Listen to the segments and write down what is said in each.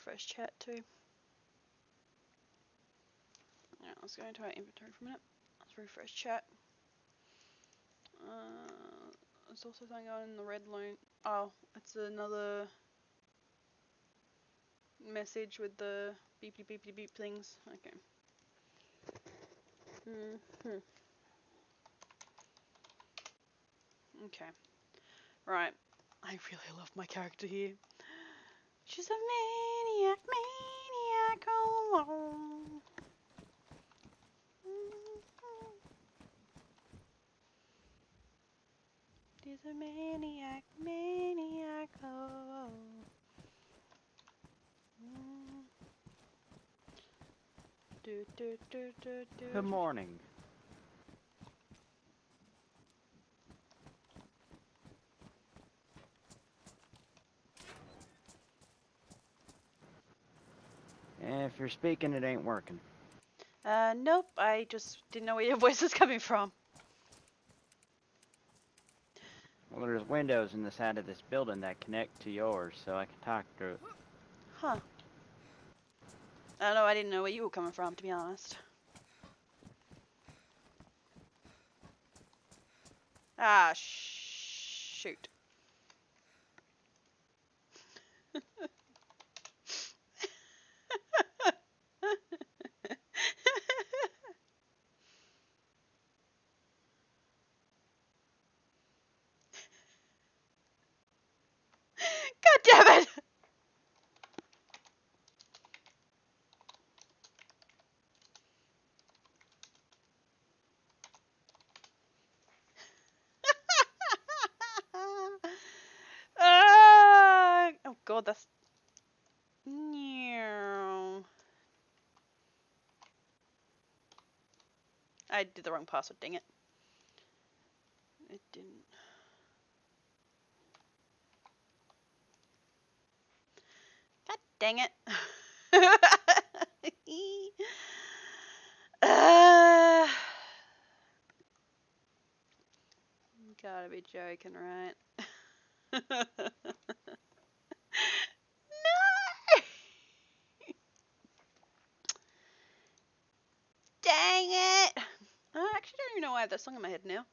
refresh chat too. Yeah, let's go into our inventory for a minute. Let's refresh chat. There's also something on in the red line. Oh, it's another message with the beepy beepy beep things. Okay. Okay. Right. I really love my character here. She's a maniac, maniac all alone. She's a maniac, maniac all alone. Good morning. If you're speaking, it ain't working. Nope, I just didn't know where your voice was coming from. Well, there's windows in the side of this building that connect to yours, so I can talk through it. Huh. I don't know, I didn't know where you were coming from, to be honest. Ah, shoot. God damn it! Oh god, that's... I did the wrong password, dang it. It didn't... God dang it. You gotta be joking, right? No! Dang it! I actually don't even know why I have that song in my head now.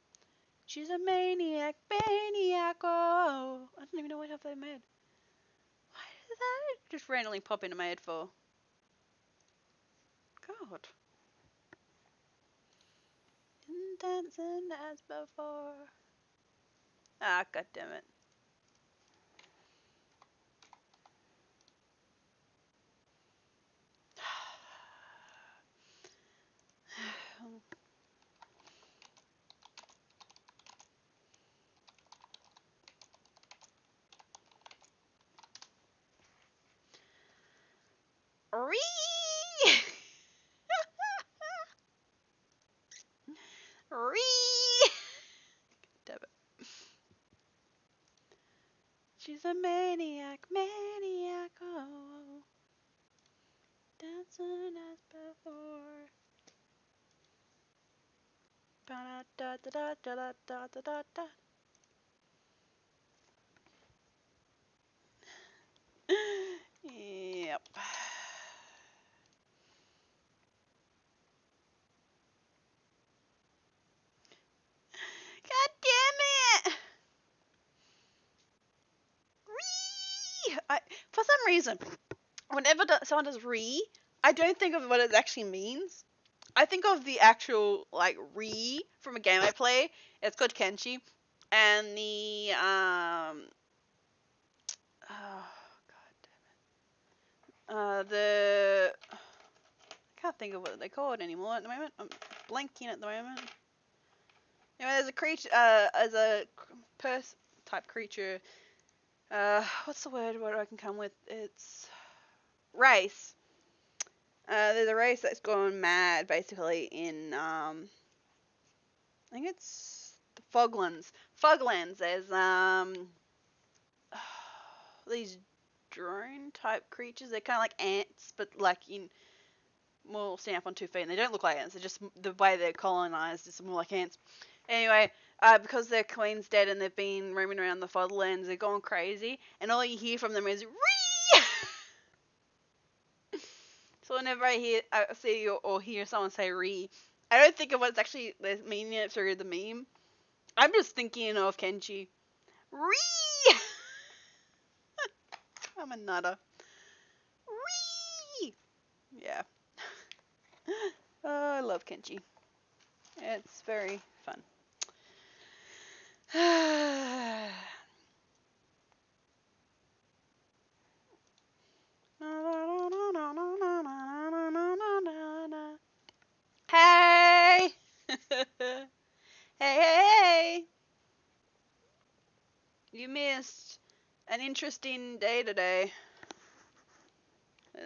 She's a maniac, maniac, oh. I don't even know why I have that in my head. Why did that just randomly pop into my head for? God. Didn't dancing as before. Ah, god damn it. Ree! Ree! Damn it. She's a maniac, maniac, oh. Dancing as before. Da da da da da da da da da. Yep. God damn it! Ree! For some reason, whenever someone does re, I don't think of what it actually means. I think of the actual, like, re from a game I play. It's called Kenshi. And the, oh, god damn it. I can't think of what they call it anymore at the moment. I'm blanking at the moment. Anyway, there's a creature, as a purse type creature. What's the word what I can come with? It's race. There's a race that's gone mad, basically, in, I think it's the Foglands. Foglands, there's, these drone type creatures. They're kind of like ants, but like in more stand up on 2 feet, and they don't look like ants. They're just the way they're colonized is more like ants. Anyway, because their queen's dead and they've been roaming around the Foglands, they're going crazy, and all you hear from them is "Ree!" whenever I see or hear someone say "re," I don't think of what's actually the meaning through the meme. I'm just thinking of Kenji. Re. I'm a nutter. Re. Yeah. Oh, I love Kenji. It's very fun. Hey! Hey! You missed an interesting day today.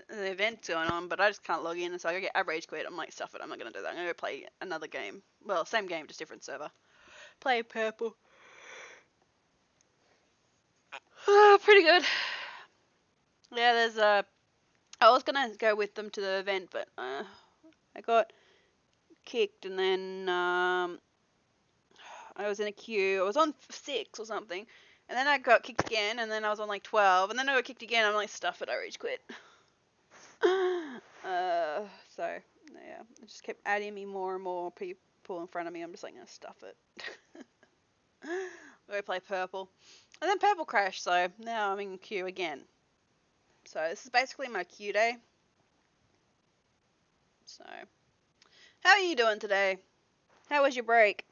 The event's going on, but I just can't log in, so I get rage quit. I'm like, stuff it, I'm not gonna do that. I'm gonna go play another game. Well, same game, just different server. Play Purple. Pretty good. Yeah, there's I was gonna go with them to the event, but I got kicked, and then I was in a queue. I was on 6 or something, and then I got kicked again, and then I was on like 12, and then I got kicked again. I'm like, stuff it, I rage quit. So yeah, it just kept adding me more and more people in front of me. I'm just like, no, stuff it. We play Purple, and then Purple crashed, so now I'm in queue again. So this is basically my queue day. So, how are you doing today? How was your break?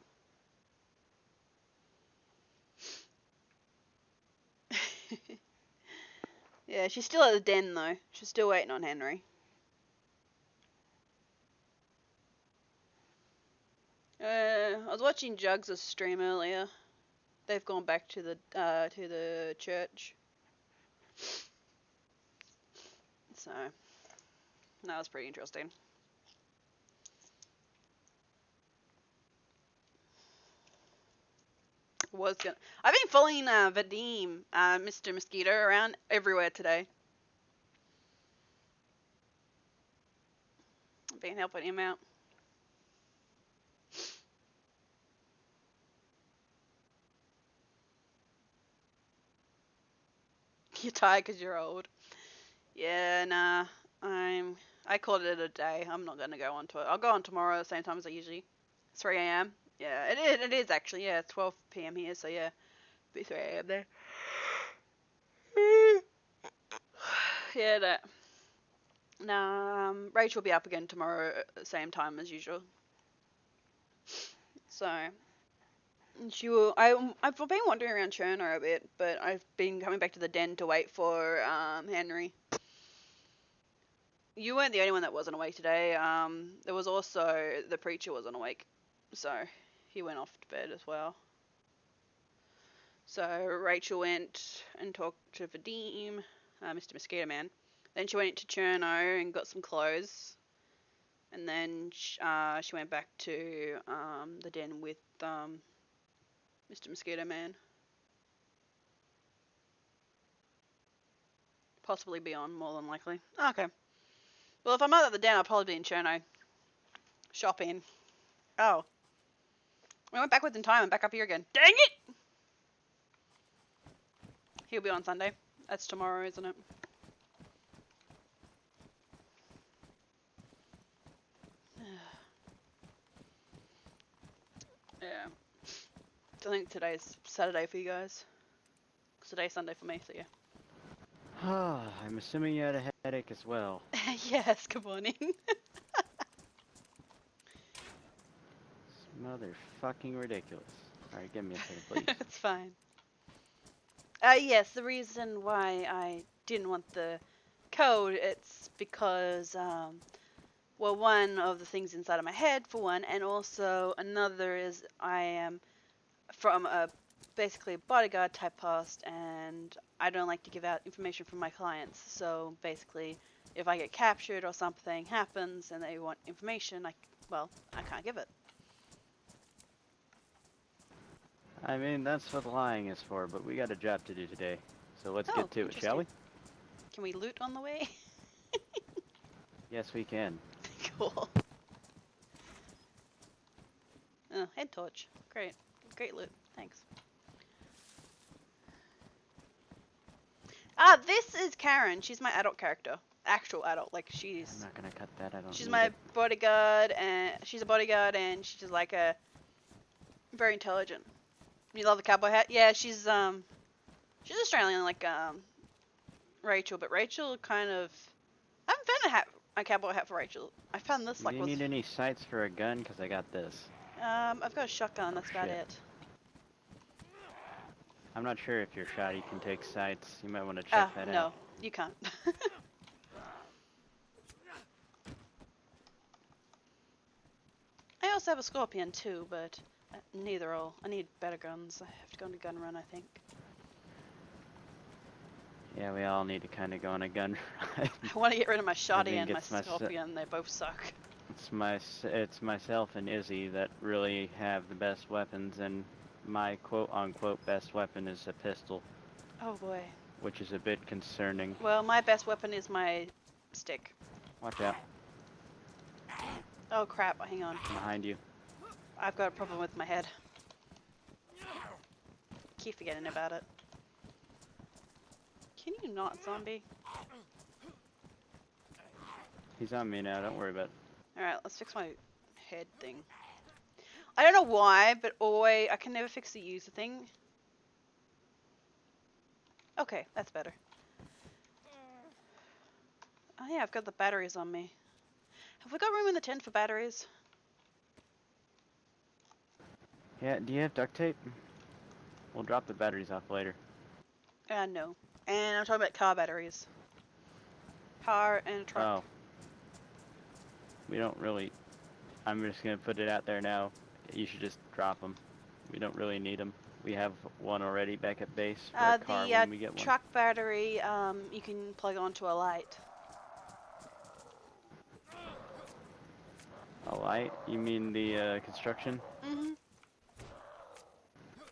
Yeah, she's still at the den though. She's still waiting on Henry. I was watching Jugs' stream earlier. They've gone back to the church. So that was pretty interesting. I've been following Vadim, Mr. Mosquito, around everywhere today. I've been helping him out. You're tired because you're old. Yeah, nah. I called it a day. I'm not gonna go on to it. I'll go on tomorrow at the same time as I usually. 3 a.m. Yeah, it is actually. Yeah, it's 12 p.m. here, so yeah, it'll be 3 a.m. there. Yeah, that. Nah, Rachel will be up again tomorrow at the same time as usual. So I've been wandering around Cherno a bit, but I've been coming back to the den to wait for Henry. You weren't the only one that wasn't awake today. There was also the preacher wasn't awake, so he went off to bed as well. So Rachel went and talked to Vadim, Mr. Mosquito Man. Then she went to Cherno and got some clothes, and then she went back to the den with Mr. Mosquito Man. Possibly beyond, more than likely. Okay. Well, if I'm not at the den, I'll probably be in Cherno. Shopping. Oh. We went backwards in time and back up here again. Dang it! He'll be on Sunday. That's tomorrow, isn't it? Yeah. So I think today's Saturday for you guys. Today's Sunday for me, so yeah. I'm assuming you had a headache as well. Yes, good morning. It's motherfucking ridiculous. Alright, give me a second, please. It's fine. Yes, the reason why I didn't want the code, it's because, well, one of the things inside of my head, for one, and also another is I am from basically a bodyguard type post, and I don't like to give out information from my clients. So basically, if I get captured or something happens and they want information, I can't give it. I mean, that's what lying is for, but we got a job to do today. So let's get to it, shall we? Can we loot on the way? Yes, we can. Cool. Oh, head torch. Great. Great loot. Thanks. This is Karyn. She's my adult character. actual adult. Like I'm she's not gonna cut that. I don't she's need my it. bodyguard, and she's a bodyguard, and she's like a very intelligent. You love the cowboy hat? Yeah, she's Australian, like Rachel, but Rachel kind of. I haven't found a cowboy hat for Rachel. I found this Do like you was. need any sights for a gun? Cause I got this. I've got a shotgun. Oh That's about shit. it. I'm not sure if your shotty can take sights. You might want to check that No, out. you can't. I also have a scorpion too, but neither all. I need better guns. I have to go on a gun run, I think. Yeah, we all need to kind of go on a gun run. I want to get rid of my I shotty think and my it's my scorpion. They both suck. It's myself and Izzy that really have the best weapons, and my quote-unquote best weapon is a pistol, Oh boy. which is a bit concerning. Well, my best weapon is my stick. Watch out, Oh crap, hang on. behind you. I've got a problem with my head. Keep forgetting about it. Can you not, zombie? He's on me now, don't worry about it. Alright, let's fix my head thing. I don't know why, but always I can never fix the user thing. Okay, that's better. Oh yeah, I've got the batteries on me. Have we got room in the tent for batteries? Yeah, do you have duct tape? We'll drop the batteries off later. No. And I'm talking about car batteries. Car and truck. Oh. We don't really... I'm just gonna put it out there now. You should just drop them. We don't really need them. We have one already back at base for a car when we get one. Truck battery, you can plug onto a light. A light? You mean the construction? Mm-hmm.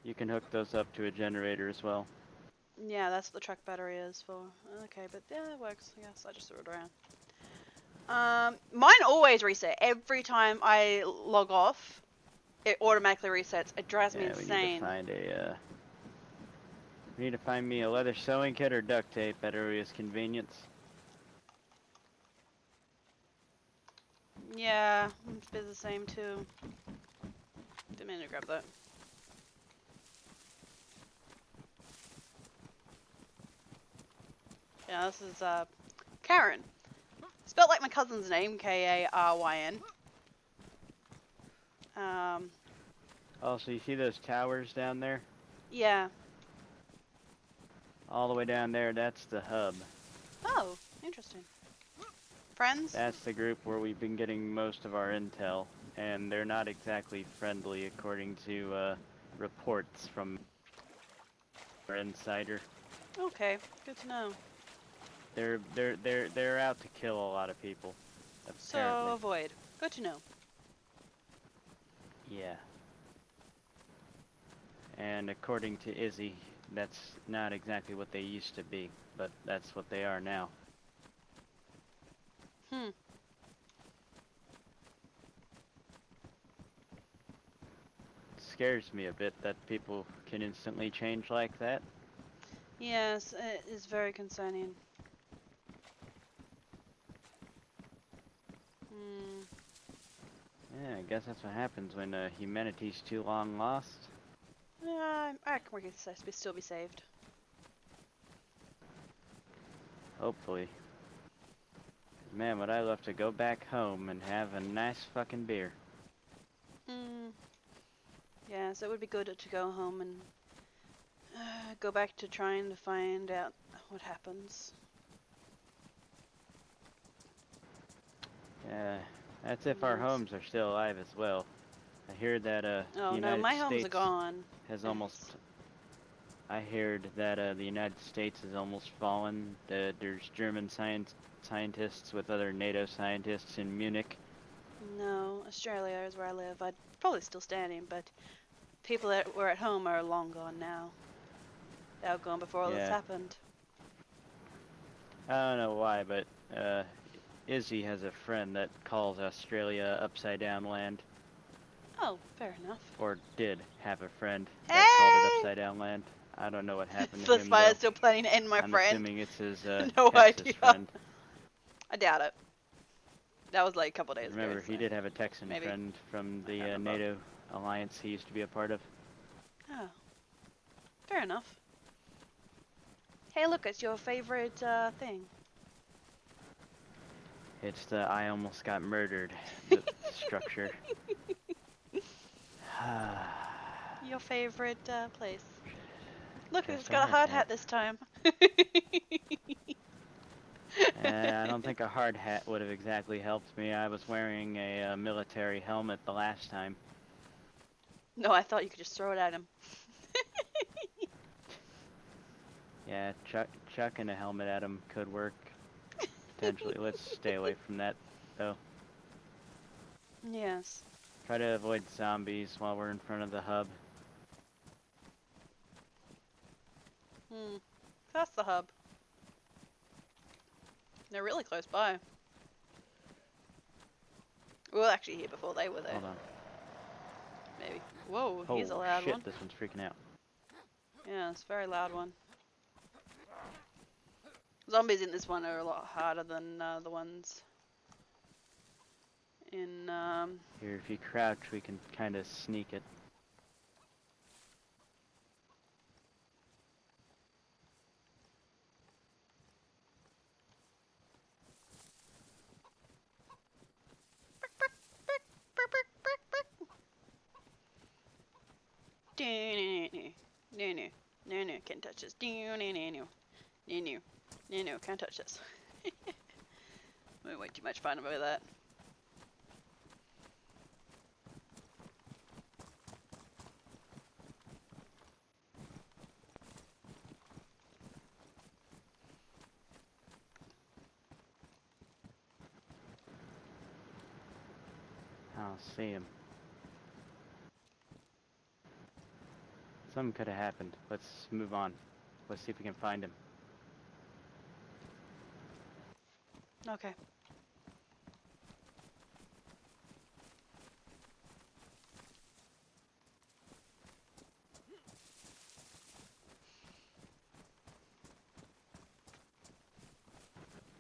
You can hook those up to a generator as well. Yeah, that's what the truck battery is for. Okay, but yeah, it works. I guess I just threw it around. Mine always reset. Every time I log off, it automatically resets. It drives me insane. We need to find me a leather sewing kit or duct tape at earliest convenience. Yeah, it's been the same too. Didn't mean to grab that. Yeah, this is Karyn. Spelled like my cousin's name, Karyn. Oh, so you see those towers down there? Yeah. All the way down there, that's the hub. Oh, interesting. Friends? That's the group where we've been getting most of our intel, and they're not exactly friendly according to reports from our insider. Okay, good to know. They're out to kill a lot of people. Apparently. So avoid. Good to know. Yeah. And according to Izzy, that's not exactly what they used to be, but that's what they are now. Hmm. It scares me a bit that people can instantly change like that. Yes, it is very concerning. Hmm. Yeah, I guess that's what happens when humanity's too long lost. I reckon we can still be saved. Hopefully. Man, would I love to go back home and have a nice fucking beer. Hmm. Yeah, so it would be good to go home and go back to trying to find out what happens. Yeah, that's if our Yes. homes are still alive as well. I hear that the Oh no, United my homes States are gone. has almost... I heard that the United States has almost fallen. There's German scientists with other NATO scientists in Munich. No, Australia is where I live. I'd probably still standing, but people that were at home are long gone now. They were gone before all this Yeah. happened. I don't know why, but Izzy has a friend that calls Australia upside down land. Oh, fair enough. Or did have a friend that Hey! called it upside down land. I don't know what happened to The him, spider's though. still planning to end my I'm friend. assuming it's his No Texas idea. friend. I doubt it. That was like a couple days Remember, ago. he So. did have a Texan Maybe. friend from the remember. NATO alliance he used to be a part of. Oh. Fair enough. Hey, look, it's your favorite thing. It's the I almost got murdered structure. Your favorite place. Look, Just it's got a hard hat this time. I don't think a hard hat would have exactly helped me. I was wearing a military helmet the last time. No, I thought you could just throw it at him. Yeah, chucking a helmet at him could work. Potentially. Let's stay away from that, though. Yes. Try to avoid zombies while we're in front of the hub. That's the hub. They're really close by. We were actually here before they were there. Hold on. Maybe. Whoa, Oh, he's a loud shit, one. this one's freaking out. Yeah, it's a very loud one. Zombies in this one are a lot harder than the ones in Here, if you crouch, we can kind of sneak it. No, can't touch this. No, can't touch this. Way too much fun about that. I'll see him. Something could have happened. Let's move on. Let's see if we can find him. Okay.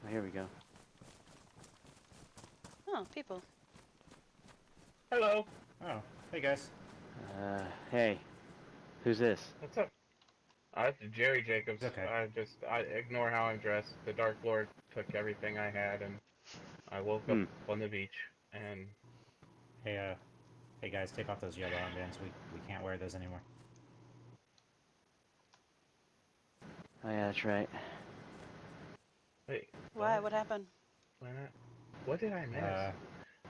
Oh, here we go. Oh, people. Hello. Oh, hey guys. Hey. Who's this? What's up? It's Jerry Jacobs. Okay. I ignore how I'm dressed. The Dark Lord took everything I had, and I woke up on the beach. And Hey, hey guys, take off those yellow armbands. We can't wear those anymore. Oh yeah, that's right. wait, Why? What happened? Why not? What did I miss?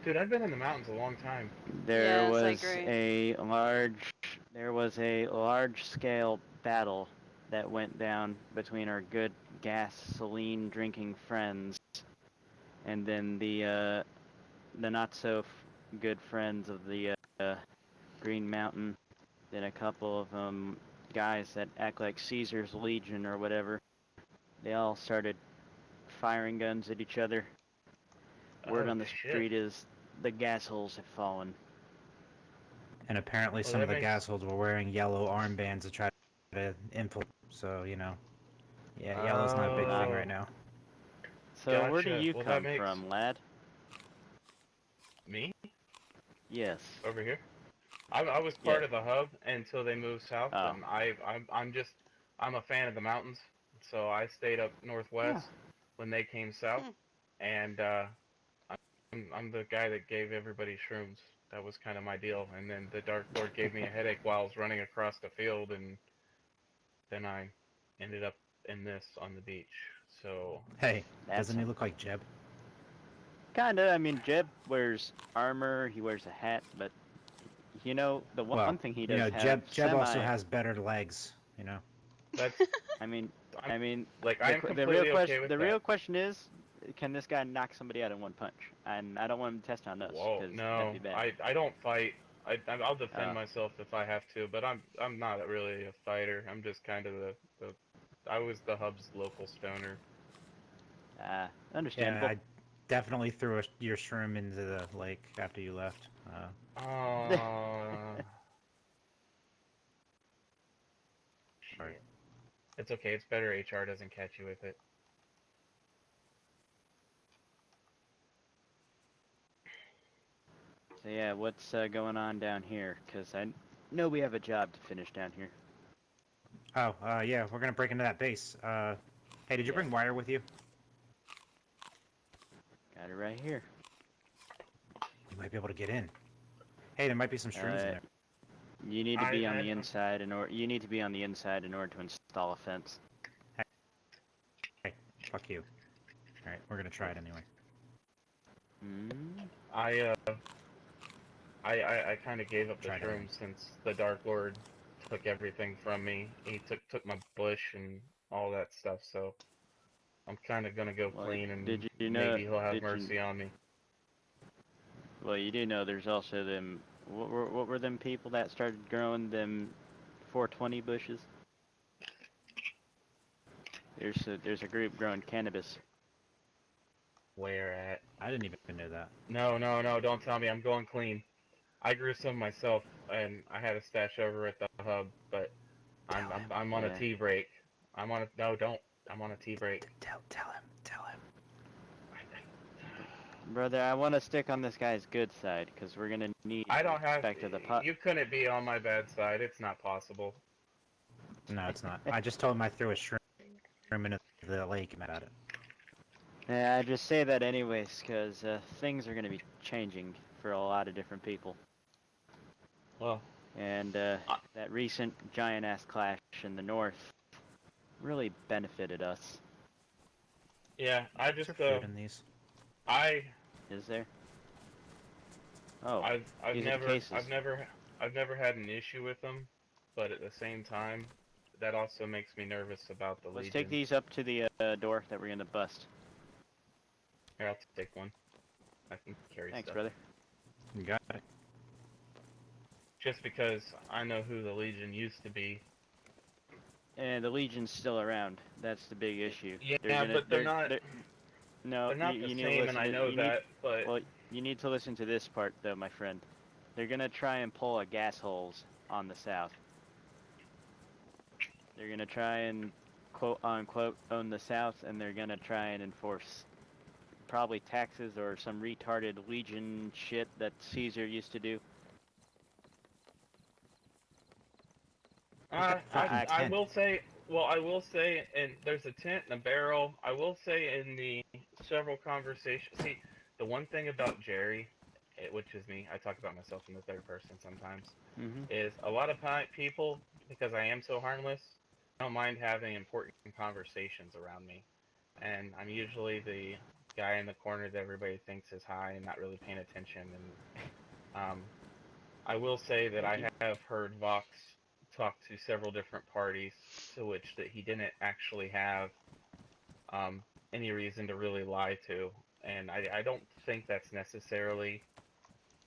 Dude, I've been in the mountains a long time. There Yes, I was agree. a large scale battle that went down between our good gasoline drinking friends and then the not so good friends of the Green Mountain. Then a couple of guys that act like Caesar's Legion or whatever. They all started firing guns at each other. Word Oh, on the shit. street is the gas holes have fallen. And apparently some of the gasholds were wearing yellow armbands to try to infiltrate. So, you know, yeah, yellow's not a big thing right now. So Gotcha. where do you come from, lad? Me? Yes. Over here. I was part of the hub until they moved south, and I'm a fan of the mountains, so I stayed up northwest when they came south, and I'm the guy that gave everybody shrooms. That was kind of my deal, and then the Dark Lord gave me a headache while I was running across the field, and then I ended up in this on the beach. So hey, doesn't he look like Jeb? Kinda. I mean, Jeb wears armor. He wears a hat, but you know the one thing he does have. Jeb also has better legs. You know. That's. I mean, like I'm completely okay with that. The real question is, can this guy knock somebody out in one punch? And I don't want him to test on us. Whoa, no, that'd be bad. I don't fight. I'll defend myself if I have to, but I'm not really a fighter. I'm just kind of I was the hub's local stoner. Understandable. Yeah, I definitely threw your shroom into the lake after you left. Shit. It's okay. It's better HR doesn't catch you with it. So yeah, what's going on down here? Because I know we have a job to finish down here. Oh, yeah, we're gonna break into that base. Hey, did you bring wire with you? Got it right here. You might be able to get in. Hey, there might be some strings in there. You need to be on the inside in order. You need to be on the inside in order to install a fence. Hey, fuck you. All right, we're gonna try it anyway. I kind of gave up the shrooms since the Dark Lord took everything from me. He took my bush and all that stuff, so I'm kind of gonna go clean, and maybe he'll have mercy on me. Well, you do know there's also them. What were them people that started growing them 420 bushes? There's a group growing cannabis. Where at? I didn't even know that. No, don't tell me. I'm going clean. I grew some myself, and I had a stash over at the hub, but I'm on a tea break. I'm on a tea break. Tell him. Brother, I want to stick on this guy's good side, because we're gonna need. I don't have. Back to the pot. You couldn't be on my bad side. It's not possible. No, it's not. I just told him I threw a shroom into the lake about it. Yeah, I just say that anyways, because things are gonna be changing for a lot of different people. Well, and that recent giant-ass clash in the north really benefited us. Yeah, I just Is there food in these? Is there? Oh, I've never had an issue with them, but at the same time, that also makes me nervous about the Legion. Let's take these up to the door that we're gonna bust. Here, I'll take one. I can carry Thanks, stuff. brother. You got it. Just because I know who the Legion used to be. And the Legion's still around. That's the big issue. Yeah, but they're not. No, they're not you the need same, to listen and I know that. But well, you need to listen to this part, though, my friend. They're gonna try and pull a gas holes on the south. They're gonna try and quote unquote own the south, and they're gonna try and enforce probably taxes or some retarded Legion shit that Caesar used to do. I will say, and there's a tent and a barrel. I will say in the several conversations, see, the one thing about Jerry, which is me, I talk about myself in the third person sometimes, is a lot of people, because I am so harmless, don't mind having important conversations around me. And I'm usually the guy in the corner that everybody thinks is high and not really paying attention. And I will say that I have heard Vox talk to several different parties to which that he didn't actually have any reason to really lie to. And I don't think that's necessarily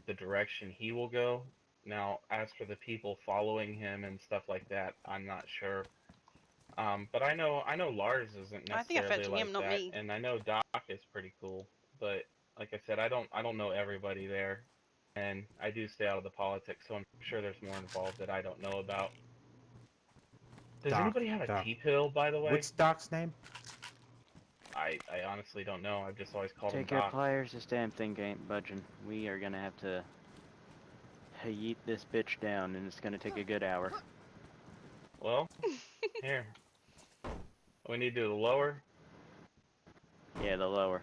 the direction he will go. Now, as for the people following him and stuff like that, I'm not sure. But I know Lars isn't necessarily I think I fed to like him, not that, me. and I know Doc is pretty cool. But like I said, I don't know everybody there, and I do stay out of the politics, so I'm sure there's more involved that I don't know about. Does anybody have a T-pill, by the way? What's Doc's name? I honestly don't know. I've just always called him Take your Doc. pliers, this damn thing ain't budging. We are gonna have to yeet this bitch down, and it's gonna take a good hour. Well, here. We need to do the lower? Yeah, the lower.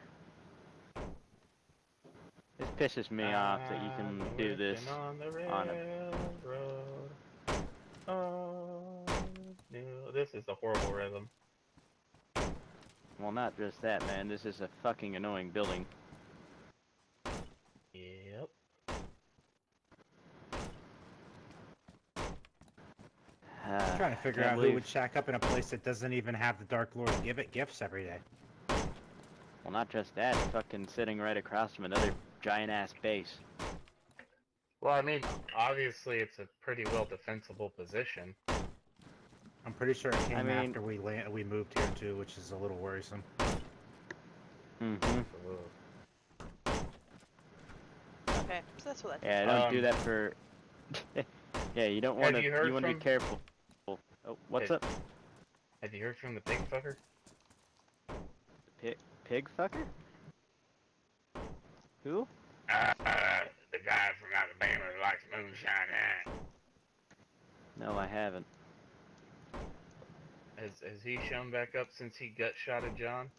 This pisses me off that you can do this on the on a... railroad. Oh, no. This is a horrible rhythm. Well, not just that, man. This is a fucking annoying building. Yep. I'm trying to figure out who would shack up in a place that doesn't even have the Dark Lord give it gifts every day. Well, not just that. Fucking sitting right across from another giant-ass base. Well, I mean, obviously it's a pretty well defensible position. I'm pretty sure it came after we moved here too, which is a little worrisome. Mm-hmm. Okay, so that's what that Yeah, don't do that for... yeah, you don't want to... You want to be careful. Oh, what's up? Have you heard from the pig fucker? Pig fucker? Who? The guy from Alabama that likes moonshine, huh? No, I haven't. Has he shown back up since he gut shot at John?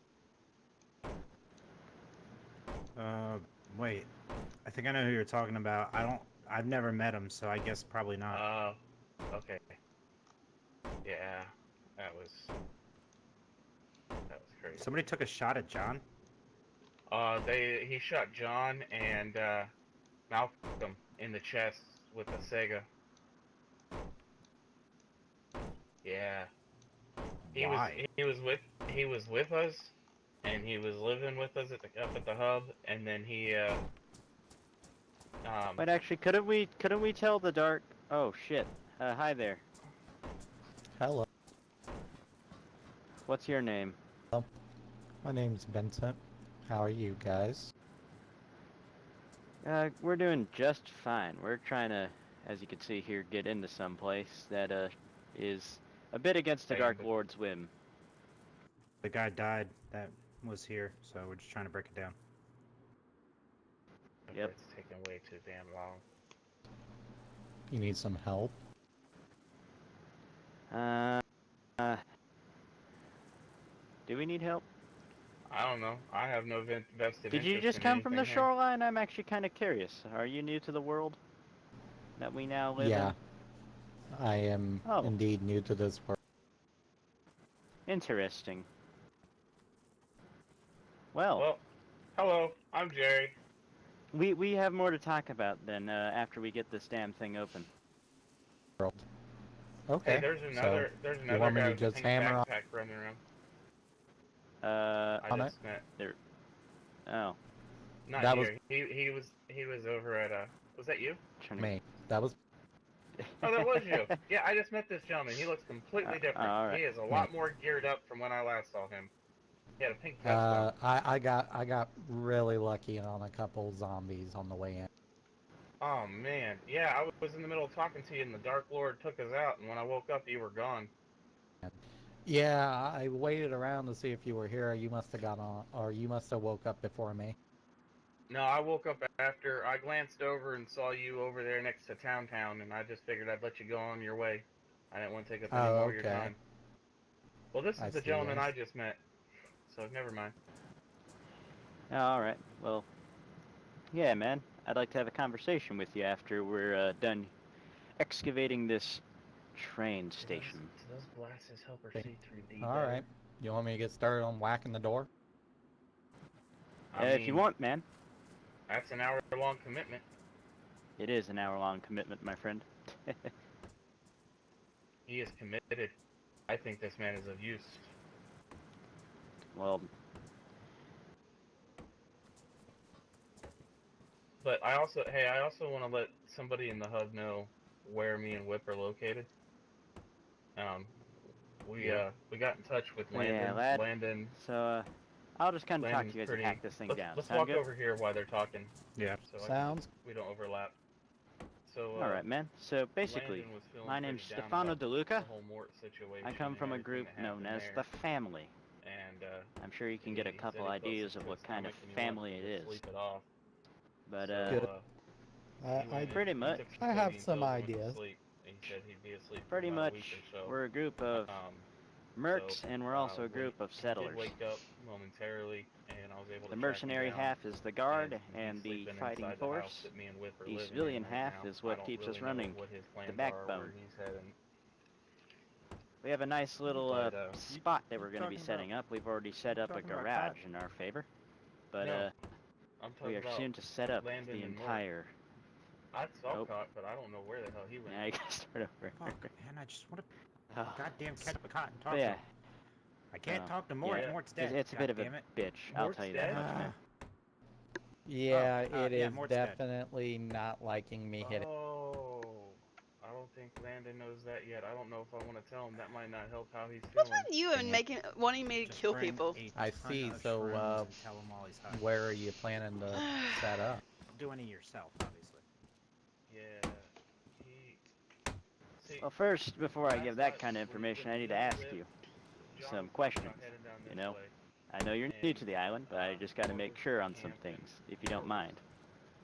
Wait. I think I know who you're talking about. I've never met him, so I guess probably not. Oh, okay. Yeah, that was crazy. Somebody took a shot at John? He shot John and Malcolm in the chest with a Sega. Yeah. Why? He was with us, and he was living with us up at the hub, and then he But actually, couldn't we tell the dark? Oh shit! Hi there. Hello. What's your name? My name's Vincent. How are you guys? We're doing just fine. We're trying to, as you can see here, get into some place that is a bit against the Dark Lord's whim. The guy died that was here, so we're just trying to break it down. Yep. It's taking way too damn long. You need some help? Do we need help? I don't know. I have no vested Did you interest just in come from the anything here. shoreline? I'm actually kind of curious. Are you new to the world that we now live in? I am indeed new to this world. Interesting. Well, hello. I'm Jerry. We have more to talk about then after we get this damn thing open. Okay. Hey, there's another you want me guy to with just a pink hammer on backpack running around. I just met. There. Oh. Not that here. He was over at was that you? me. That was Oh, that was you. Yeah, I just met this gentleman. He looks completely different. Right. He is a lot more geared up from when I last saw him. He had a pink vest on. I got really lucky on a couple zombies on the way in. Oh man, yeah, I was in the middle of talking to you, and the Dark Lord took us out. And when I woke up, you were gone. Yeah, I waited around to see if you were here. You must have got on, or you must have woke up before me. No, I woke up after. I glanced over and saw you over there next to Town, and I just figured I'd let you go on your way. I didn't want to take up any more of your time. Well, this is the gentleman I just met, so never mind. Alright, well, yeah, man. I'd like to have a conversation with you after we're done excavating this train station. Do those glasses help her see 3D? Alright. You want me to get started on whacking the door? If you want, man. That's an hour-long commitment. It is an hour-long commitment, my friend. He is committed. I think this man is of use. Well... But I also want to let somebody in the hub know where me and Whip are located. We got in touch with Landon. Yeah, lad. Landon. So, I'll just kind of talk to you guys and hack this thing down. Let's Sound walk good? over here while they're talking. Yeah. So Sounds. we don't overlap. So. Alright, man. So, basically, my name's Stefano DeLuca. I come from a group known as the Family. And, I'm sure you can get a couple ideas of what kind of family it is. But, I pretty much. I have some ideas. Pretty much, we're a group of mercs, and we're also a group of settlers. The mercenary half is the guard and the fighting force. The civilian half is what keeps us running, the backbone. We have a nice little spot that we're going to be setting up. We've already set up a garage in our favor, but we are soon to set up the entire... I saw Caught, but I don't know where the hell he went. Yeah, you can start over. Fuck, man, I just want to goddamn catch a cot and talk to Yeah. him. I can't talk to Mort. Yeah. Mort's dead. It's a bit of a bitch, I'll tell you that much, man. Yeah, it is Mort's dead. definitely not liking me hitting. Oh, I don't think Landon knows that yet. I don't know if I want to tell him. That might not help how he's What's feeling. with you and wanting me to Just kill bring people? I see, so, tell him while he's high. where are you planning to set up? Do any yourself, obviously. Yeah. Well, first, before I give that kind of information, I need to ask you some questions, you know? I know you're new to the island, but I just gotta make sure on some things, if you don't mind.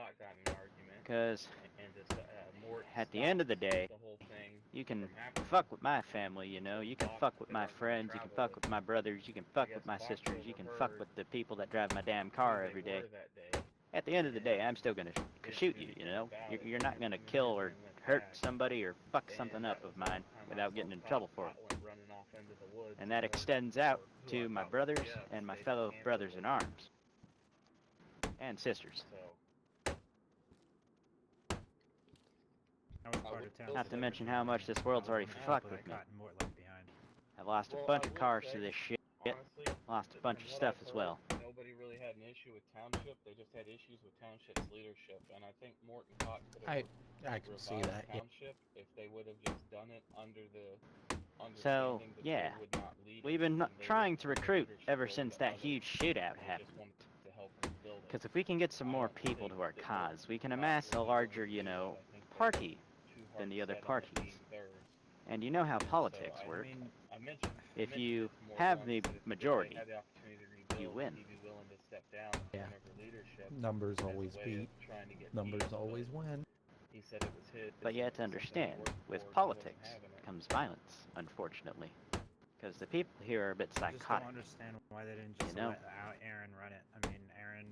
pot got in an argument. Because And just more at the end of the day, the whole thing you can fuck with my family, you know. You can fuck with my friends. You can fuck with my brothers. You can fuck with my sisters. You can fuck with the people that drive my damn car every day. At the end of the day, I'm still gonna shoot you, you know. You're not gonna kill or hurt somebody or fuck something up of mine without getting in trouble for it. running off into the woods. And that extends out to my brothers and my fellow brothers in arms. And sisters. So, not to mention how much this world's already fucked with me. I've lost a bunch of cars to this shit. Honestly, lost a bunch of stuff as well. Nobody really had an issue with Township. They just had issues with Township's leadership. And I think Morton Cott could have I can see that. Township if they would have just done it under the So, yeah, we've been trying to recruit ever since that huge shootout happened. Because if we can get some more people to our cause, we can amass a larger, you know, party than the other parties. And you know how politics work. If you have the majority, you win. Yeah. Numbers always beat. Numbers always win. But you have to understand, with politics comes violence, unfortunately. Because the people here are a bit psychotic. I just don't understand why they didn't just let Aaron run it. I mean, Aaron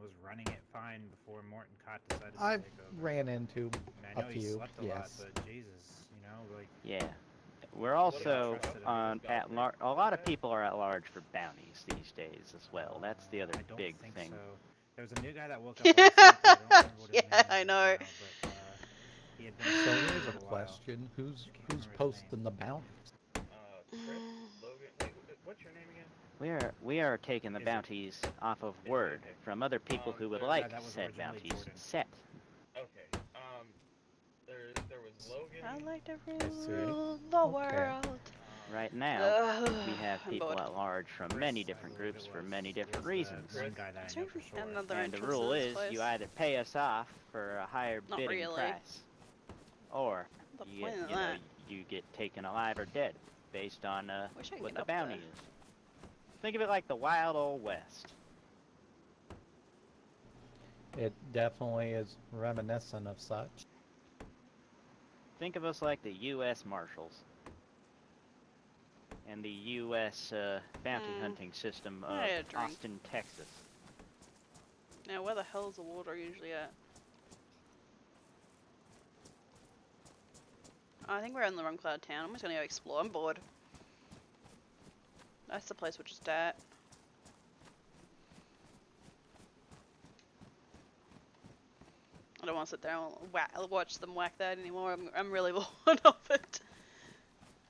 was running it fine before Morton Cott decided to take over. Ran into I know a he few, slept a lot, but Jesus, you know, like... Yeah. We're also at large. A lot of people are at large for bounties these days as well. That's the other big thing. So. There was a new guy that woke up last night. I don't remember what his name is I know. now, but, he had been So there's a question: who's posting the bounties? Chris, Logan, what's your name again? We are taking the bounties off of word from other people who would like said bounties set. Okay. There was Logan. I like to rule the world. Right now, we have people at large from many different groups for many different reasons. And the rule is, you either pay us off for a higher bidding price, or you get taken alive or dead, based on what the bounty is. Think of it like the wild old west. It definitely is reminiscent of such. Think of us like the U.S. Marshals. And the U.S. Bounty hunting system of Austin, Texas. Now, where the hell's the water usually at? I think we're in the wrong cloud town. I'm just gonna go explore. I'm bored. That's the place we're just at. I don't want to sit there and watch them whack that anymore. I'm really bored of it.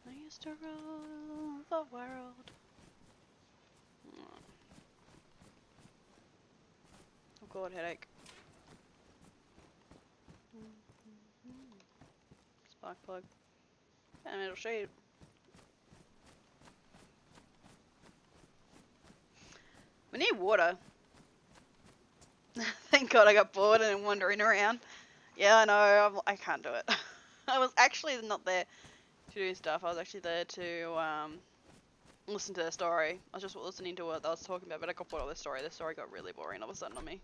I used to rule the world. Oh god, headache. Spark plug. And it'll show you. We need water. Thank god I got bored and wandering around. Yeah, I know, I can't do it. I was actually not there to do stuff. I was actually there to listen to their story. I was just listening to what I was talking about, but I got bored of the story. The story got really boring all of a sudden on me.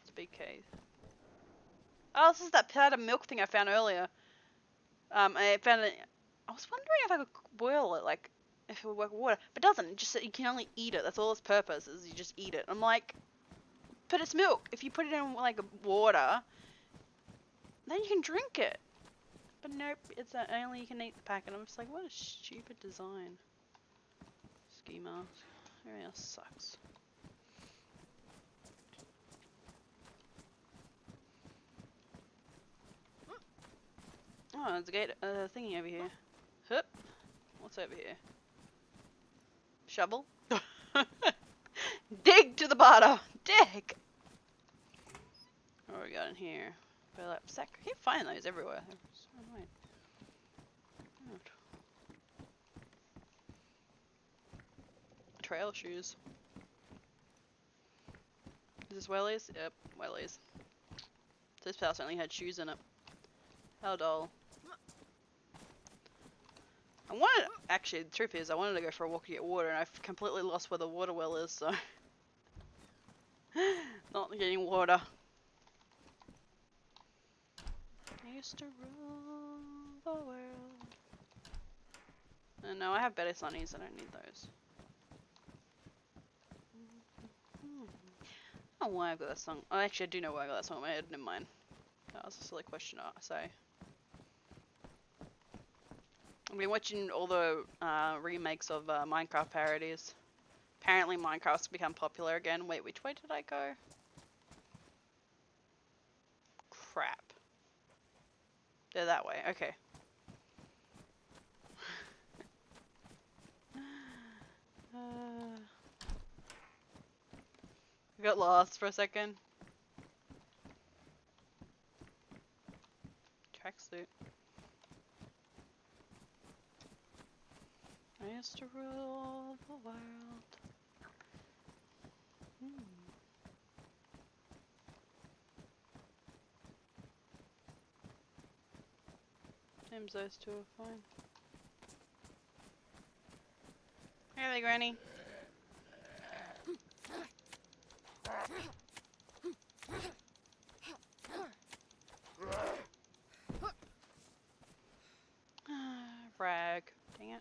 It's a big cave. Oh, this is that powdered milk thing I found earlier. I found it. I was wondering if I could boil it, like if it would work with water, but it doesn't. It just you can only eat it. That's all its purpose is. You just eat it. I'm like, but it's milk. If you put it in like water, then you can drink it. But nope, it's only you can eat the packet. I'm just like, what a stupid design. Ski mask. Everything else sucks. Oh, there's a gate thingy over here. Hup. What's over here? Shovel? Dig to the bottom! Dig! What do we got in here? Burlap sack. I keep finding those everywhere. They're so annoying. God. Trail shoes. Is this wellies? Yep, wellies. This house only had shoes in it. How dull. Actually, the truth is, I wanted to go for a walk to get water, and I've completely lost where the water well is, so. Not getting water. I used to rule the world. And no, I have better sunnies, I don't need those. I don't know why I got that song. Oh, actually, I do know why I got that song in my head, never mind. That was a silly question to say. I've been watching all the remakes of Minecraft parodies. Apparently Minecraft's become popular again. Wait, which way did I go? Crap. They're that way, okay. I got lost for a second. Tracksuit. I used to rule the world. Seems those two are fine. Hey there, Granny. Rag. Dang it.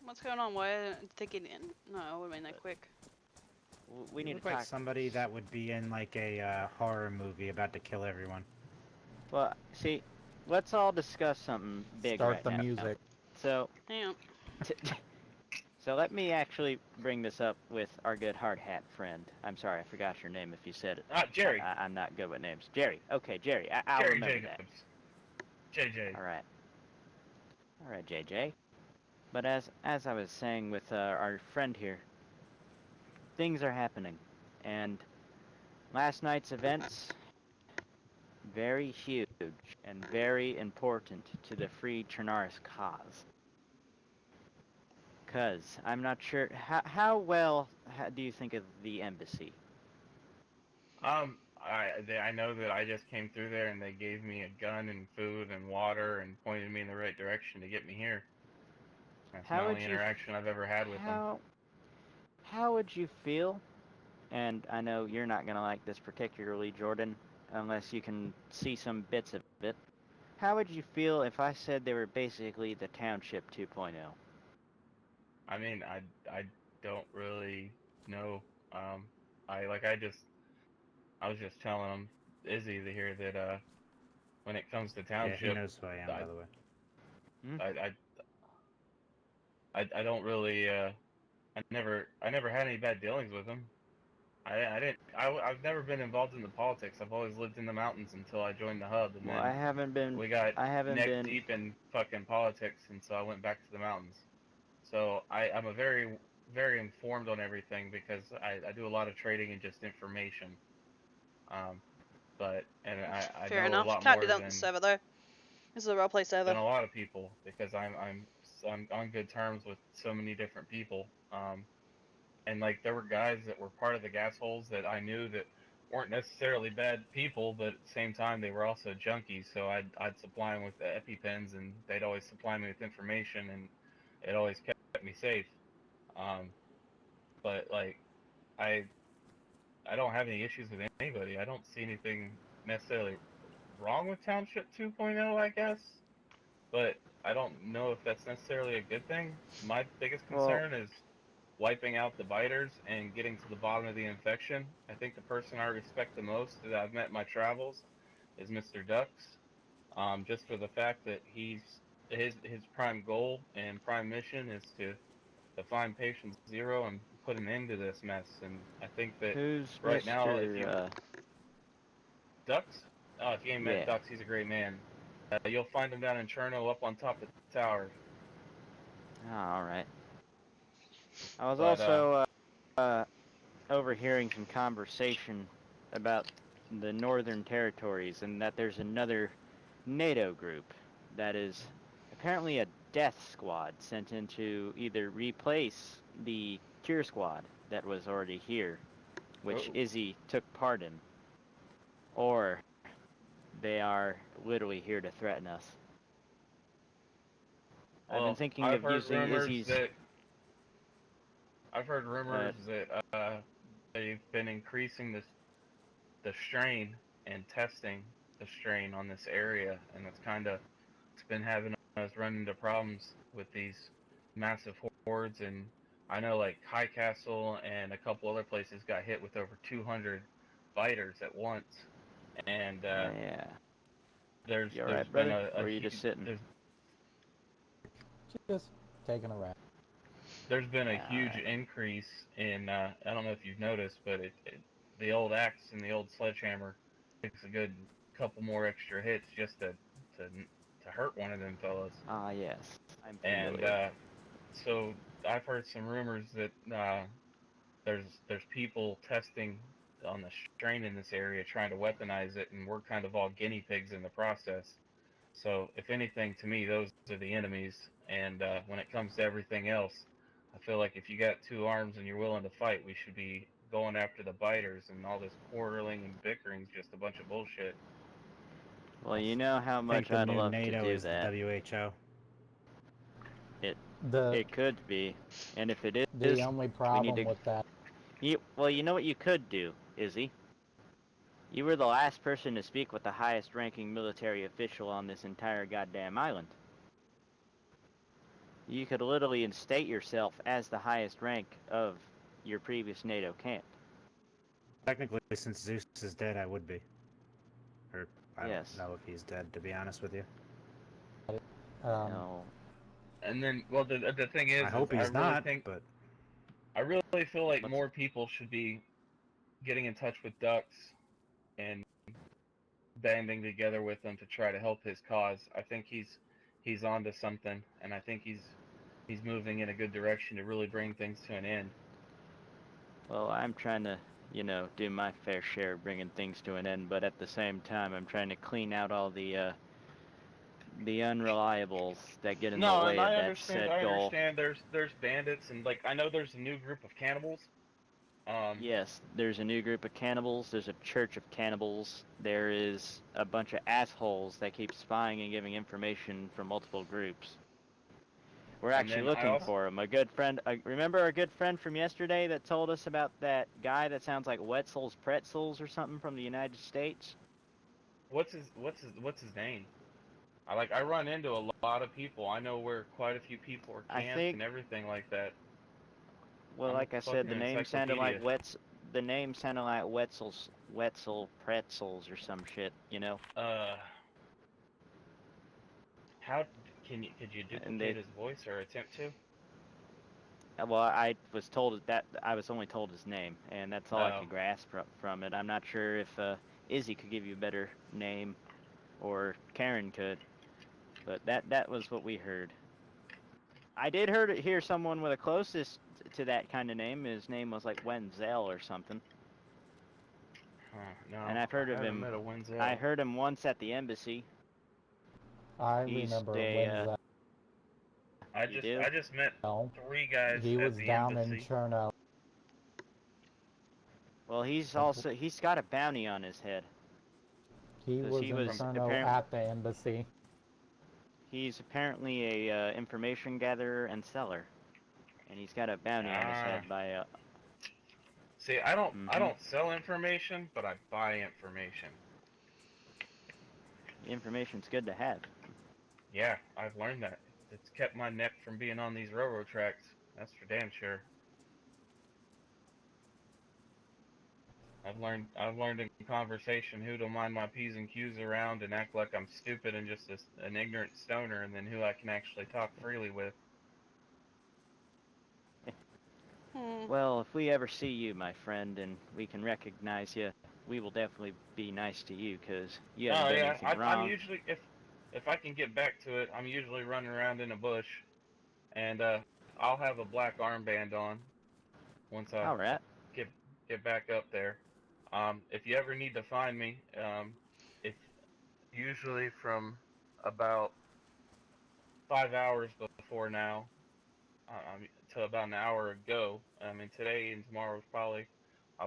What's going on? Why did they get in? No, it would have been that quick. We need to look talk. like somebody that would be in like a horror movie about to kill everyone. Well, see, let's all discuss something big Start right the now. music. So, Damn. so let me actually bring this up with our good hard hat friend. I'm sorry, I forgot your name if you said it. Jerry. I'm not good with names. Jerry. Okay, Jerry. I'll Jerry remember Jacobs. that. JJ. All right, JJ. But as I was saying with our friend here, things are happening, and last night's events, very huge and very important to the Free Chernarus cause. Cause I'm not sure how well do you think of the embassy? I know that I just came through there and they gave me a gun and food and water and pointed me in the right direction to get me here. That's my only interaction I've ever had with them. How would you feel? And I know you're not gonna like this particularly, Jordan, unless you can see some bits of it. How would you feel if I said they were basically the Township 2.0? I mean, I don't really know. I was just telling them, Izzy here, that when it comes to Township, Yeah, he knows who I am, by the way. I don't really I never had any bad dealings with them. I've never been involved in the politics. I've always lived in the mountains until I joined the hub, and Well, then we got neck deep in fucking politics, and so I went back to the mountains. So I'm a very, very informed on everything because I do a lot of trading and just information. I Fair know enough. a lot Can't more do that on the server though. This is a roleplay server. than a lot of people because I'm on good terms with so many different people. And like there were guys that were part of the gas holes that I knew that weren't necessarily bad people, but at the same time they were also junkies. So I'd supply them with the EpiPens, and they'd always supply me with information, and it always kept me safe. But like I don't have any issues with anybody. I don't see anything necessarily wrong with Township 2.0, I guess. But I don't know if that's necessarily a good thing. My biggest concern is wiping out the biters and getting to the bottom of the infection. I think the person I respect the most that I've met in my travels is Mr. Ducks, just for the fact that his prime goal and prime mission is to find patient zero and put an end to this mess. And I think that right now, if you Ducks, if you ain't met Ducks, he's a great man. You'll find him down in Cherno, up on top of the tower. Oh, all right. I was also overhearing some conversation about the Northern Territories and that there's another NATO group that is apparently a death squad sent in to either replace the cure squad that was already here, which Izzy took part in, or they are literally here to threaten us. Well, I've been thinking of using Izzy's... I've heard rumors that they've been increasing the strain and testing the strain on this area, and it's been having us run into problems with these massive hordes. And I know like High Castle and a couple other places got hit with over 200 biters at once, and yeah. there's You all right, been brother? Or are you just sitting? Just taking a rest. There's been a Yeah, huge alright. increase in I don't know if you've noticed, but the old axe and the old sledgehammer takes a good couple more extra hits just to hurt one of them fellas. Ah, yes. I'm And familiar. so I've heard some rumors that there's people testing on the strain in this area, trying to weaponize it, and we're kind of all guinea pigs in the process. So if anything, to me, those are the enemies. And when it comes to everything else, I feel like if you got two arms and you're willing to fight, we should be going after the biters, and all this quarreling and bickering is just a bunch of bullshit. Well, you know how I think much the I'd new love to NATO do is that. the WHO. It could be, and if it is, The only we need problem to. with that. Well, you know what you could do, Izzy? You were the last person to speak with the highest-ranking military official on this entire goddamn island. You could literally instate yourself as the highest rank of your previous NATO camp. Technically, since Zeus is dead, I would be. Or, I Yes. don't know if he's dead, to be honest with you. No. And then, well, the thing is, I hope I he's really not, think, but... I really feel like more people should be getting in touch with Ducks and banding together with him to try to help his cause. I think he's onto something, and I think he's moving in a good direction to really bring things to an end. Well, I'm trying to, do my fair share of bringing things to an end, but at the same time, I'm trying to clean out all the unreliables that get in the No, and way of I that understand. said I goal. understand. There's bandits, and like I know there's a new group of cannibals. Yes, there's a new group of cannibals, there's a church of cannibals, there is a bunch of assholes that keep spying and giving information from multiple groups. We're And actually then I looking also for him. A good friend, remember our good friend from yesterday that told us about that guy that sounds like Wetzel's Pretzels or something from the United States? what's his name? I run into a lot of people. I know where quite a few people are I camped think, and everything like that. well, I'm a like I said, fucking the name sounded like encyclopedia. Wetzel Pretzels or some shit, How could you And duplicate his voice or attempt to? well, I was only told his name, and that's all I Oh, could grasp from it. I'm not sure if Izzy could give you a better name, or Karyn could, but that was what we heard. I did hear someone with a closest to that kind of name. His name was like Wenzel or something, no, and I've heard I of haven't him. met a I Wenzel. heard him once at the embassy. I He's remember a when you do? I just met Zell, 3 guys he at was the down in embassy. Cherno. Well, he's got a bounty on his head. He Because was in From Cherno at the embassy. he's apparently a information gatherer and seller, and he's got a bounty on his head by a. See, I don't sell information, but I buy information. Information's good to have. Yeah, I've learned that. It's kept my neck from being on these railroad tracks. That's for damn sure. I've learned in conversation who to mind my P's and Q's around and act like I'm stupid and just an ignorant stoner, and then who I can actually talk freely with. Well, if we ever see you, my friend, and we can recognize you, we will definitely be nice to you, because you haven't Oh done yeah, anything I'm wrong. usually if I can get back to it, I'm usually running around in a bush, and I'll have a black armband on once I Alright. get back up there. If you ever need to find me, it's usually from about 5 hours before now, to about an hour ago. I mean, today and tomorrow is probably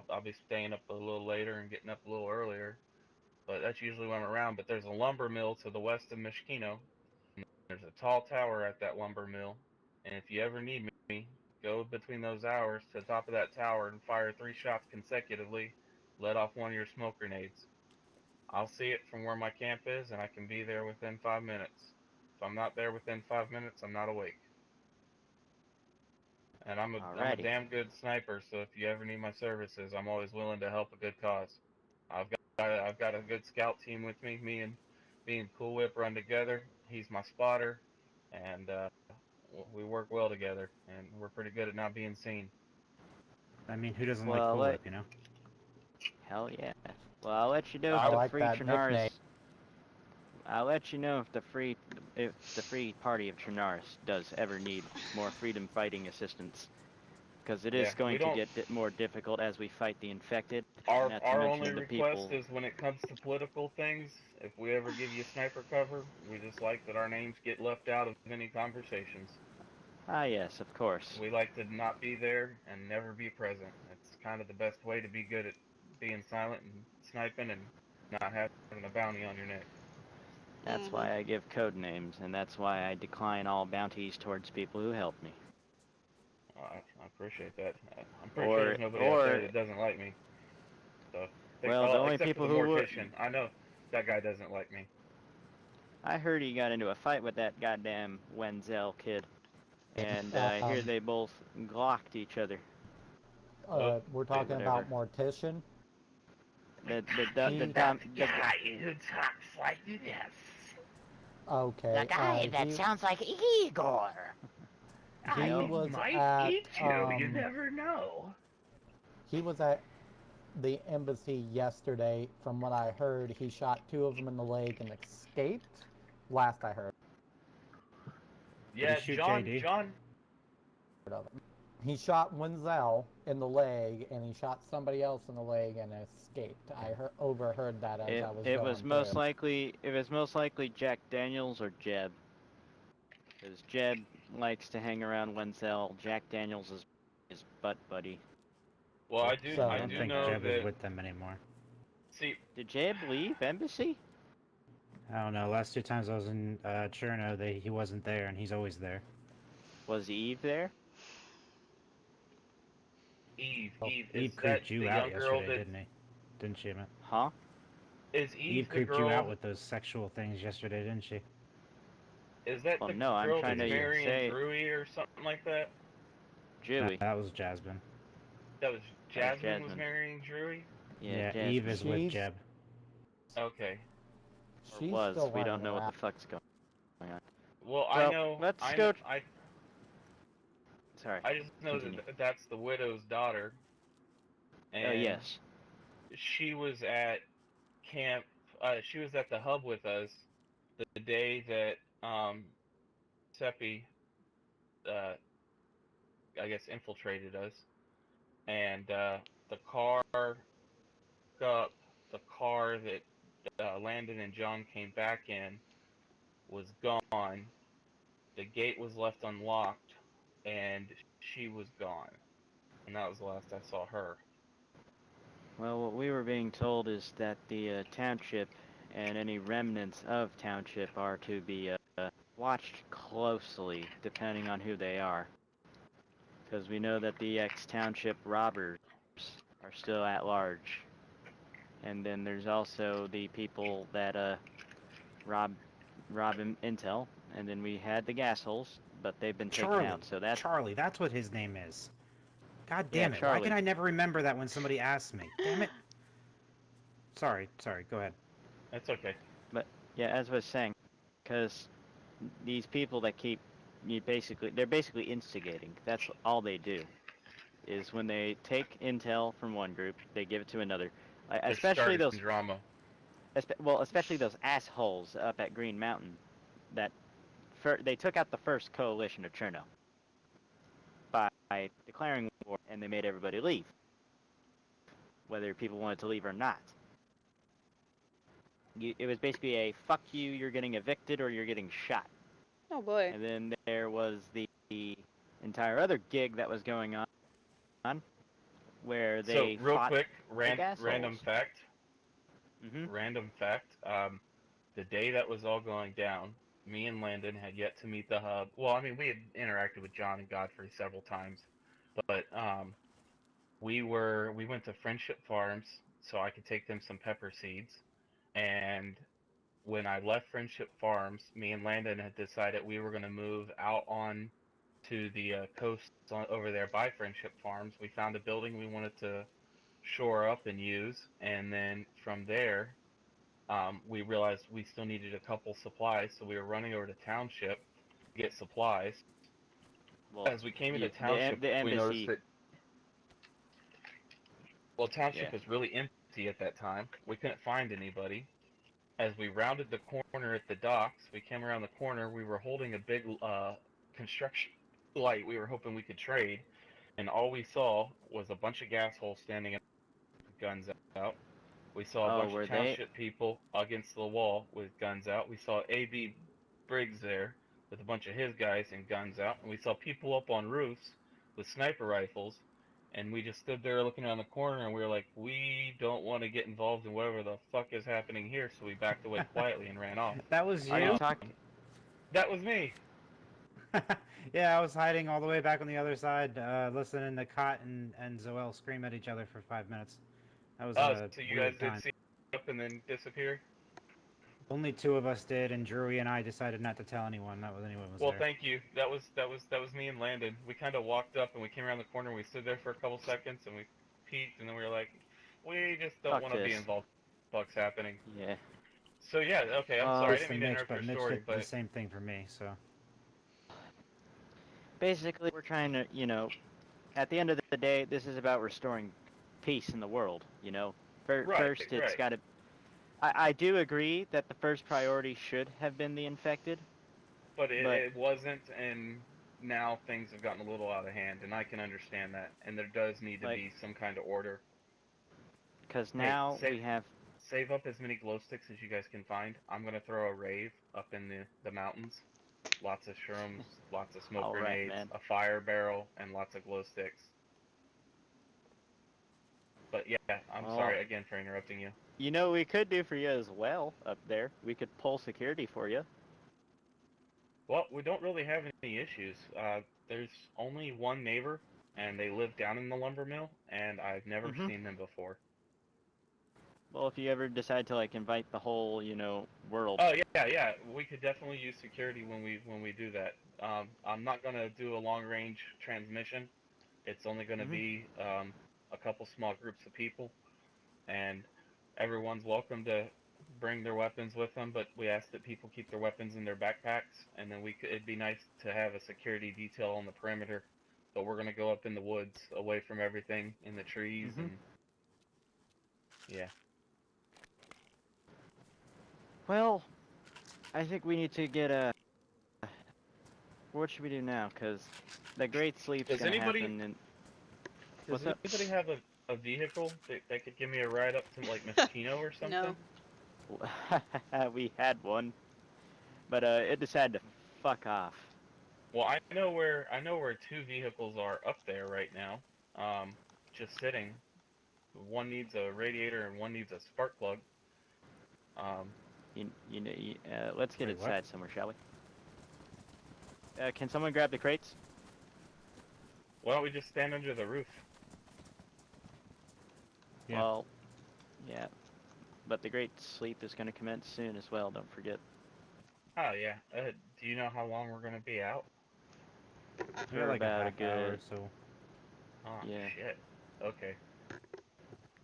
I'll be staying up a little later and getting up a little earlier, but that's usually when I'm around. But there's a lumber mill to the west of Mishkino. There's a tall tower at that lumber mill, and if you ever need me, go between those hours to the top of that tower and fire 3 shots consecutively. Let off one of your smoke grenades. I'll see it from where my camp is, and I can be there within 5 minutes. If I'm not there within 5 minutes, I'm not awake. And I'm a Alrighty. damn good sniper, so if you ever need my services, I'm always willing to help a good cause. I've I've got a good scout team with me. Me and Cool Whip run together. He's my spotter, and we work well together, and we're pretty good at not being seen. I mean, who doesn't like Cool Whip, you know? Hell yeah. Well, I'll let you know I if the like free that nickname. Trinaris. I'll let you know if the free party of Trinaris does ever need more freedom fighting assistance, because it is going to get more difficult as we fight the infected. Our only request is when it comes to political things, if we ever give you sniper cover, we just like that our names get left out of any conversations. Ah, yes, of course. We like to not be there and never be present. It's kind of the best way to be good at being silent and sniping and not having a bounty on your neck. That's why I give code names, and that's why I decline all bounties towards people who help me. I appreciate that. I'm pretty sure there's nobody out there that doesn't like me. So, well, the only except people for the who mortician. I know that guy doesn't like me. I heard he got into a fight with that goddamn Wenzel kid, and I hear they both glocked each other. We're talking about Mortician. The guy who talks like this. Okay. The guy that sounds like Igor. He might eat you. You never know. He was at the embassy yesterday. From what I heard, he shot 2 of them in the leg and escaped. Last I heard. Yeah, John. He shot Wenzel in the leg, and he shot somebody else in the leg and escaped. I overheard that as I was going It was most likely Jack Daniels or Jeb. Because Jeb likes to hang around Wenzel. Jack Daniels is his butt buddy. Well, I do don't think know Jeb that... is with them anymore. See, did Jeb leave Embassy? I don't know. Last 2 times I was in Cherno, he wasn't there, and he's always there. Was Eve there? Eve creeped you out yesterday, didn't she, man? Huh? Is Eve the creeped girl... you out with those sexual things yesterday, didn't she? Is that the girl I'm trying that's to marrying say... Drewy or something like that? Drewy. That was Jasmine. That was Jasmine was marrying Drewy? Yeah, Eve is with Jeb. Okay. Or was. We don't know what the fuck's going on. Well, I know... Sorry. I just know that that's the widow's daughter. And yes. She was at camp... she was at the hub with us the day that Seppi, I guess, infiltrated us. And the car that Landon and John came back in was gone. The gate was left unlocked, and she was gone. And that was the last I saw her. Well, what we were being told is that the township and any remnants of township are to be watched closely, depending on who they are. Because we know that the ex-township robbers are still at large. And then there's also the people that rob Intel. And then we had the gas holes, but they've been taken out. So that's Charlie. That's what his name is. God damn it! Charlie. Why can I never remember that when somebody asks me? Damn it! Sorry. Go ahead. That's okay. But yeah, as I was saying, because these people that they're basically instigating. That's all they do. Is when they take intel from one group, they give it to another. Especially those drama. Especially those assholes up at Green Mountain. That they took out the first coalition of Cherno by declaring war, and they made everybody leave, whether people wanted to leave or not. It was basically a fuck you, you're getting evicted or you're getting shot. Oh boy. And then there was the entire other gig that was going on, where they real fought quick, random fact. Random fact. The day that was all going down, me and Landon had yet to meet the hub. Well, I mean, we had interacted with John and Godfrey several times, but we went to Friendship Farms so I could take them some pepper seeds. And when I left Friendship Farms, me and Landon had decided we were going to move out on to the coast over there by Friendship Farms. We found a building we wanted to shore up and use, and then from there, we realized we still needed a couple supplies, so we were running over to Township to get supplies. Well, as we came into Township, the we noticed embassy. that, well, Township was really empty at that time. We couldn't find anybody. As we rounded the corner at the docks, we came around the corner, we were holding a big construction light we were hoping we could trade, and all we saw was a bunch of gas holes standing with guns out. We saw a bunch of Township people against the wall with guns out. We saw A.B. Briggs there with a bunch of his guys and guns out. And we saw people up on roofs with sniper rifles. And we just stood there looking around the corner, and we were like, we don't want to get involved in whatever the fuck is happening here, so we backed away quietly and ran off. That was you? Are you talking? That was me. Yeah, I was hiding all the way back on the other side, listening to Cot and Zoel scream at each other for 5 minutes. That was a so you weird guys time. did see up and then disappear? Only 2 of us did, and Drewy and I decided not to tell anyone that anyone was Well, there. thank you. That was me and Landon. We kind of walked up and we came around the corner. And we stood there for a couple seconds and we peeked, and then we were like, we just don't want to be involved. Fuck's happening. Yeah. So yeah, okay. I'm sorry. I didn't mean to Mitch, interrupt your Mitch story, did but the same thing for me. So basically, we're trying to, at the end of the day, this is about restoring peace in the world. First, it's got to. I do agree that the first priority should have been the infected. But it wasn't, and now things have gotten a little out of hand, and I can understand that. And there does need to be some kind of order. Because now we have... Save up as many glow sticks as you guys can find. I'm going to throw a rave up in the mountains. Lots of shrooms, lots of smoke grenades, a fire barrel, and lots of glow sticks. But yeah, I'm sorry again for interrupting you. You know what we could do for you as well up there? We could pull security for you. Well, we don't really have any issues. There's only one neighbor, and they live down in the lumber mill, and I've never seen them before. Well, if you ever decide to invite the whole, world. Oh yeah, we could definitely use security when we do that. I'm not gonna do a long range transmission. It's only gonna be a couple small groups of people, and everyone's welcome to bring their weapons with them, but we ask that people keep their weapons in their backpacks, and then it'd be nice to have a security detail on the perimeter, but we're gonna go up in the woods, away from everything, in the trees, and yeah. Well, I think we need to get a... What should we do now? Because the Great Sleep's gonna happen and... Does anybody have a vehicle that could give me a ride up to, Mosquito or something? No. We had one, but it decided to fuck off. Well, I know where 2 vehicles are up there right now, just sitting. One needs a radiator and one needs a spark plug. Let's get inside somewhere, shall we? Can someone grab the crates? Why don't we just stand under the roof? Yeah. Well, yeah. But the Great Sleep is going to commence soon as well, don't forget. Oh, yeah. Do you know how long we're going to be out? We're about a good hour or so. Oh, shit. Okay.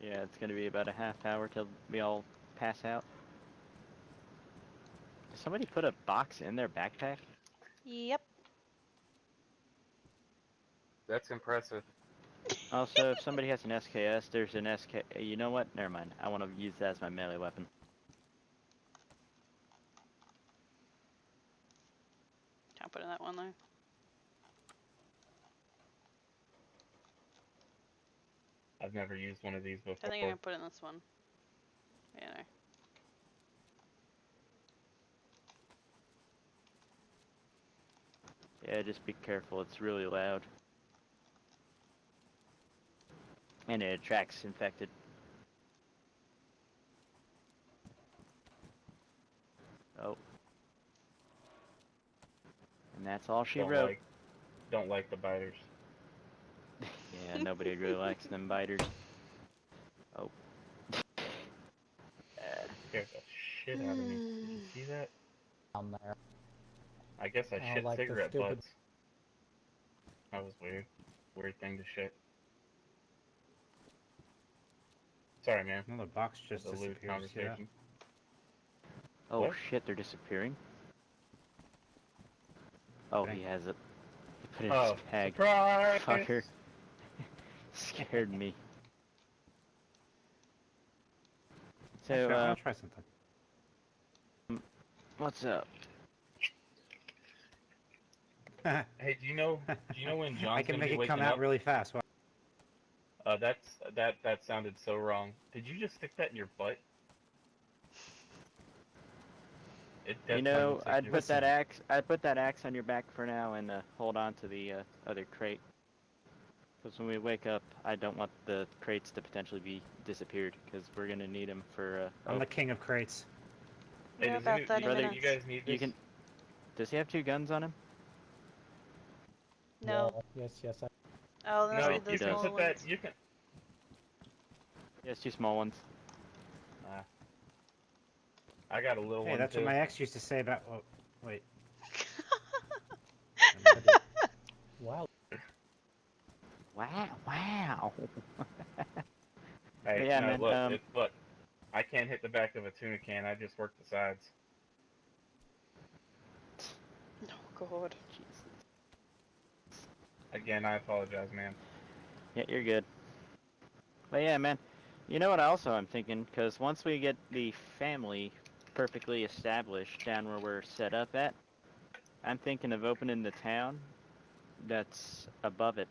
Yeah, it's going to be about a half hour till we all pass out. Did somebody put a box in their backpack? Yep. That's impressive. Also, if somebody has an SKS, there's an SK... You know what? Never mind. I want to use that as my melee weapon. Can't put in that one, though. I've never used one of these before. I think I'm going to put in this one. You know. Yeah, just be careful. It's really loud. And it attracts infected. Oh. And that's all she wrote. Don't like the biters. Yeah, nobody really likes them biters. Oh. Scared the shit out of me. Did you see that? Down there. I guess I shit like cigarette butts. That was weird. Weird thing to shit. Sorry, man. Another box just The loot disappeared. conversation. Oh What? shit, they're disappearing? Oh, he has it. He put it in Oh, his bag. surprise! Fucker. Scared me. So, Actually, I want to try something. what's up? Hey, do you know when John's I can gonna make be it waking come out up? really fast. That sounded so wrong. Did you just stick that in your butt? You know, looks like I'd you're- put that axe on your back for now and hold on to the other crate. Because when we wake up, I don't want the crates to potentially be disappeared, because we're gonna need them for. I'm the king of crates. Hey, Yeah, about 30 Brother, minutes. you guys need this? You can. Does he have 2 guns on him? No. Yeah, yes. Oh, then No, I'll be the you can smaller put that. ones. You can. He has 2 small ones. I got a little Hey, one that's too. what my ex used to say about. Oh, wait. Wow. Wow. Hey, yeah, no, man. look. I can't hit the back of a tuna can. I just work the sides. Oh god. Again, I apologize, man. Yeah, you're good. But yeah, man. You know what also I'm thinking? Because once we get the family perfectly established down where we're set up at, I'm thinking of opening the town that's above it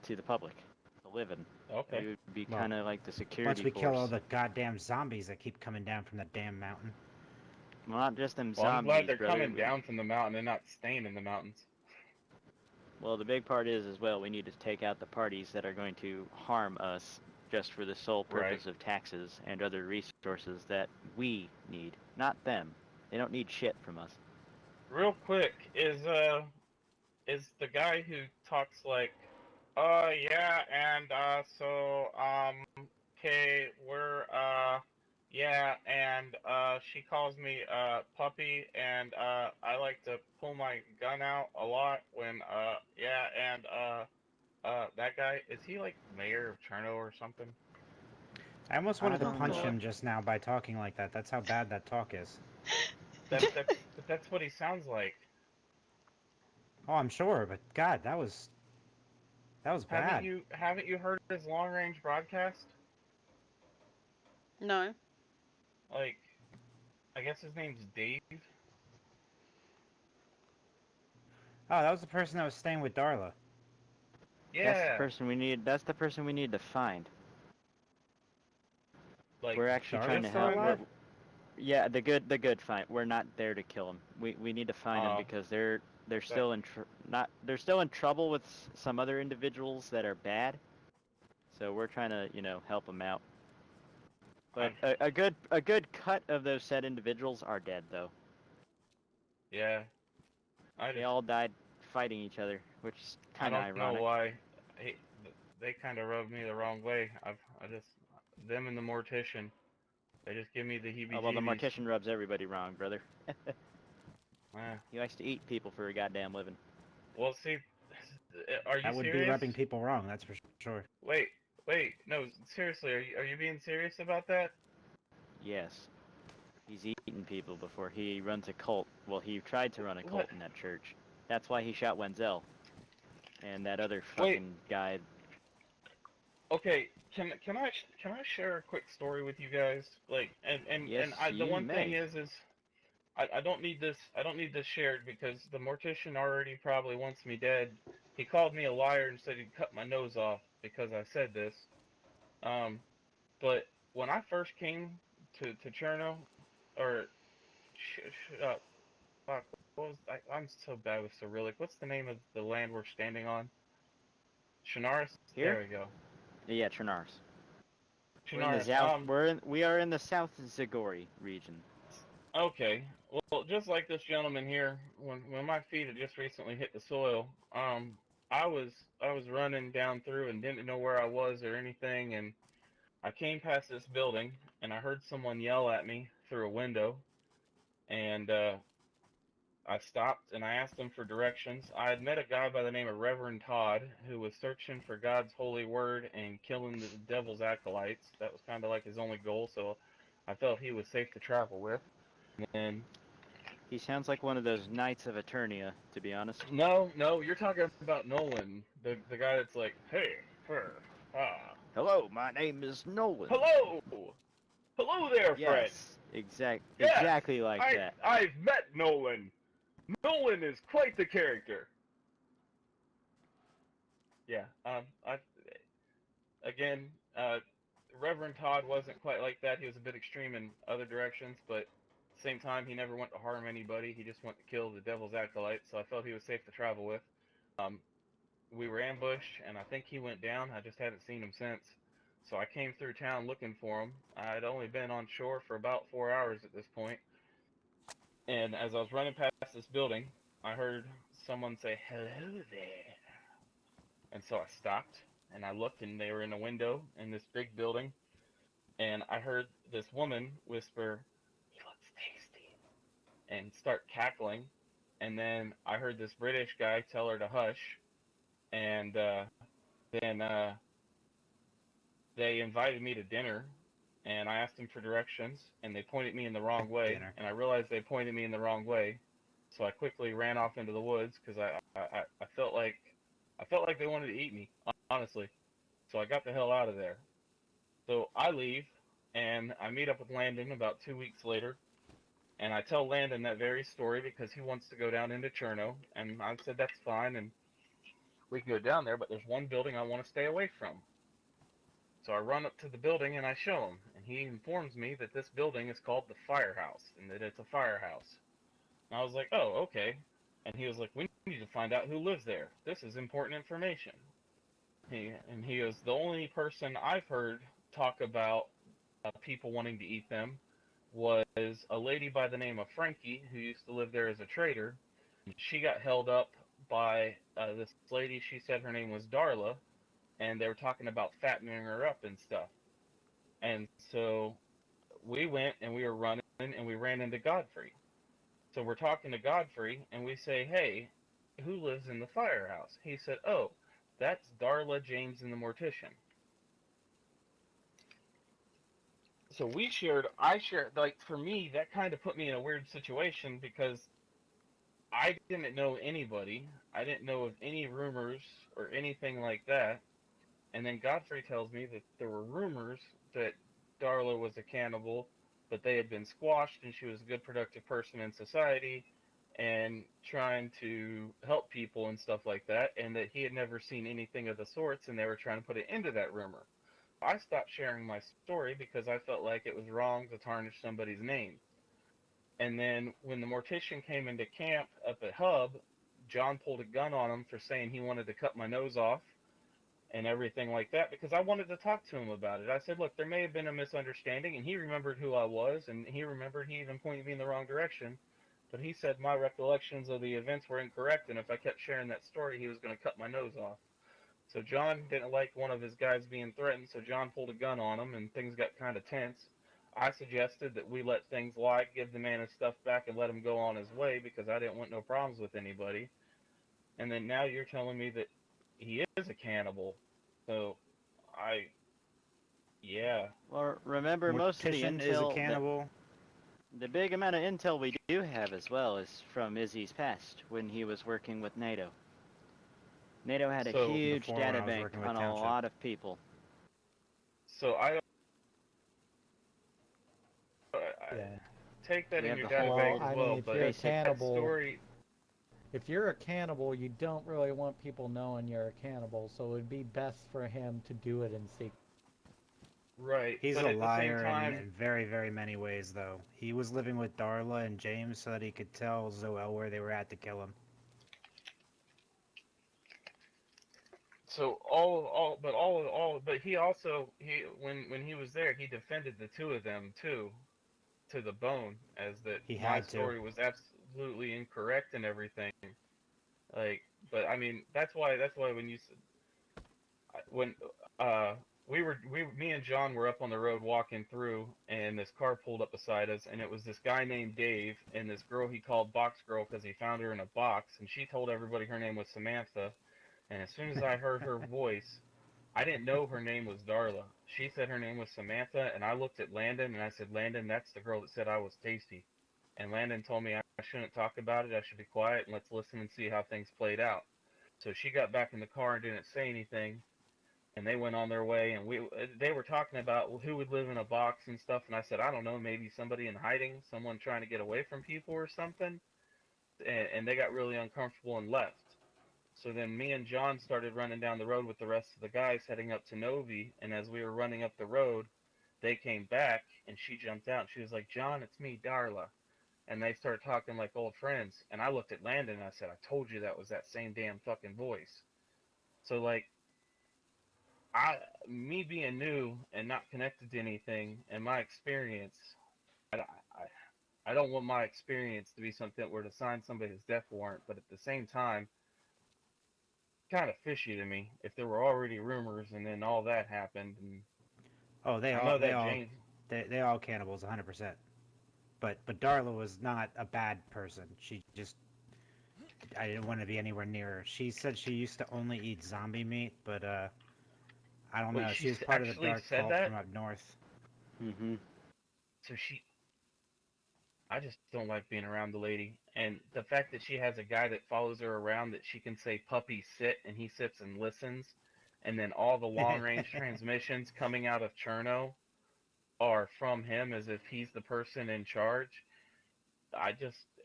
to the public to live in. Okay. It would be Well, kind of like the security Once we force. kill all the goddamn zombies that keep coming down from the damn mountain. Well, not just them Well, zombies, I'm glad they're brother. coming down from the mountain and not staying in the mountains. Well, the big part is, as well, we need to take out the parties that are going to harm us just for the sole purpose of taxes and other resources that we need, not them. They don't need shit from us. Real quick, is the guy who talks like, yeah, and okay, we're yeah, and she calls me puppy, and I like to pull my gun out a lot when yeah, and that guy, is he like mayor of Cherno or something? I almost I wanted to don't punch know. him just now by talking like that. That's how bad that talk is. That's what he sounds like. Oh, I'm sure, but God, that was bad. Haven't you heard his long range broadcast? No. Like, I guess his name's Dave. Oh, that was the person that was staying with Darla. Yeah. That's the person we need. That's the person we need to find. Like, We're actually trying to still help. alive? Yeah, the good fight. We're not there to kill them. We need to find them because they're still they're still in trouble with some other individuals that are bad. So we're trying to help them out. But a good cut of those said individuals are dead though. Yeah. They all died fighting each other, which is kind of ironic. I don't know why. They kind of rubbed me the wrong way. Them and the mortician, they just give me the heebie-jeebies. Oh well, the mortician rubs everybody wrong, brother. Yeah. He likes to eat people for a goddamn living. Well, see, are you That would serious? be rubbing people wrong, that's for sure. Wait, no, seriously, are you being serious about that? Yes. He's eaten people before. He runs a cult. Well, he tried to run a cult in that church. That's why he shot Wenzel. And that other fucking guy. Okay, can I share a quick story with you guys? Like, the one thing is I don't need this shared because the mortician already probably wants me dead. He called me a liar and said he'd cut my nose off because I said this. But when I first came to Cherno, or fuck, I'm so bad with Cyrillic. What's the name of the land we're standing on? Chernarus? Here? There we go. Yeah, Chernarus. Chernarus. We are in the South Zagori region. Okay. Well, just like this gentleman here, when my feet had just recently hit the soil, I was running down through and didn't know where I was or anything, and I came past this building and I heard someone yell at me through a window, and I stopped and I asked him for directions. I had met a guy by the name of Reverend Todd who was searching for God's holy word and killing the devil's acolytes. That was kind of like his only goal, so I felt he was safe to travel with. And he sounds like one of those Knights of Eternia, to be honest. no, you're talking about Nolan, the guy that's like, hey, hello, my name is Nolan. Hello there, friend. Yes, exactly like that. I've met Nolan. Nolan is quite the character. Yeah. Again, Reverend Todd wasn't quite like that. He was a bit extreme in other directions, but at the same time, he never went to harm anybody. He just went to kill the devil's acolytes, so I felt he was safe to travel with. We were ambushed, and I think he went down. I just haven't seen him since. So I came through town looking for him. I'd only been on shore for about 4 hours at this point. And as I was running past this building, I heard someone say, hello there. And so I stopped, and I looked, and they were in a window in this big building. And I heard this woman whisper, he looks tasty, and start cackling. And then I heard this British guy tell her to hush. And then they invited me to dinner, and I asked them for directions, and they pointed me in the wrong way. Dinner. And I realized they pointed me in the wrong way, so I quickly ran off into the woods because I felt like they wanted to eat me, honestly. So I got the hell out of there. So I leave, and I meet up with Landon about 2 weeks later, and I tell Landon that very story because he wants to go down into Cherno, and I said that's fine, and we can go down there, but there's one building I want to stay away from. So I run up to the building and I show him, and he informs me that this building is called the Firehouse, and that it's a firehouse. And I was like, oh, okay. And he was like, we need to find out who lives there. This is important information. He was the only person I've heard talk about people wanting to eat them was a lady by the name of Frankie who used to live there as a trader. She got held up by this lady. She said her name was Darla, and they were talking about fattening her up and stuff. And so we went and we were running and we ran into Godfrey. So we're talking to Godfrey and we say, hey, who lives in the firehouse? He said, oh, that's Darla, James, and the Mortician. So I shared, like, for me, that kind of put me in a weird situation because I didn't know anybody. I didn't know of any rumors or anything like that. And then Godfrey tells me that there were rumors that Darla was a cannibal, but they had been squashed and she was a good, productive person in society and trying to help people and stuff like that, and that he had never seen anything of the sorts, and they were trying to put an end to that rumor. I stopped sharing my story because I felt like it was wrong to tarnish somebody's name. And then when the Mortician came into camp up at Hub, John pulled a gun on him for saying he wanted to cut my nose off and everything like that, because I wanted to talk to him about it. I said, look, there may have been a misunderstanding, and he remembered who I was, and he remembered he even pointed me in the wrong direction, but he said my recollections of the events were incorrect, and if I kept sharing that story, he was going to cut my nose off. So John didn't like one of his guys being threatened, so John pulled a gun on him, and things got kind of tense. I suggested that we let things lie, give the man his stuff back, and let him go on his way, because I didn't want no problems with anybody. And then now you're telling me that he is a cannibal. So, yeah. Well, remember, most of the Mortician intel... is a cannibal. The big amount of intel we do have as well is from Izzy's past, when he was working with NATO. NATO had a huge data bank on a lot of people. So I take that in your data bank as well, but if you're a cannibal, that story... If you're a cannibal, you don't really want people knowing you're a cannibal, so it would be best for him to do it in secret. Right. He's a liar in very, very many ways, though. He was living with Darla and James so that he could tell Zoel where they were at to kill him. So but he also, when he was there, he defended the two of them too, to the bone, as that my story was absolutely incorrect and everything. Like, but I mean, that's why when you when me and John were up on the road walking through, and this car pulled up beside us, and it was this guy named Dave, and this girl he called Box Girl because he found her in a box, and she told everybody her name was Samantha, and as soon as I heard her voice, I didn't know her name was Darla. She said her name was Samantha, and I looked at Landon, and I said, Landon, that's the girl that said I was tasty. And Landon told me I shouldn't talk about it, I should be quiet, and let's listen and see how things played out. So she got back in the car and didn't say anything, and they went on their way, and they were talking about who would live in a box and stuff, and I said, I don't know, maybe somebody in hiding, someone trying to get away from people or something, and they got really uncomfortable and left. So then me and John started running down the road with the rest of the guys heading up to Novi, and as we were running up the road, they came back, and she jumped out, and she was like, John, it's me, Darla. And they started talking like old friends, and I looked at Landon, and I said, I told you that was that same damn fucking voice. So, like, me being new and not connected to anything, and my experience, I don't want my experience to be something that were to sign somebody's death warrant, but at the same time, kind of fishy to me if there were already rumors and then all that happened. And oh, they all cannibals, 100%. But Darla was not a bad person. She just, I didn't want to be anywhere near her. She said she used to only eat zombie meat, but I don't know. She was part of the dark cult from up north. Mm-hmm. So I just don't like being around the lady. And the fact that she has a guy that follows her around that she can say, puppy, sit, and he sits and listens. And then all the long-range transmissions coming out of Cherno are from him as if he's the person in charge.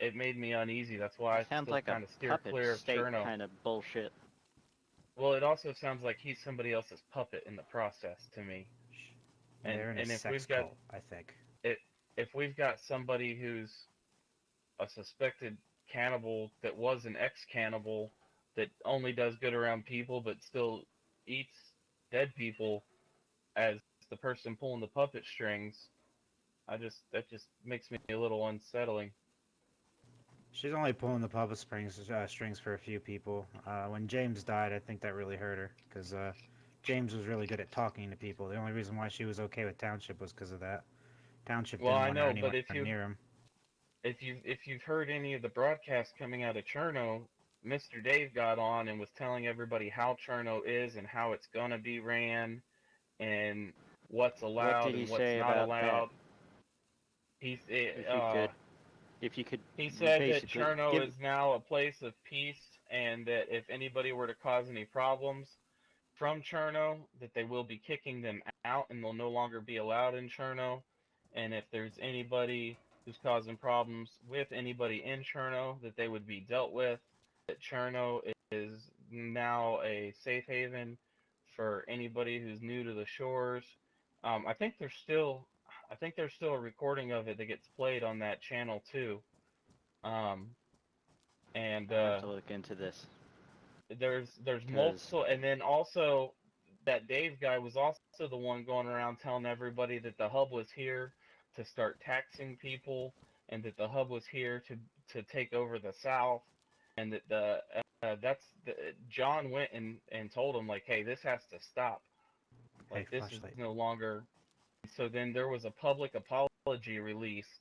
It made me uneasy. That's why I still like kind of steer clear of Cherno. Kind of bullshit. Well, it also sounds like he's somebody else's puppet in the process to me. They're in a sex cult, I think. If we've got somebody who's a suspected cannibal that was an ex-cannibal that only does good around people but still eats dead people as the person pulling the puppet strings, that just makes me a little unsettling. She's only pulling the puppet strings for a few people. When James died, I think that really hurt her, because James was really good at talking to people. The only reason why she was okay with Township was because of that. Township didn't want her anywhere near him. If you've heard any of the broadcasts coming out of Cherno, Mr. Dave got on and was telling everybody how Cherno is and how it's gonna be ran, and what's allowed and what's not allowed. If you could, he said that Cherno is now a place of peace, and that if anybody were to cause any problems from Cherno, that they will be kicking them out and they'll no longer be allowed in Cherno. And if there's anybody who's causing problems with anybody in Cherno, that they would be dealt with. That Cherno is now a safe haven for anybody who's new to the shores. I think there's still a recording of it that gets played on that channel too. And I have to look into this. There's multiple, and then also that Dave guy was also the one going around telling everybody that the hub was here to start taxing people, and that the hub was here to take over the South, and that John went and told him, like, hey, this has to stop. Like, this is no longer. So then there was a public apology released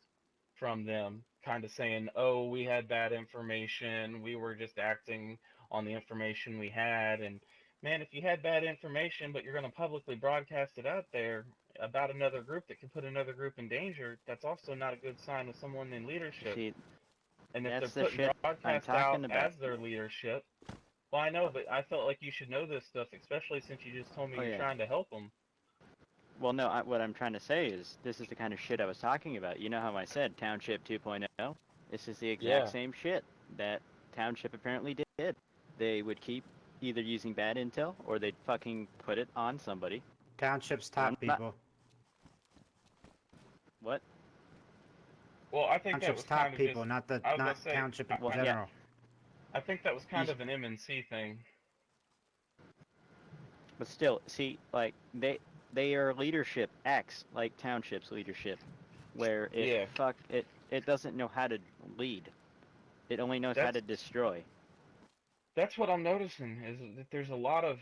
from them, kind of saying, oh, we had bad information, we were just acting on the information we had. And man, if you had bad information but you're going to publicly broadcast it out there about another group that could put another group in danger, that's also not a good sign of someone in leadership. And if they're putting broadcast out as their leadership, well, I know, but I felt like you should know this stuff, especially since you just told me you're trying to help them. Well, no, what I'm trying to say is, this is the kind of shit I was talking about. You know how I said Township 2.0? This is the exact same shit that Township apparently did. They would keep either using bad intel, or they'd fucking put it on somebody. Township's top people. What? Well, I think Township's top kind of people, not Township in general. Yeah. I think that was kind of an MNC thing. But still, see, like, they are leadership X, like Township's leadership, where it doesn't know how to lead. It only knows how to destroy. That's what I'm noticing, is that there's a lot of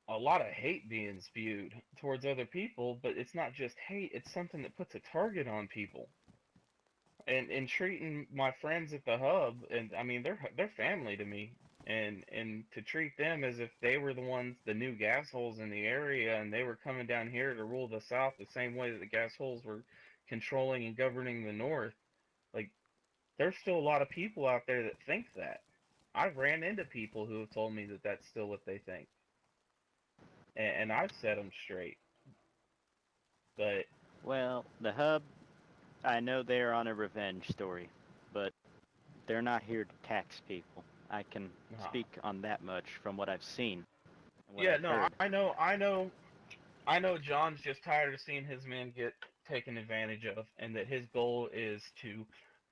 a lot of hate being spewed towards other people, but it's not just hate, it's something that puts a target on people. And treating my friends at the hub, and I mean they're family to me, and to treat them as if they were the ones, the new gas holes in the area, and they were coming down here to rule the South the same way that the gas holes were controlling and governing the North. Like, there's still a lot of people out there that think that. I've ran into people who have told me that that's still what they think, and I've set them straight. But well, the hub, I know they're on a revenge story, but they're not here to tax people. I can speak on that much from what I've seen. And what I've heard. I know John's just tired of seeing his men get taken advantage of, and that his goal is to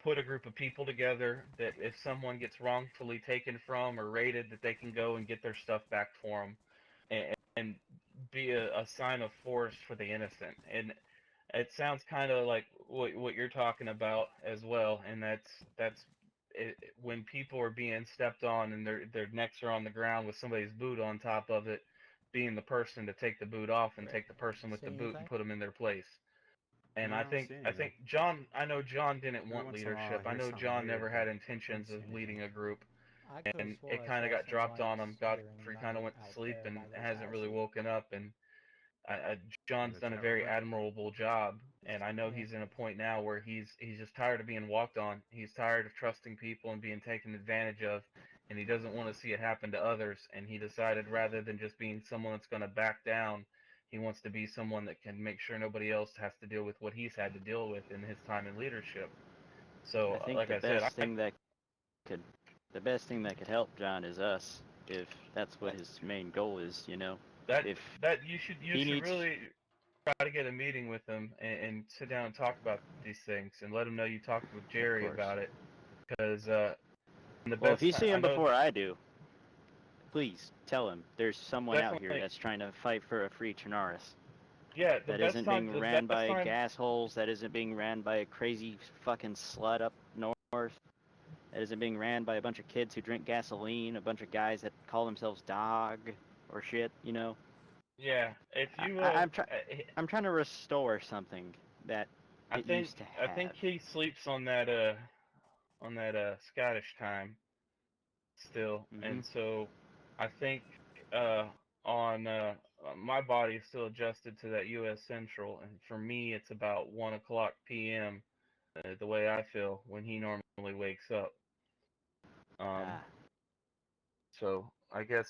put a group of people together that if someone gets wrongfully taken from or raided, that they can go and get their stuff back for them, and be a sign of force for the innocent. And it sounds kind of like what you're talking about as well, and that's it, when people are being stepped on and their necks are on the ground with somebody's boot on top of it, being the person to take the boot off and take the person with the boot and put them in their place. And No, I think John, I know John didn't want leadership. I know John never had intentions of leading a group, and it kind of got dropped on him. Godfrey kind of went to sleep and hasn't really woken up, and John's done a very admirable job, and I know he's in a point now where he's just tired of being walked on. He's tired of trusting people and being taken advantage of, and he doesn't want to see it happen to others. And he decided, rather than just being someone that's going to back down, he wants to be someone that can make sure nobody else has to deal with what he's had to deal with in his time in leadership. So, I think like the I said, the best thing that could help John is us, if that's what his main goal is, you know. That you should really try to get a meeting with him and sit down and talk about these things, and let him know you talked with Jerry about it. Because if you see him before I do, please tell him there's someone out here that's trying to fight for a free Chernarus. Yeah, that isn't being ran by gas holes. That isn't being ran by a crazy fucking slut up north. That isn't being ran by a bunch of kids who drink gasoline. A bunch of guys that call themselves dog or shit. You know. Yeah, if you. I'm trying to restore something that used to have. I think he sleeps on that Scottish time still, and so I think on my body is still adjusted to that U.S. Central, and for me it's about 1:00 p.m. The way I feel when he normally wakes up. So I guess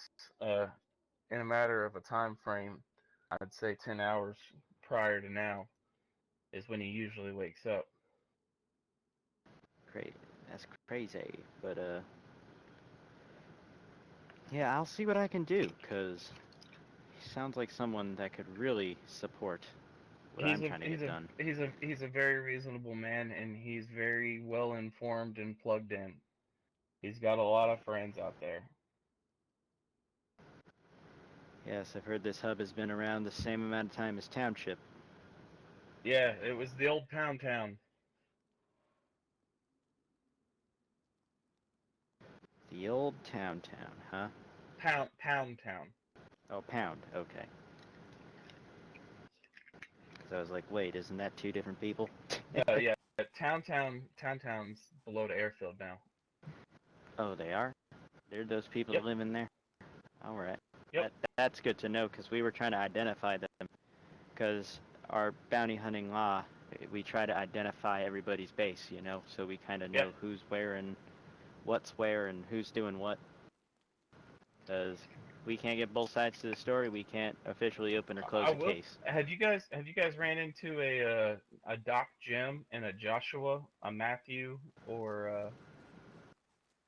in a matter of a time frame, I'd say 10 hours prior to now is when he usually wakes up. Great, that's crazy, but yeah, I'll see what I can do, because he sounds like someone that could really support what I'm trying to get done. He's a very reasonable man, and he's very well informed and plugged in. He's got a lot of friends out there. Yes, I've heard this hub has been around the same amount of time as Township. Yeah, it was the old Pound Town. The old Town, huh? Pound Town. Oh, Pound, okay. Because I was like, wait, isn't that two different people? Yeah. Town's below the airfield now. Oh, they are? They're those people that live in there? Alright. Yep. That's good to know, because we were trying to identify them. Because our bounty hunting law, we try to identify everybody's base, you know? So we kind of know who's where and what's where and who's doing what. Because we can't get both sides to the story, we can't officially open or close a case. Have you guys ran into a Doc Jim and a Joshua, a Matthew, or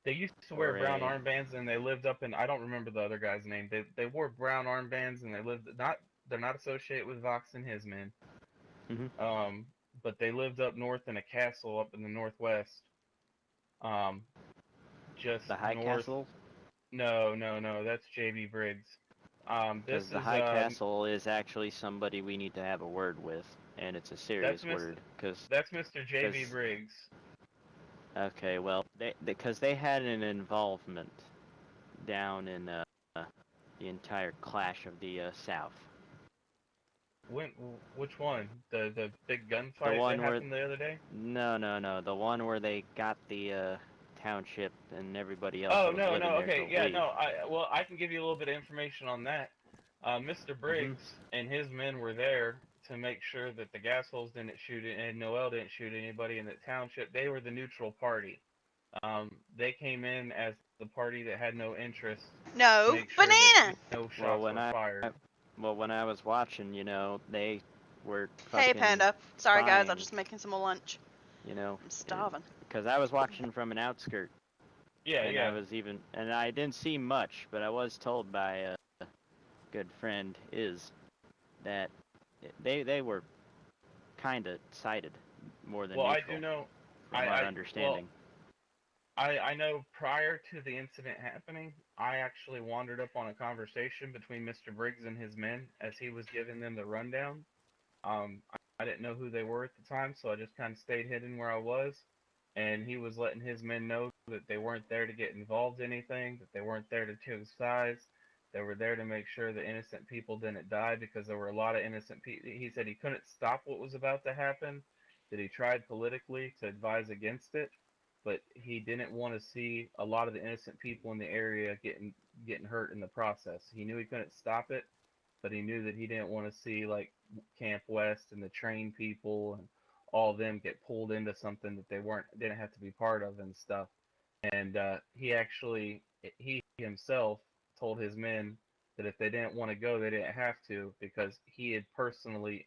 they used to wear brown armbands, and they lived up in, I don't remember the other guy's name. They wore brown armbands, and they're not associated with Vox and his men. But they lived up north in a castle up in the northwest. Just the High north. Castle? No, that's JB Briggs. This is the High Castle is actually somebody we need to have a word with, and it's a serious word. That's Mr. JB Briggs. Okay, well, because they had an involvement down in the entire clash of the South. Which one? The big gunfight that happened the other day? No. The one where they got the township and everybody else. Oh, that was no, living there okay, to yeah, leave. no, I can give you a little bit of information on that. Mr. Briggs and his men were there to make sure that the gas holes didn't shoot it, and Noel didn't shoot anybody in the township. They were the neutral party. They came in as the party that had no interest. No, make sure banana! That no shots were fired. Well, when I was watching, they were Hey, Panda. Sorry, guys, spying, I'm just making some more lunch. I'm starving. Because I was watching from an outskirt. Yeah, and and I didn't see much, but I was told by a good friend that they were kind of sighted more than neutral. I do know. From our understanding. I know prior to the incident happening, I actually wandered up on a conversation between Mr. Briggs and his men as he was giving them the rundown. I didn't know who they were at the time, so I just kind of stayed hidden where I was. And he was letting his men know that they weren't there to get involved in anything, that they weren't there to choose sides. They were there to make sure that innocent people didn't die because there were a lot of innocent people. He said he couldn't stop what was about to happen, that he tried politically to advise against it, but he didn't want to see a lot of the innocent people in the area getting hurt in the process. He knew he couldn't stop it, but he knew that he didn't want to see like Camp West and the train people and all of them get pulled into something that they didn't have to be part of and stuff. And he himself told his men that if they didn't want to go, they didn't have to, because he had personally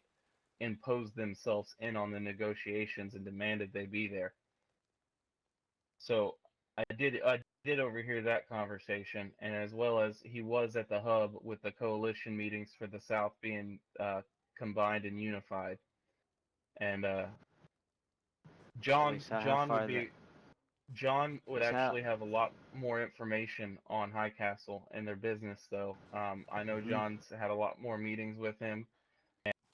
imposed themselves in on the negotiations and demanded they be there. So I did overhear that conversation, and as well as he was at the hub with the coalition meetings for the South being combined and unified. And John would actually have a lot more information on High Castle and their business, though. I know John's had a lot more meetings with him,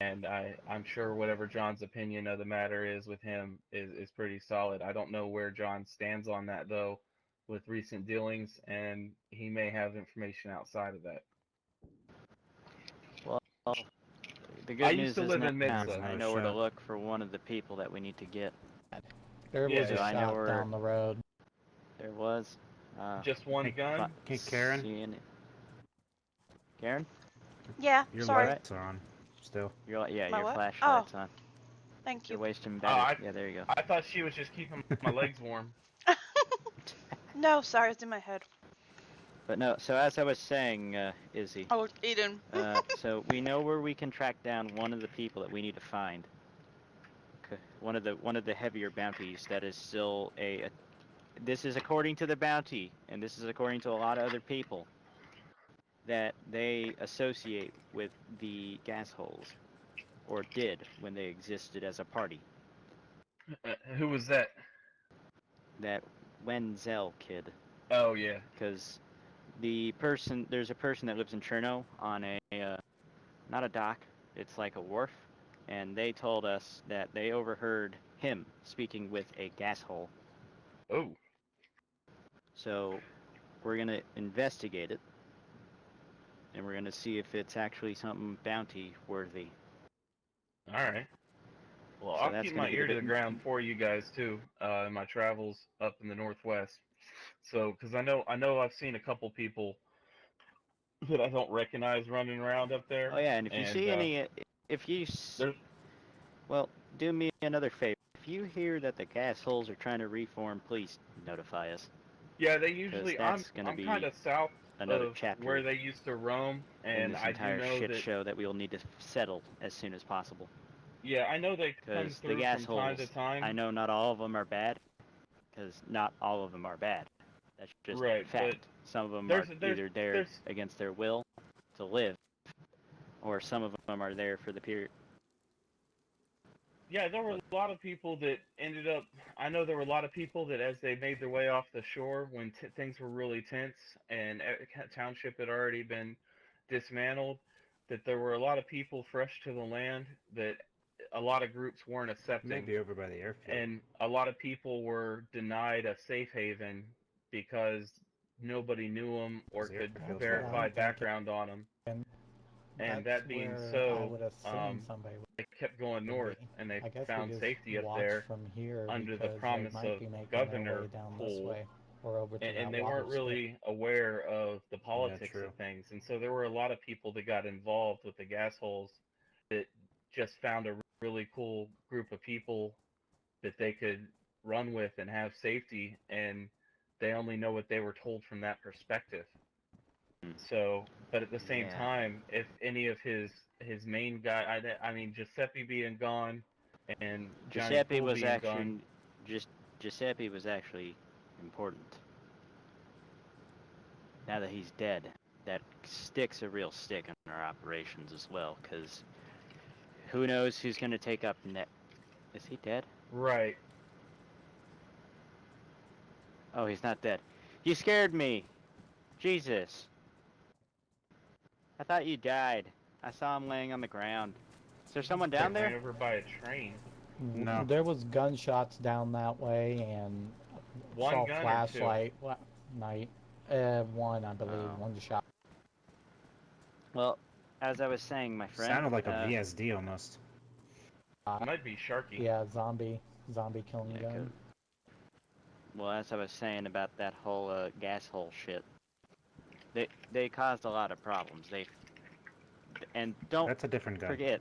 and I'm sure whatever John's opinion of the matter is with him is pretty solid. I don't know where John stands on that, though, with recent dealings, and he may have information outside of that. Well, the good news is I know where to look for one of the people that we need to get. There was a shot down the road. There was. Just one gun? Hey, Karyn? Karyn? Yeah, your sorry. Your lights are on still. Your what? flashlight's on. Thank you. You're wasting battery. Yeah, there you go. I thought she was just keeping my legs warm. No, sorry, it's in my head. But no, so as I was saying, Izzy. I was eating. So we know where we can track down one of the people that we need to find. One of the heavier bounties that is still this is according to the bounty, and this is according to a lot of other people, that they associate with the gas holes, or did when they existed as a party. Who was that? That Wenzel kid. Oh, yeah. Because there's a person that lives in Cherno on not a dock, it's like a wharf, and they told us that they overheard him speaking with a gas hole. Oh. So we're going to investigate it, and we're going to see if it's actually something bounty worthy. Alright. Well, so I'll keep my ear to the ground for you guys, too, in my travels up in the Northwest. So, because I know I've seen a couple people that I don't recognize running around up there. Oh, yeah, and if you see any, well, do me another favor. If you hear that the gas holes are trying to reform, please notify us. Yeah, they usually. I'm kind of south of where they used to roam, and I do know shit show that we will need to settle as soon as possible. Yeah, I know they come through the gas from holes, time to time. I know not all of them are bad, because not all of them are bad. That's just fact. Some of them are either there against their will to live, or some of them are there for the period. Yeah, there were a lot of people that ended up. I know there were a lot of people that, as they made their way off the shore when things were really tense and township had already been dismantled, that there were a lot of people fresh to the land that a lot of groups weren't accepting. Maybe over by the airfield. And a lot of people were denied a safe haven because nobody knew him or could That's verify background on him. And that being so, I would assume somebody they kept going would north, be. and they I guess found we just safety up watch there from here under the because promise they might of be making their Governor way down this Poole. way or over to And that they weren't water spit. really aware of the politics of things. And so there were a lot of people that got involved with the gas holes that just found a really cool group of people that they could run with and have safety, and they only know what they were told from that perspective. So, but at the same time, if any of his main guy, I mean, Giuseppe being gone, and Johnny Giuseppe Poole was being actually gone. Giuseppe was actually important. Now that he's dead, that sticks a real stick in our operations as well, because who knows who's going to take up next. Is he dead? Right. Oh, he's not dead. You scared me. Jesus. I thought you died. I saw him laying on the ground. Is there someone down there? Ran over by a train. No. There was gunshots down that way, and One saw gun flashlight night. One, I believe. Oh. One shot. Well, as I was saying, my friend. Sounded like a VSD almost. It might be Sharky. Yeah, zombie killing gun. Well, as I was saying about that whole gas hole shit, they caused a lot of problems. That's a different guy.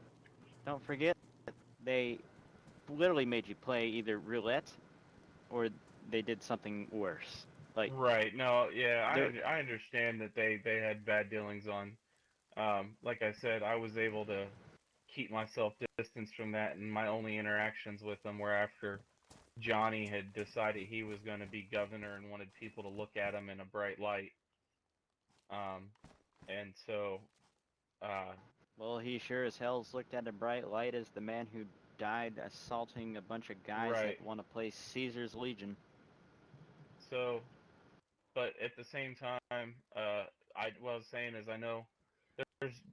Don't forget, they literally made you play either roulette or they did something worse. Like right. No. Yeah. I understand that they had bad dealings on. Like I said, I was able to keep myself distanced from that, and my only interactions with them were after Johnny had decided he was going to be governor and wanted people to look at him in a bright light. And so. Well, he sure as hell's looked at a bright light as the man who died assaulting a bunch of guys that want to play Caesar's Legion. So, but at the same time, what I was saying is I know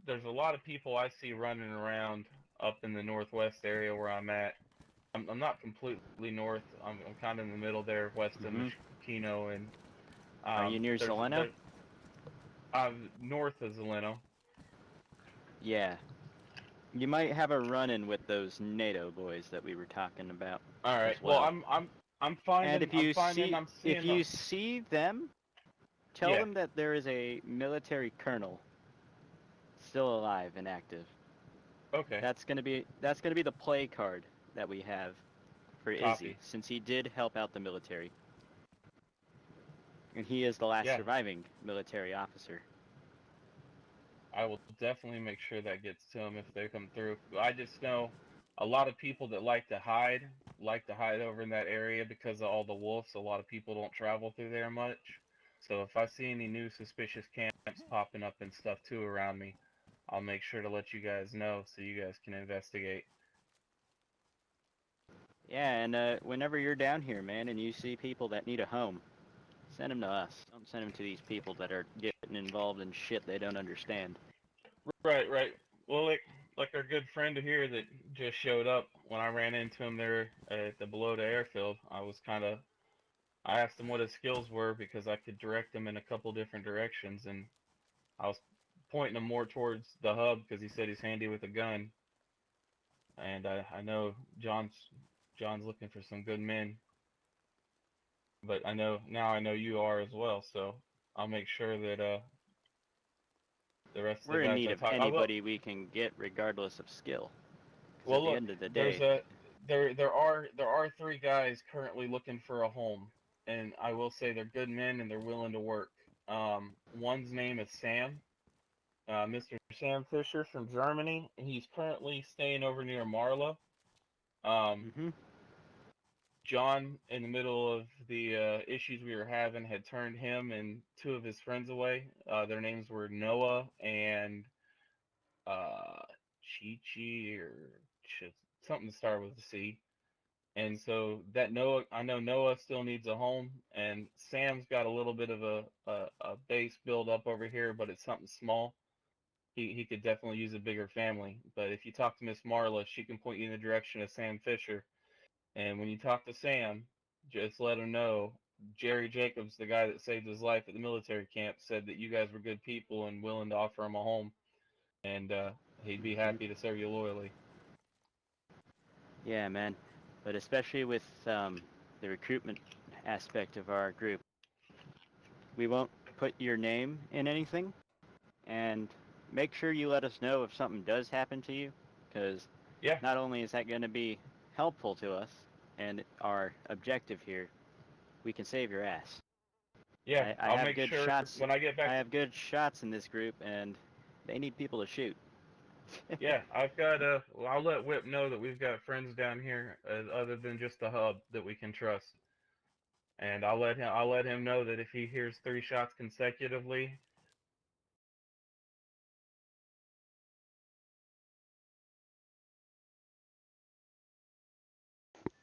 there's a lot of people I see running around up in the northwest area where I'm at. I'm not completely north. I'm kind of in the middle there, west of Machino, and are you near Zeleno? North of Zeleno. Yeah. You might have a run-in with those NATO boys that we were talking about. All right. Well, I'm finding. And if you see them, tell them that there is a military colonel still alive and active. Okay. That's gonna be the play card that we have for Izzy, since he did help out the military, and he is the last surviving military officer. I will definitely make sure that gets to them if they come through. I just know a lot of people that like to hide over in that area because of all the wolves. A lot of people don't travel through there much. So if I see any new suspicious camps popping up and stuff too around me, I'll make sure to let you guys know so you guys can investigate. Yeah, and whenever you're down here, man, and you see people that need a home, send them to us. Don't send them to these people that are getting involved in shit they don't understand. Right. Well, like our good friend here that just showed up, when I ran into him there at the below the airfield, I asked him what his skills were because I could direct him in a couple different directions, and I was pointing him more towards the hub because he said he's handy with a gun. And I know John's looking for some good men, but I know you are as well. So I'll make sure that the rest of the guys we're in need of anybody we can get, regardless of skill. Well, at the end of the day, there are 3 guys currently looking for a home, and I will say they're good men and they're willing to work. One's name is Sam, Mr. Sam Fisher from Germany. He's currently staying over near Marla. John, in the middle of the issues we were having, had turned him and 2 of his friends away. Their names were Noah and Chi or something to start with a C. And so that I know Noah still needs a home, and Sam's got a little bit of a base build up over here, but it's something small. He could definitely use a bigger family. But if you talk to Miss Marla, she can point you in the direction of Sam Fisher. And when you talk to Sam, just let him know Jerry Jacobs, the guy that saved his life at the military camp, said that you guys were good people and willing to offer him a home, and he'd be happy to serve you loyally. Yeah, man. But especially with the recruitment aspect of our group, we won't put your name in anything, and make sure you let us know if something does happen to you, because not only is that going to be helpful to us and our objective here, we can save your ass. Yeah, I I'll have make good sure shots. when I get back. I have good shots in this group, and they need people to shoot. Yeah, I've got I'll let Whip know that we've got friends down here other than just the hub that we can trust. And I'll let him know that if he hears 3 shots consecutively.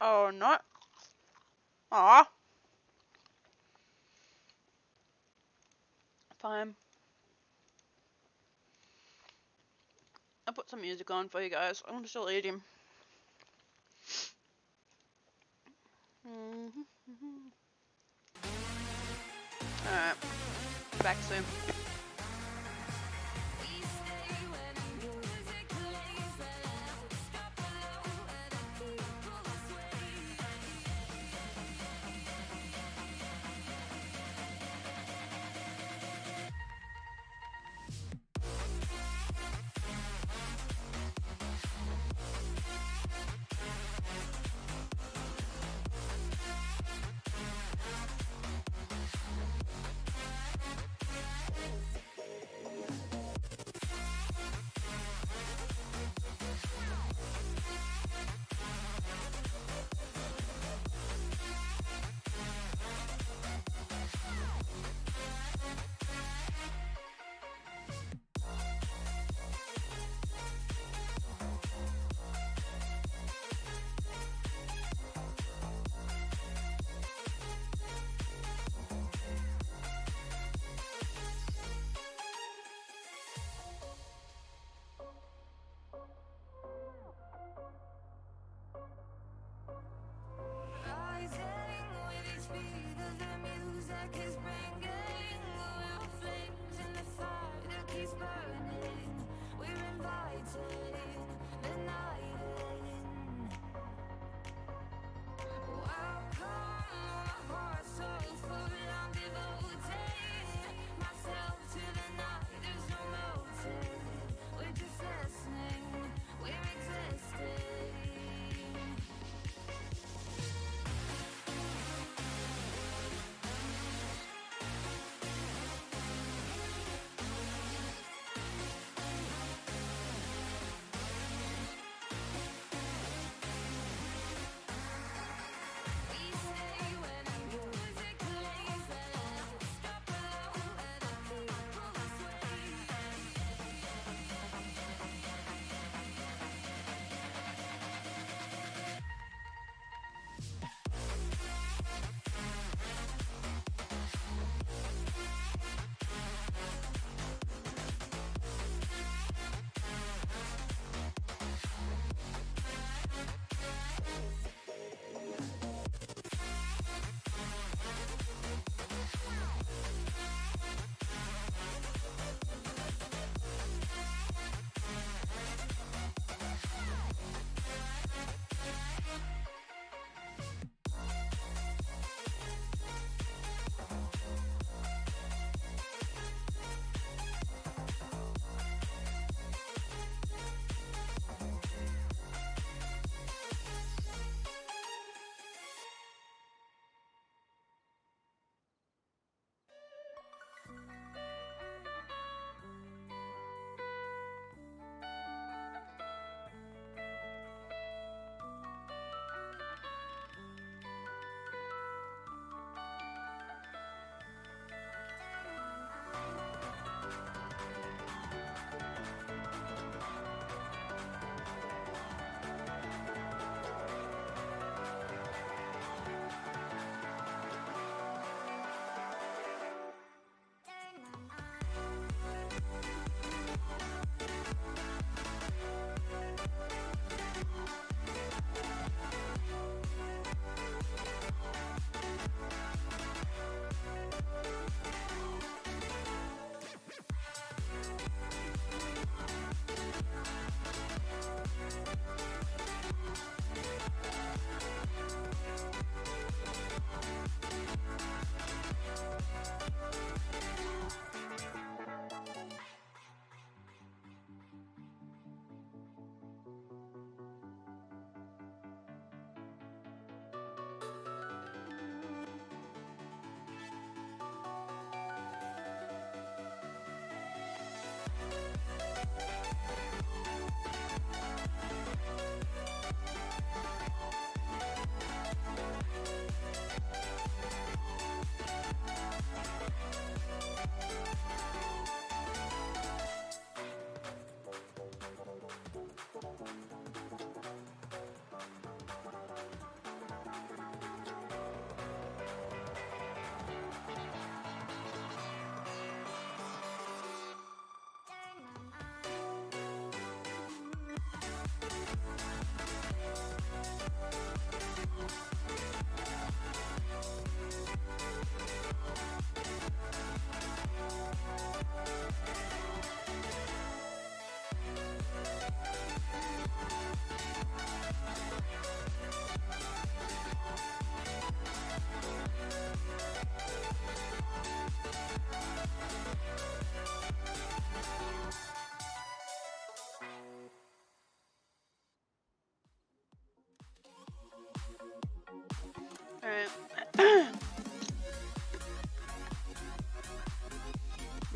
Oh, not. Aw. Fine. I'll put some music on for you guys. I'm still eating. Alright. Back soon.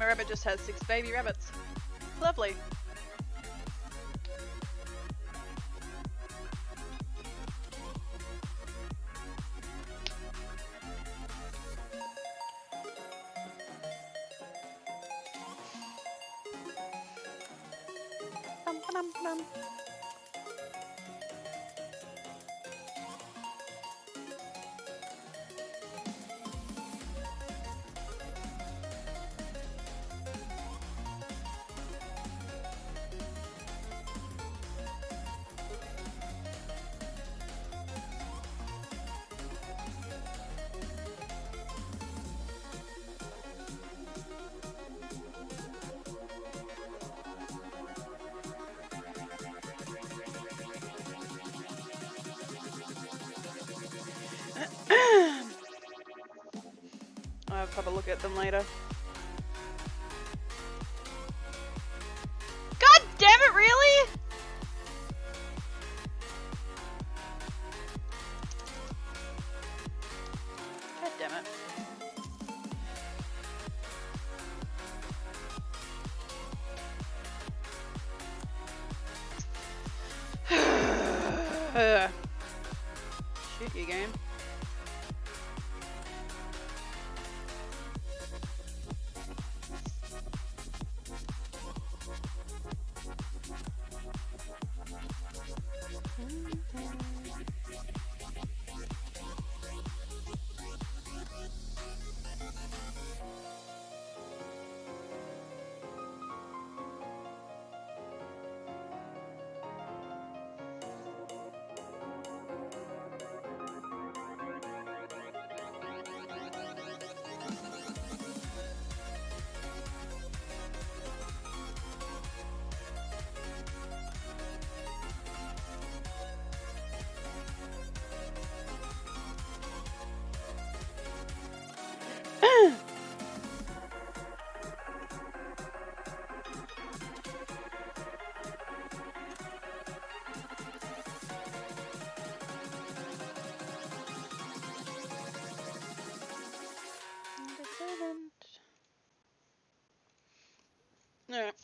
my rabbit just has 6 baby rabbits. Lovely. Bum, ba-dum, ba-dum. I'll have a look at them later. God damn it, really? God damn it. Shoot you, game. Alright.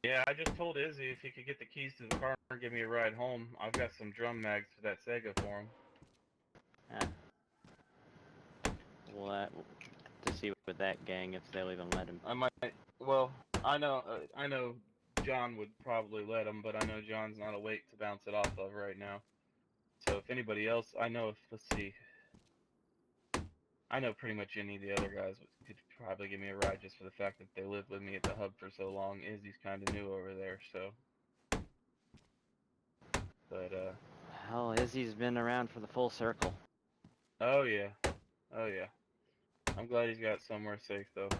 Yeah, I just told Izzy if he could get the keys to the car and give me a ride home. I've got some drum mags for that Sega for him. We'll to see with that gang if they'll even let him. I might. Well, I know John would probably let him, but I know John's not awake to bounce it off of right now. So if anybody else, I know if, let's see. I know pretty much any of the other guys could probably give me a ride just for the fact that they lived with me at the hub for so long. Izzy's kind of new over there, so. But, Well, Izzy's been around for the full circle. Oh, yeah. Oh, yeah. I'm glad he's got somewhere safe, though.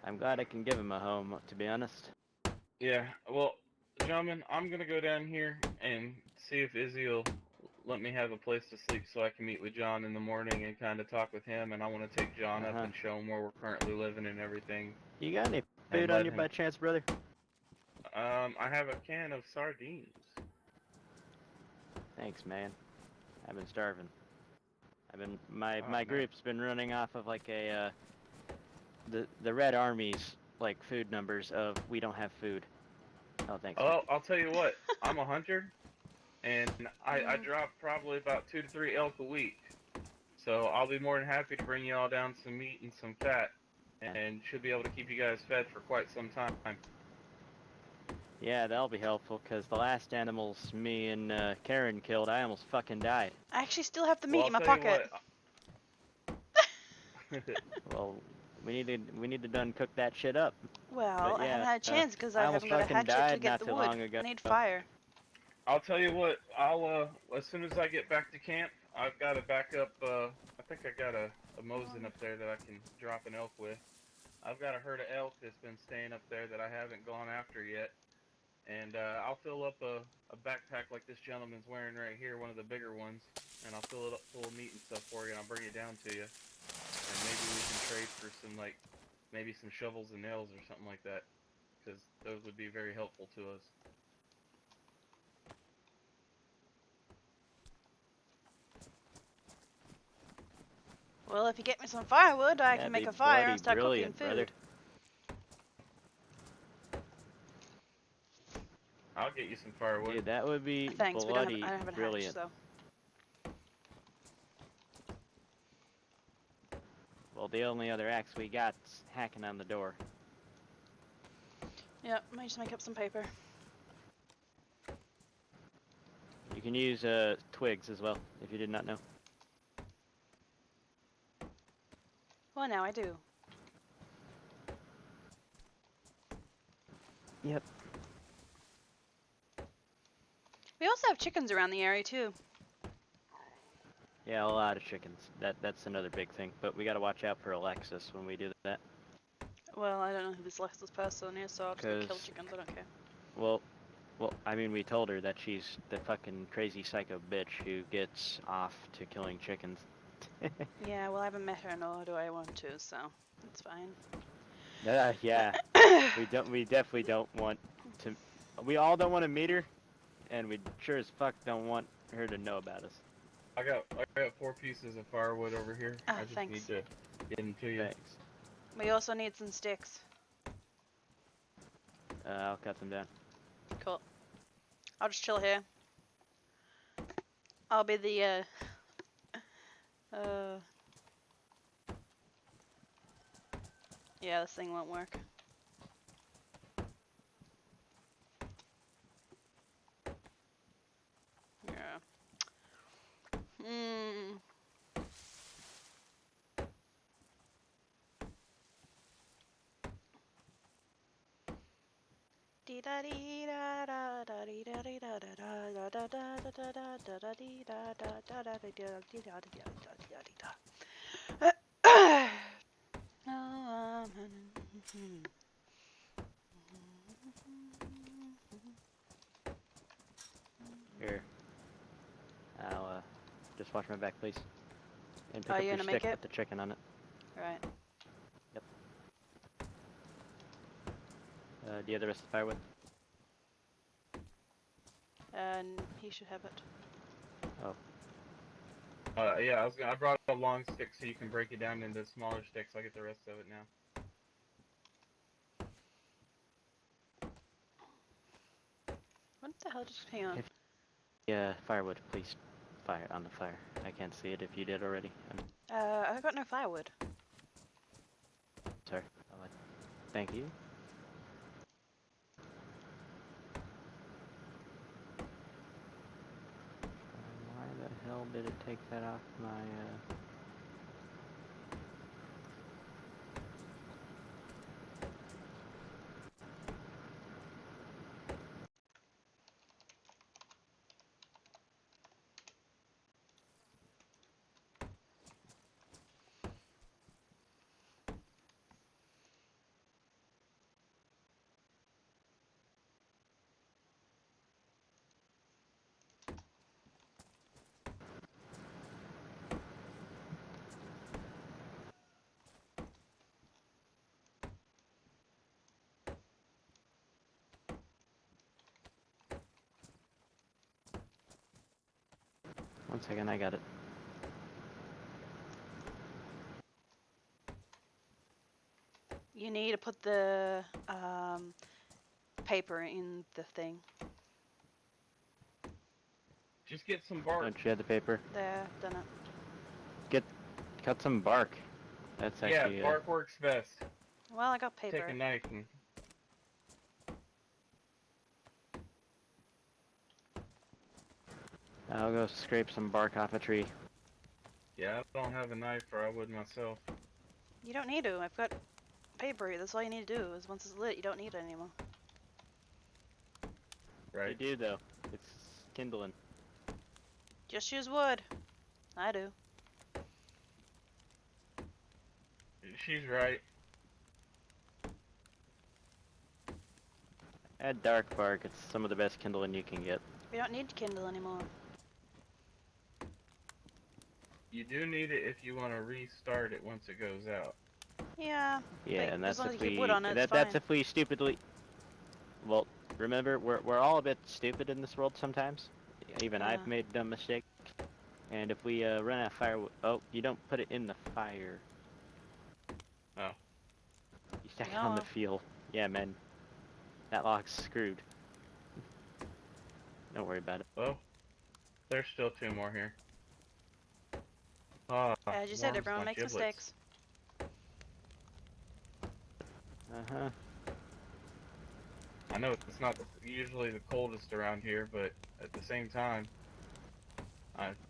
I'm glad I can give him a home, to be honest. Yeah, well, gentlemen, I'm going to go down here and see if Izzy will let me have a place to sleep so I can meet with John in the morning and kind of talk with him, and I want to take John up and show him where we're currently living and everything. You got any food on you by chance, brother? I have a can of sardines. Thanks, man. I've been starving. My group's been running off of like a the Red Army's like food numbers of we don't have food. Oh, thanks. Oh, I'll tell you what. I'm a hunter, and I drop probably about 2 to 3 elk a week. So I'll be more than happy to bring you all down some meat and some fat, and should be able to keep you guys fed for quite some time. Yeah, that'll be helpful, because the last animals me and Karyn killed, I almost fucking died. I actually still have the meat in my pocket. Well, we need to done cook that shit up. Well, but yeah, I haven't had a chance because I haven't got a hatchet to get the wood. I need fire. I'll tell you what. I'll as soon as I get back to camp, I've got a backup. I think I got a Mosin up there that I can drop an elk with. I've got a herd of elk that's been staying up there that I haven't gone after yet, and I'll fill up a backpack like this gentleman's wearing right here, one of the bigger ones, and I'll fill it up full of meat and stuff for you, and I'll bring it down to you, and maybe we can trade for some maybe some shovels and nails or something like that, because those would be very helpful to us. Well, if you get me some firewood, I can make a fire and start cooking food. Brother. I'll get you some firewood. Dude, that would be Thanks, bloody I haven't brilliant. Hatched, so. Well, the only other axe we got's hacking on the door. Yep, I might just make up some paper. You can use twigs as well, if you did not know. Well, now I do. Yep. We also have chickens around the area too. Yeah, a lot of chickens. That's another big thing. But we gotta watch out for Alexis when we do that. Well, I don't know who this Alexis person is, so I'll just go kill chickens. I don't care. Well, I mean, we told her that she's the fucking crazy psycho bitch who gets off to killing chickens. Yeah, well, I haven't met her, nor do I want to, so it's fine. Yeah. We definitely don't want to. We all don't want to meet her, and we sure as fuck don't want her to know about us. I got 4 pieces of firewood over here. I just thanks. need to get them to you. Thanks. We also need some sticks. I'll cut them down. Cool. I'll just chill here. I'll be the yeah, this thing won't work. Yeah. Here. I'll just watch my back, please. And pick up you your gonna stick make it? with the chicken on it. Right. Yep. Do you have the rest of the firewood? And he should have it. Oh. Yeah, I brought a long stick so you can break it down into smaller sticks. I'll get the rest of it now. What the hell just hang on? Yeah, firewood, please. Fire on the fire. I can't see it if you did already. I've got no firewood. Sorry. Thank you. Why the hell did it take that off my, One second, I got it. You need to put the paper in the thing. Just get some bark. Don't you have the paper? There, done it. Cut some bark. That's actually... Yeah, bark works best. Well, I got paper. Take a knife and... I'll go scrape some bark off a tree. Yeah, I don't have a knife, or I would myself. You don't need to. I've got paper. That's all you need to do. Is once it's lit, you don't need it anymore. Right. You do though. kindling? Just use wood. I do. She's right. Add dark bark. It's some of the best kindling you can get. We don't need to kindle anymore. You do need it if you want to restart it once it goes out. Yeah. Yeah, and that's as long as if you keep we. wood on it, it's That's fine. if we stupidly. Well, remember, we're all a bit stupid in this world sometimes. Even I've made dumb mistakes. And if we run out of firewood, oh, you don't put it in the fire. Oh. You stack it on the fuel. Yeah, man. That log's screwed. Don't worry about it. Well, there's still 2 more here. Ah, As you said, worms, everyone my makes giblets. mistakes. Uh-huh. I know it's not usually the coldest around here, but at the same time,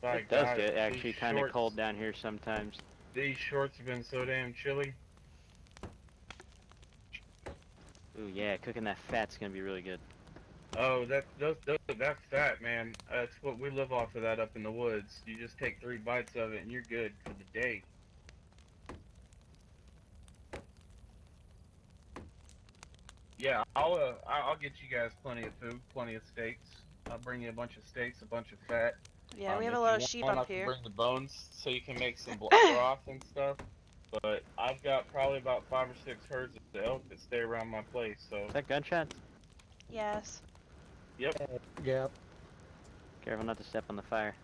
by It does God, get actually these kind of shorts- cold down here sometimes. These shorts have been so damn chilly. Ooh, yeah, cooking that fat's gonna be really good. Oh, that fat, man. That's what we live off of, that up in the woods. You just take 3 bites of it and you're good for the day. Yeah, I'll get you guys plenty of food, plenty of steaks. I'll bring you a bunch of steaks, a bunch of fat. Yeah, we have If a lot you of sheep want, up I can here. bring the bones so you can make some broth and stuff. But I've got probably about 5 or 6 herds of elk that stay around my place. So. Is that gunshots? Yes. Yep. Yep. Careful not to step on the fire.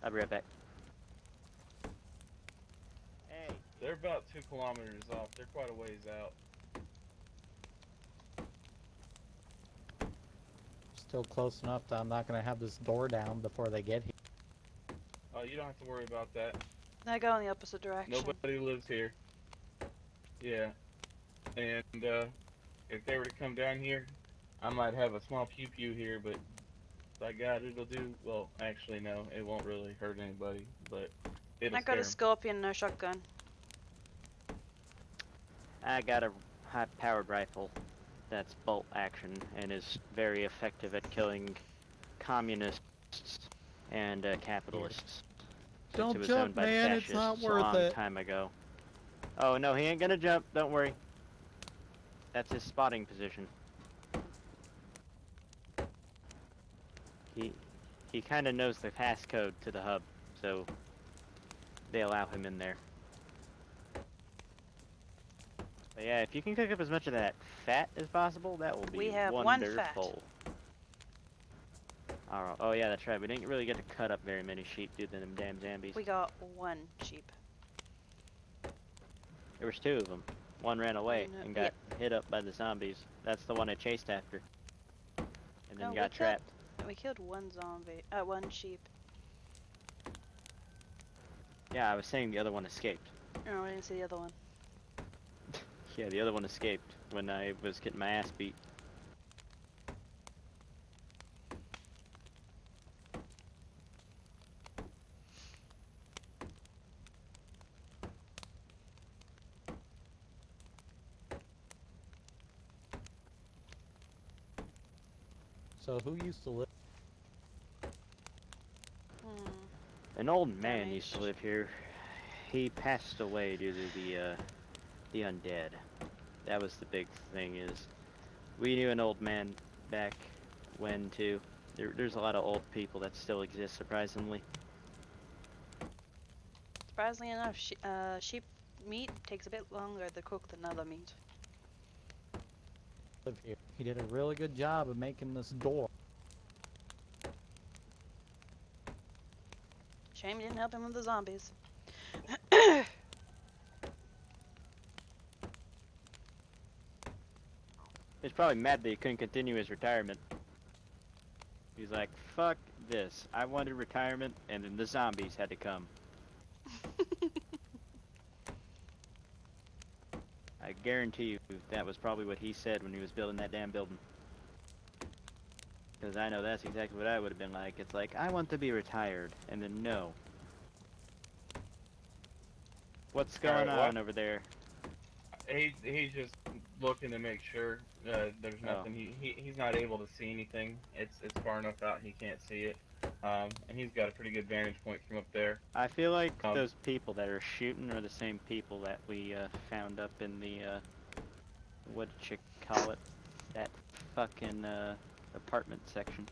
I'll be right back. Hey. They're about 2 kilometers off. They're quite a ways out. Still close enough that I'm not going to have this door down before they get here. Oh, you don't have to worry about that. I go in the opposite direction. Nobody lives here. Yeah. And if they were to come down here, I might have a small pew-pew here, but by God, it'll do. Well, actually, no, it won't really hurt anybody, but it'll I got a scare 'em. scorpion, no shotgun. I got a high-powered rifle that's bolt action and is very effective at killing communists and capitalists. Don't It was jump, owned by man, the it's not fascists a worth long it. time ago. Oh no, he ain't gonna jump. Don't worry. That's his spotting position. He kind of knows the passcode to the hub, so they allow him in there. But yeah, if you can cook up as much of that fat as possible, that will be We have wonderful. 1 Alright. Oh yeah, that's right. We didn't really get to cut up very many sheep due to them damn zombies. We got 1 sheep. There was 2 of them. One ran away No, and got hit up by the zombies. That's the one I chased after. And then No, got trapped. We killed 1 zombie. 1 sheep. Yeah, I was saying the other one escaped. Oh, I didn't see the other one. Yeah, the other one escaped when I was getting my ass beat. So who used to live? An old man used to live here. He passed away due to the undead. That was the big thing. Is we knew an old man back when too. There's a lot of old people that still exist, surprisingly. Surprisingly enough, sheep meat takes a bit longer to cook than other meat. Live here. He did a really good job of making this door. Shame you didn't help him with the zombies. He's probably mad that he couldn't continue his retirement. He's like, fuck this. I wanted retirement, and then the zombies had to come. I guarantee you that was probably what he said when he was building that damn building. Because I know that's exactly what I would have been like. It's like, I want to be retired, and then no. What's going on over there? He's just looking to make sure there's nothing. He's not able to see anything. It's far enough out he can't see it. And he's got a pretty good vantage point from up there. I feel like those people that are shooting are the same people that we found up in the what did you call it? That fucking apartment section.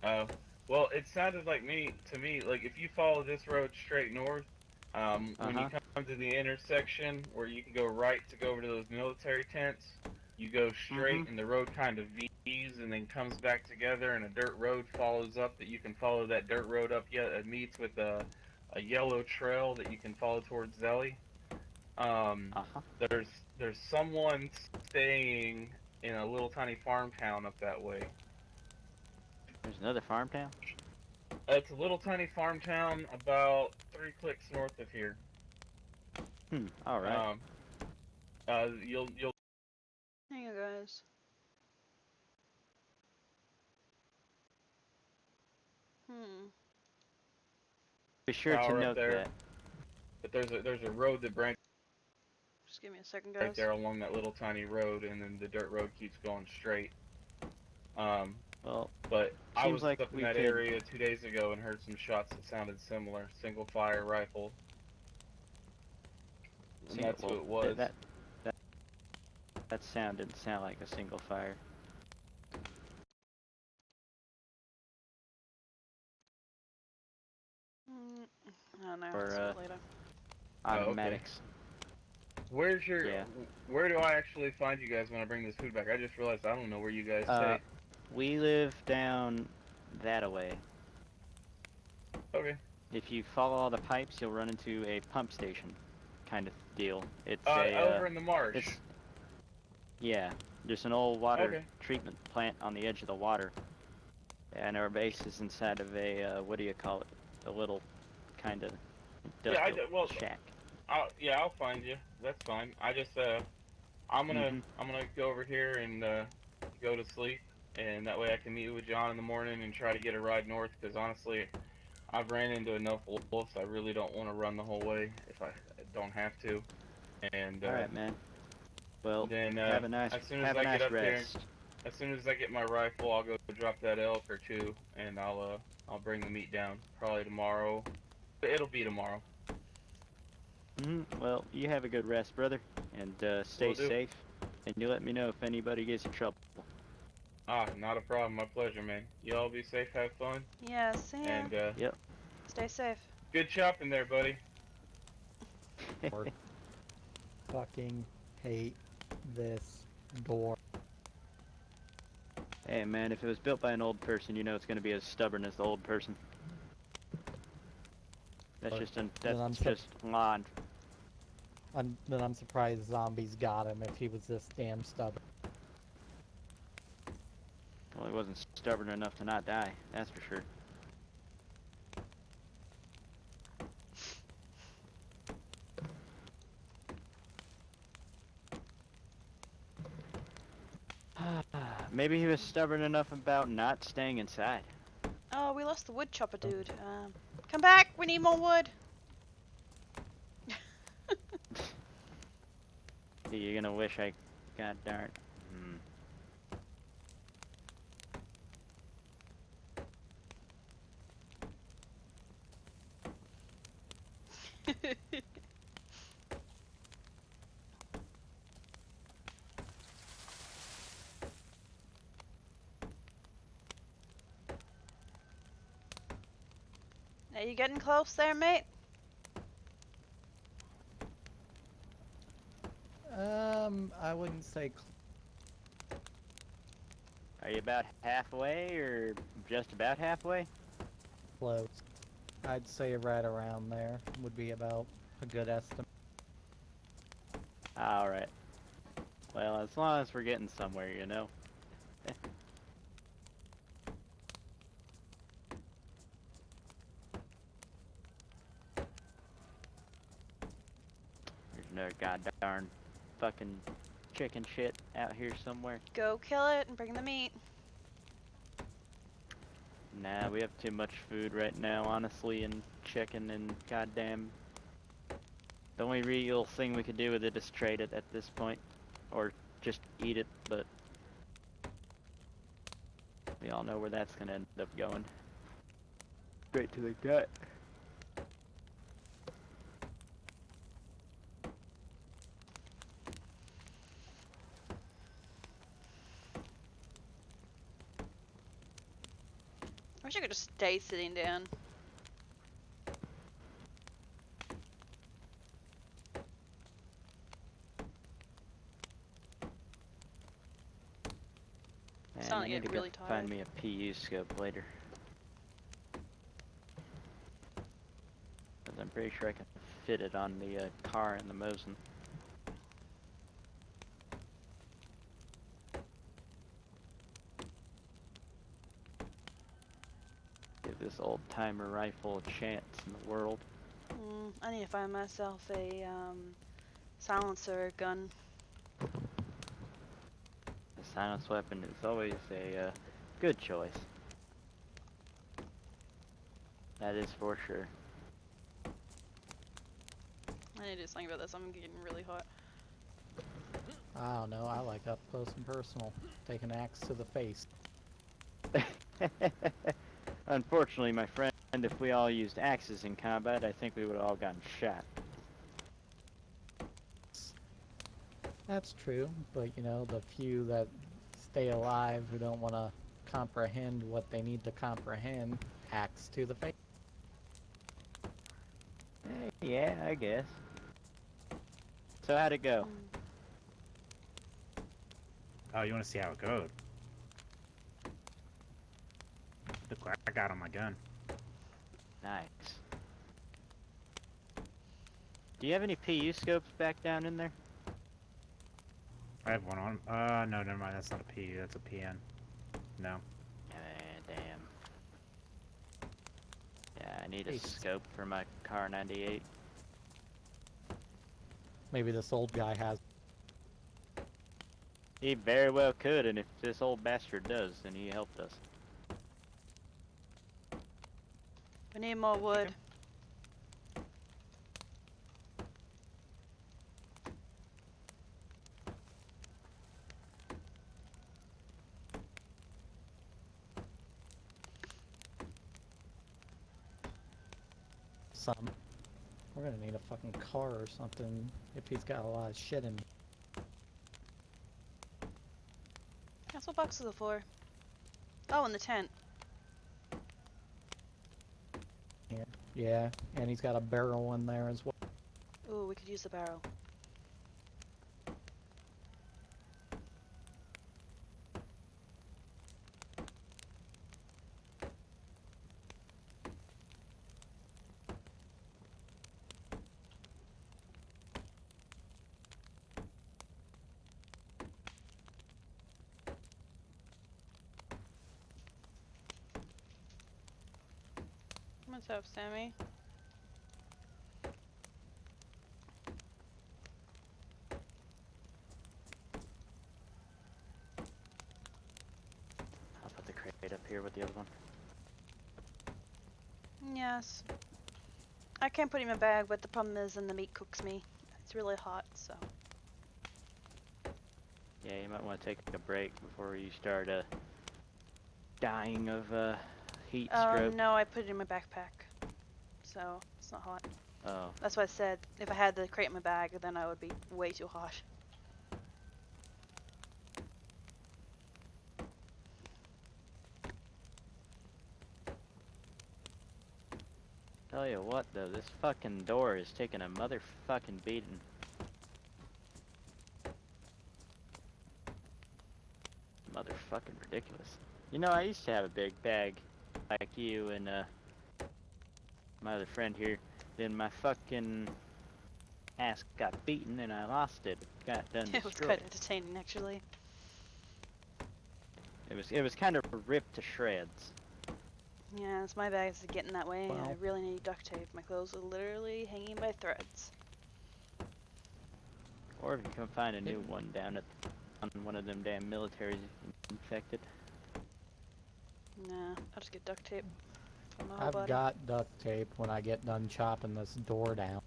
Oh, well, it sounded like to me, like if you follow this road straight north, when you come to the intersection where you can go right to go over to those military tents, you go straight and the road kind of V's and then comes back together and a dirt road follows up that you can follow that dirt road up yet it meets with a yellow trail that you can follow towards Zelly. There's someone staying in a little tiny farm town up that way. There's another farm town? It's a little tiny farm town about 3 clicks north of here. All right. You'll. Hang on, guys. Be sure to note that. But there's a road that branches. Just give me a second, guys. Right there along that little tiny road, and then the dirt road keeps going straight. Well, but I was like up in that area 2 days ago and heard some shots that sounded similar. Single fire rifle. And that's who it was. That sound didn't sound like a single fire. Oh no, or later. automatics. Where's your? Where do I actually find you guys when I bring this food back? I just realized I don't know where you guys stay. We live down that-a-way. Okay. If you follow all the pipes, you'll run into a pump station, kind of deal. It's over in the marsh. Yeah, there's an old water treatment plant on the edge of the water, and our base is inside of a what do you call it? A little kind of industrial shack. I'll find you. That's fine. I just I'm gonna go over here and go to sleep, and that way I can meet with John in the morning and try to get a ride north. Because honestly, I've ran into enough wolves. I really don't want to run the whole way if I don't have to. And all right, man. Well, then have a nice as soon as I get up rest. there, as soon as I get my rifle, I'll go drop that elk or two, and I'll bring the meat down probably tomorrow. It'll be tomorrow. Well, you have a good rest, brother, and stay safe. And you let me know if anybody gets in trouble. Not a problem. My pleasure, man. You all be safe, have fun. Yeah, see ya. And yep. Stay safe. Good chopping there, buddy. Fucking hate this door. Hey, man, if it was built by an old person, you know it's going to be as stubborn as the old person. That's just lawn. Then I'm surprised zombies got him if he was this damn stubborn. Well, he wasn't stubborn enough to not die, that's for sure. Maybe he was stubborn enough about not staying inside. Oh, we lost the wood chopper dude. Come back, we need more wood. You're gonna wish I got darn. Are you getting close there, mate? I wouldn't say Are you about halfway, or just about halfway? close. I'd say right around there would be about a good estimate. Alright. Well, as long as we're getting somewhere, you know. There's no goddamn fucking chicken shit out here somewhere. Go kill it and bring the meat. Nah, we have too much food right now, honestly, and chicken and goddamn The only real thing we could do with it is trade it at this point. Or just eat it, but we all know where that's gonna end up going. Straight to the gut. I wish I could just stay sitting down. Man, Starting I to need get to really go find tired. me a PU scope later. Because I'm pretty sure I can fit it on the car in the Mosin. Give this old timer rifle a chance in the world. I need to find myself a silencer gun. A silence weapon is always a good choice. That is for sure. I need to do something about this. I'm getting really hot. I don't know. I like up close and personal. Take an axe to the face. Unfortunately, my friend, if we all used axes in combat, I think we would have all gotten shot. That's true, but you know, the few that stay alive who don't want to comprehend what they need to comprehend, axe to the face. Yeah, I guess. So how'd it go? Oh, you want to see how it goes? Look what I got on my gun. Nice. Do you have any PU scopes back down in there? I have one on. No, never mind. That's not a PU. That's a PN. No. Damn. Yeah, I need a scope for my car 98. Maybe this old guy has. He very well could, and if this old bastard does, then he helped us. We need more wood. Some. We're gonna need a fucking car or something if he's got a lot of shit in. That's what boxes are for. Oh, in the tent. Yeah, and he's got a barrel in there as well. Ooh, we could use the barrel. What's up, Sammy? I'll put the crate up here with the other one. Yes. I can't put it in my bag, but the problem is then the meat cooks me. It's really hot, so. Yeah, you might want to take a break before you start dying of heat stroke. No, I put it in my backpack. So, it's not hot. Oh. That's why I said if I had the crate in my bag, then I would be way too hot. Tell you what though, this fucking door is taking a motherfucking beating. Motherfucking ridiculous. You know, I used to have a big bag like you and my other friend here. Then my fucking ass got beaten and I lost it. Got done It was destroyed. quite entertaining, actually. It was kind of ripped to shreds. Yeah, it's my bags are getting that way. Wow. I really need duct tape. My clothes are literally hanging by threads. Or if you can find a new one down at on one of them damn militaries infected. Nah, I'll just get duct tape for my whole I've body. got duct tape when I get done chopping this door down.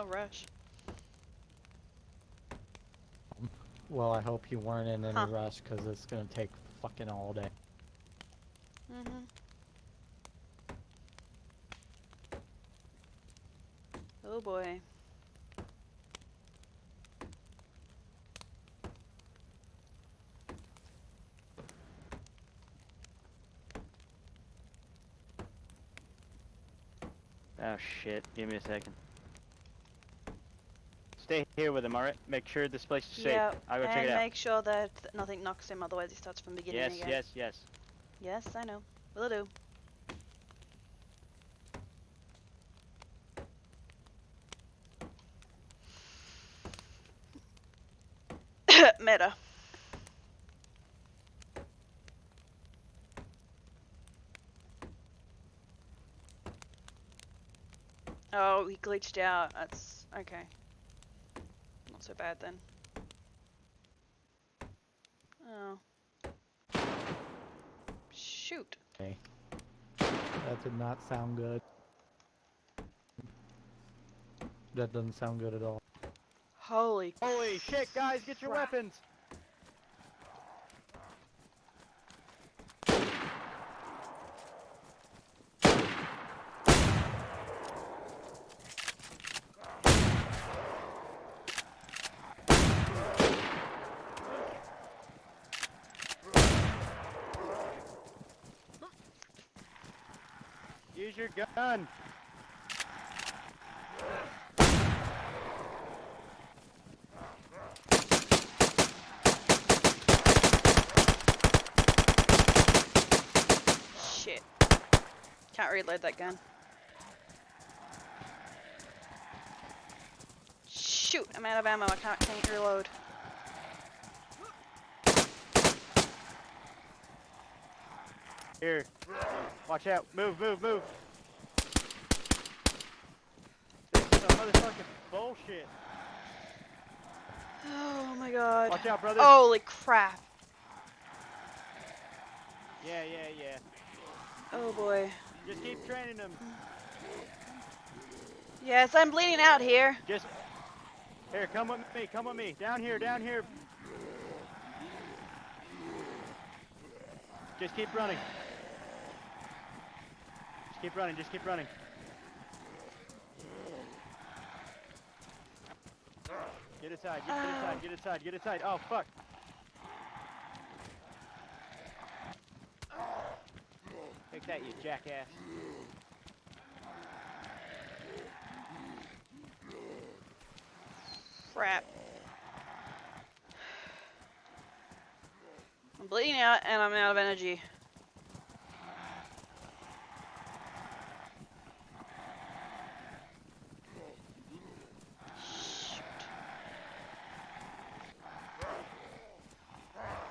no rush. Well, I hope you weren't in any rush, because it's gonna take fucking all day. Mm-hmm. Oh boy. Oh shit, give me a second. Stay here with him, alright? Make sure this place is safe. Yeah, I'll go check it and out. make sure that nothing knocks him, otherwise he starts from the beginning Yes, again. yes, yes. Yes, I know. Will do. Meta. Oh, he glitched out. That's okay. Not so bad then. Oh. Shoot. Okay. That did not sound good. That doesn't sound good at all. Holy shit, guys, get your weapons! Use your gun! shit. Can't reload that gun. Shoot, I'm out of ammo. I can't reload. Here. Watch out. Move, move, move. This is some motherfucking bullshit. Oh my god. Watch out, brother. Holy crap. Yeah, yeah, yeah. Oh boy. Just keep training them. Yes, I'm bleeding out here. Just... Here, come with me, come with me. Down here, down here. Just keep running. Just keep running, just keep running. Get inside, get inside, get inside, get inside. Oh, fuck. Take that, you jackass. Crap. I'm bleeding out and I'm out of energy.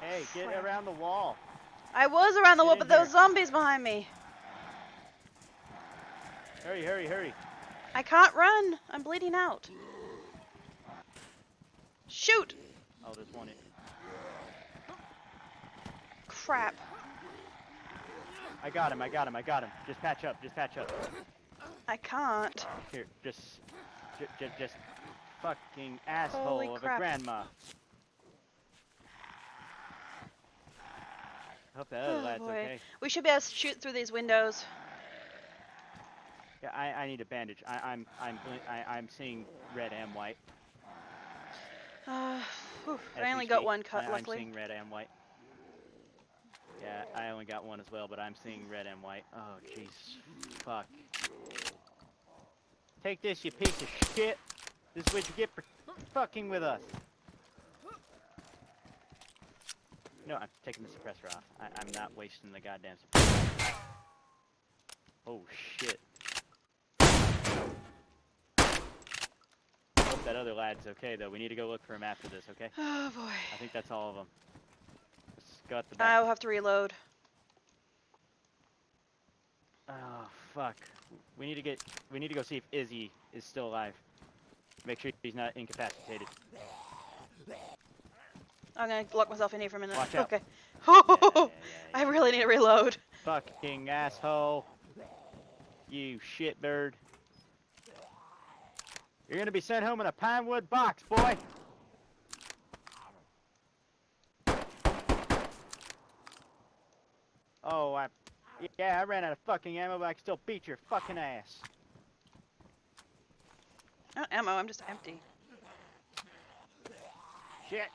Hey, get around the wall. I was around the wall, in but there were here. zombies behind me. Hurry, hurry, hurry. I can't run. I'm bleeding out. Shoot! Oh, there's one in. Crap. I got him, I got him, I got him. Just patch up, just patch up. I can't. Here, just fucking asshole Holy of crap. a grandma. I hope that other lad's boy. okay. We should be able to shoot through these windows. Yeah, I need a bandage. I'm seeing red and white. I As only we got speak. one cut, I'm luckily. seeing red and white. Yeah, I only got one as well, but I'm seeing red and white. Oh, jeez. Fuck. Take this, you piece of shit. This is what you get for fucking with us. No, I'm taking the suppressor off. I'm not wasting the goddamn suppressor. Oh, shit. Hope that other lad's okay, though. We need to go look for him after this, okay? Oh boy. I think that's all of them. Let's go out the back. I'll have to reload. Oh, fuck. We need to go see if Izzy is still alive. Make sure he's not incapacitated. I'm gonna lock myself in here for a minute. Watch out. Okay. Yeah. I really need to reload. Fucking asshole. You shitbird. You're gonna be sent home in a pine wood box, boy. Oh, yeah, I ran out of fucking ammo, but I can still beat your fucking ass. Not ammo, I'm just empty. Shit.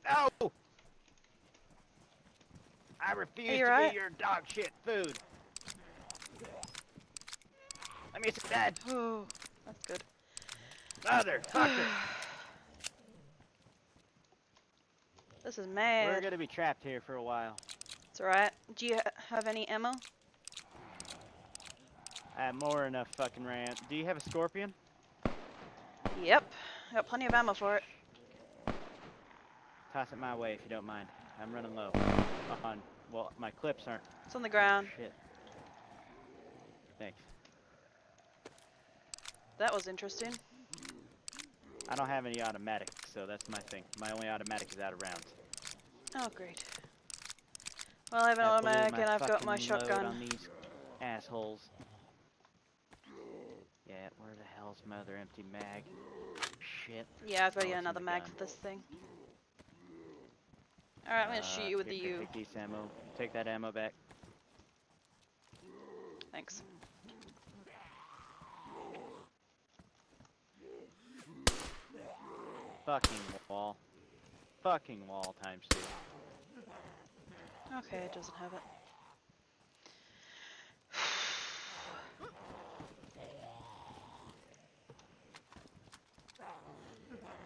No! I refuse to right? be your dog shit food. Let me see that. Oh, that's good. Motherfucker. This is mad. We're gonna be trapped here for a while. It's alright. Do you have any ammo? I have more than enough fucking ram. Do you have a scorpion? Yep. I got plenty of ammo for it. Toss it my way if you don't mind. I'm running low. On. Well, my clips aren't. It's on the ground. Shit. Thanks. That was interesting. I don't have any automatic, so that's my thing. My only automatic is out of rounds. Oh, great. Well, I have an automatic and I've got my shotgun. On these assholes. Yeah, where the hell's my other empty mag? Shit. Yeah, I've got to Oh, get it's in another the mag gun. for this thing. Alright, I'm gonna shoot you with the here, U. Take these ammo. Take that ammo back. Thanks. Fucking wall. Fucking wall times 2. Okay, it doesn't have it.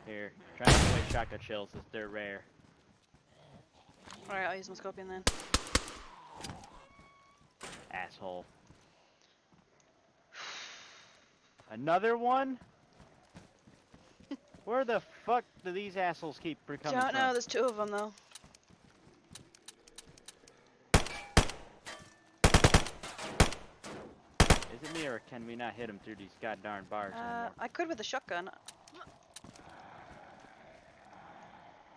Here, try to play shotgun shells as they're rare. Alright, I'll use my scorpion then. Asshole. Another one? Where the fuck do these assholes keep coming from? Don't know, there's 2 of them though. Is it me or can we not hit them through these goddamn bars anymore? I could with a shotgun.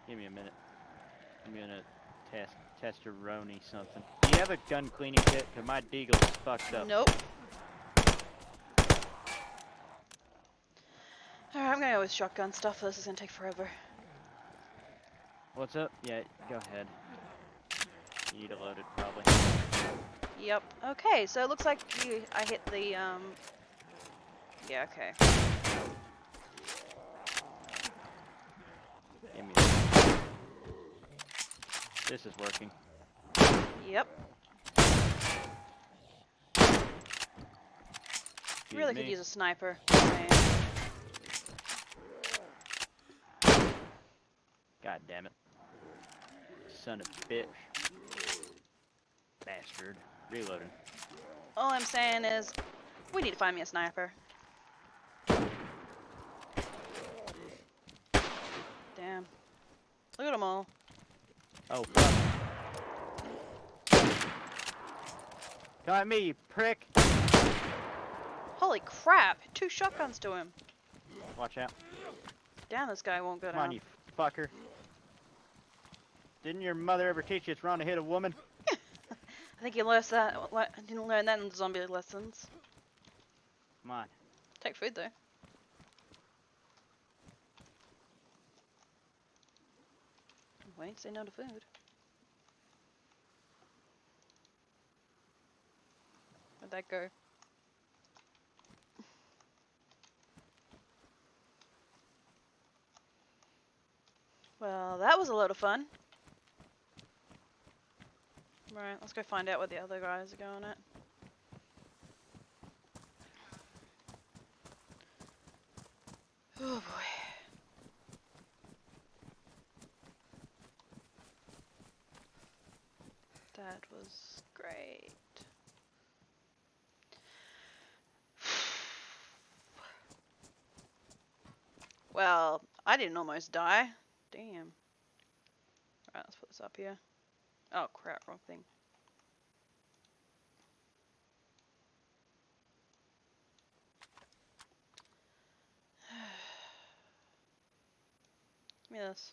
Give me a minute. I'm gonna testeroni something. Do you have a gun cleaning kit? Cause my deagle's fucked up. Nope. Alright, I'm gonna go with shotgun stuff. This is gonna take forever. What's up? Yeah, go ahead. You need a loaded, probably. Yep. Okay, so it looks like I hit the, yeah, okay. Give me that. This is working. Yep. Really could use a sniper. God damn it. Son of a bitch. Bastard. Reloading. All I'm saying is, we need to find me a sniper. Damn. Look at them all. Oh, fuck. Come at me, you prick. Holy crap! 2 shotguns to him. Watch out. Damn, this guy won't go Come down. on, you fucker. Didn't your mother ever teach you it's wrong to hit a woman? I think you learned that. Didn't learn that in the zombie lessons. Come on. Take food though. Wait, say no to food. Where'd that go? Well, that was a lot of fun. Right, let's go find out what the other guys are going at. Oh boy. That was great. Well, I didn't almost die. Damn. Alright, let's put this up here. Oh crap, wrong thing. Give me this.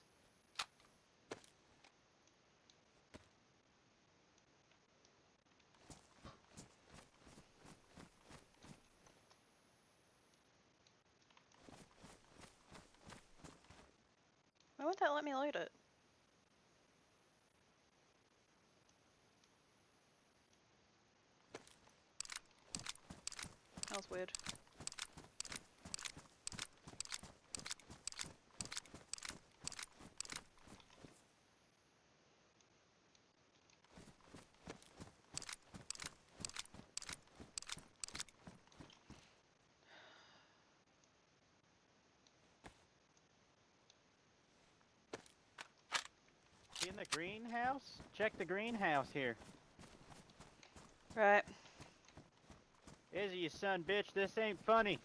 let me load it. That was weird. In the greenhouse? Check the greenhouse here. Right. Izzy, you son bitch, this ain't funny.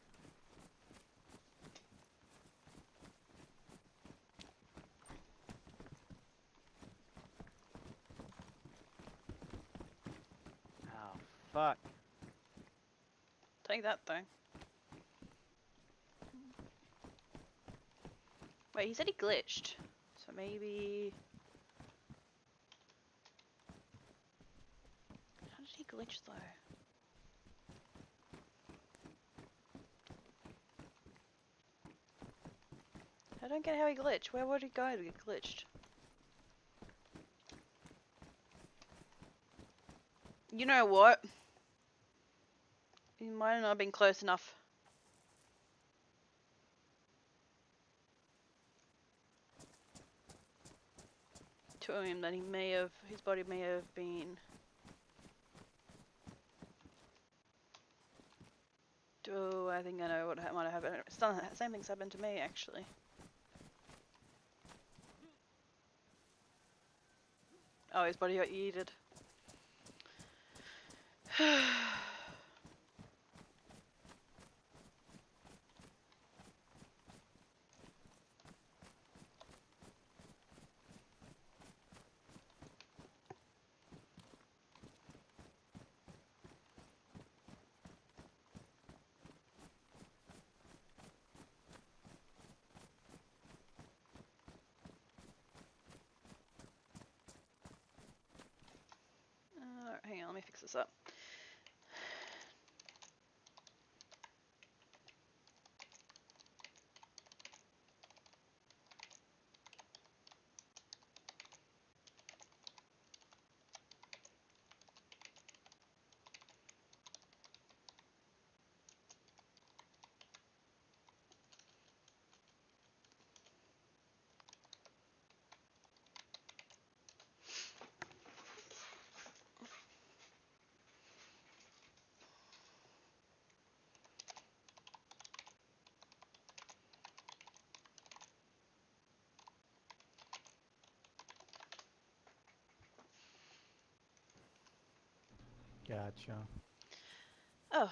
Oh, fuck. Take that thing. Wait, he said he glitched. So maybe... How did he glitch though? I don't get how he glitched. Where would he go to get glitched? You know what? He might not have been close enough. To him that he may have, his body may have been. Oh, I think I know what might have happened. It's done, same thing's happened to me actually. Oh, his body got yeeted. Hang on, let me fix this up. Gotcha. Oh.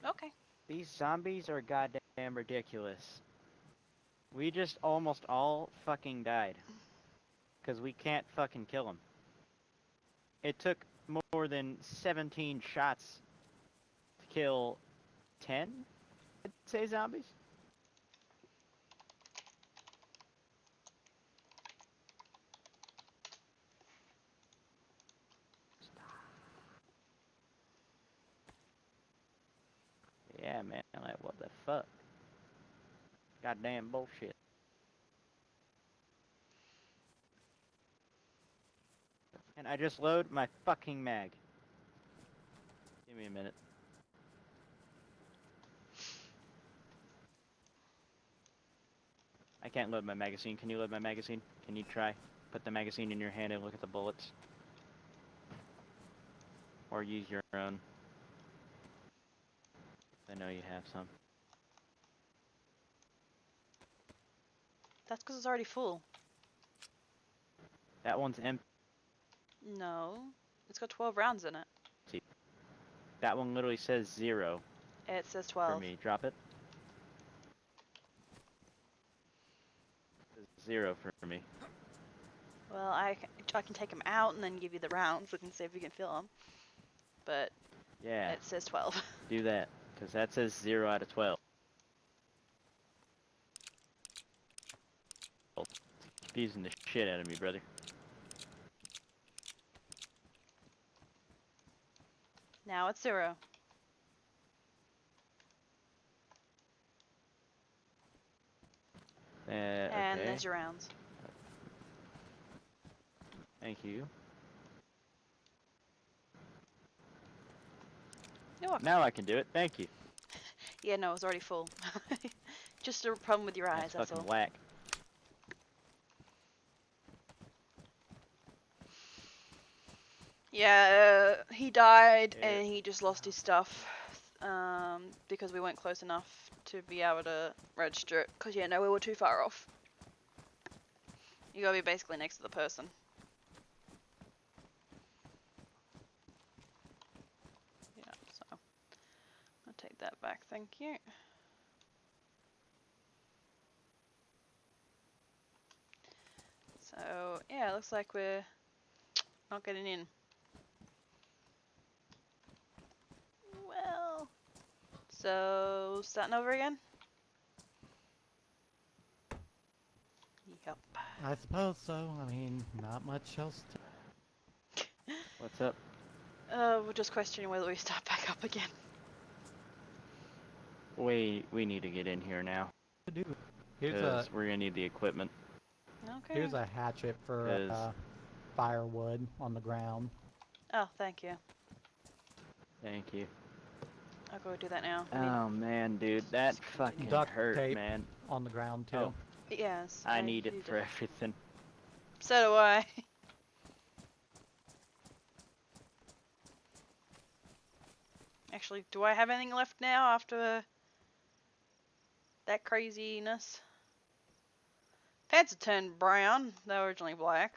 Okay. These zombies are goddamn ridiculous. We just almost all fucking died. Because we can't fucking kill them. It took more than 17 shots to kill 10, I'd say, zombies. Yeah, man, like, what the fuck? Goddamn bullshit. And I just load my fucking mag. Give me a minute. I can't load my magazine. Can you load my magazine? Can you try? Put the magazine in your hand and look at the bullets. Or use your own. I know you have some. That's because it's already full. That one's empty. No. It's got 12 rounds in it. That one literally says 0. It says 12. For me. Drop it. It says 0 for me. Well, I can take them out and then give you the rounds. We can see if we can fill them. But Yeah. it says 12. Do that. Because that says 0 out of 12. It's confusing the shit out of me, brother. Now it's 0. There's your rounds. Thank you. You're welcome. Now I can do it. Thank you. Yeah, no, it was already full. Just a problem with your eyes, that's fucking all. whack. Yeah, he died and he just lost his stuff because we weren't close enough to be able to register it. Because, yeah, no, we were too far off. You gotta be basically next to the person. Yeah, so I'll take that back, thank you. So, yeah, it looks like we're not getting in. Well, so starting over again? Yep. I suppose so. I mean, not much else to... What's up? We're just questioning whether we start back up again. We need to get in here now. Because we're gonna need the equipment. Okay. Here's a hatchet for firewood on the ground. Oh, thank you. Thank you. I'll go do that now. Oh man, dude, that fucking hurt, tape man. On the ground too. Oh. Yes. I need it for everything. So do I. Actually, do I have anything left now after that craziness? Pants have turned brown. They were originally black.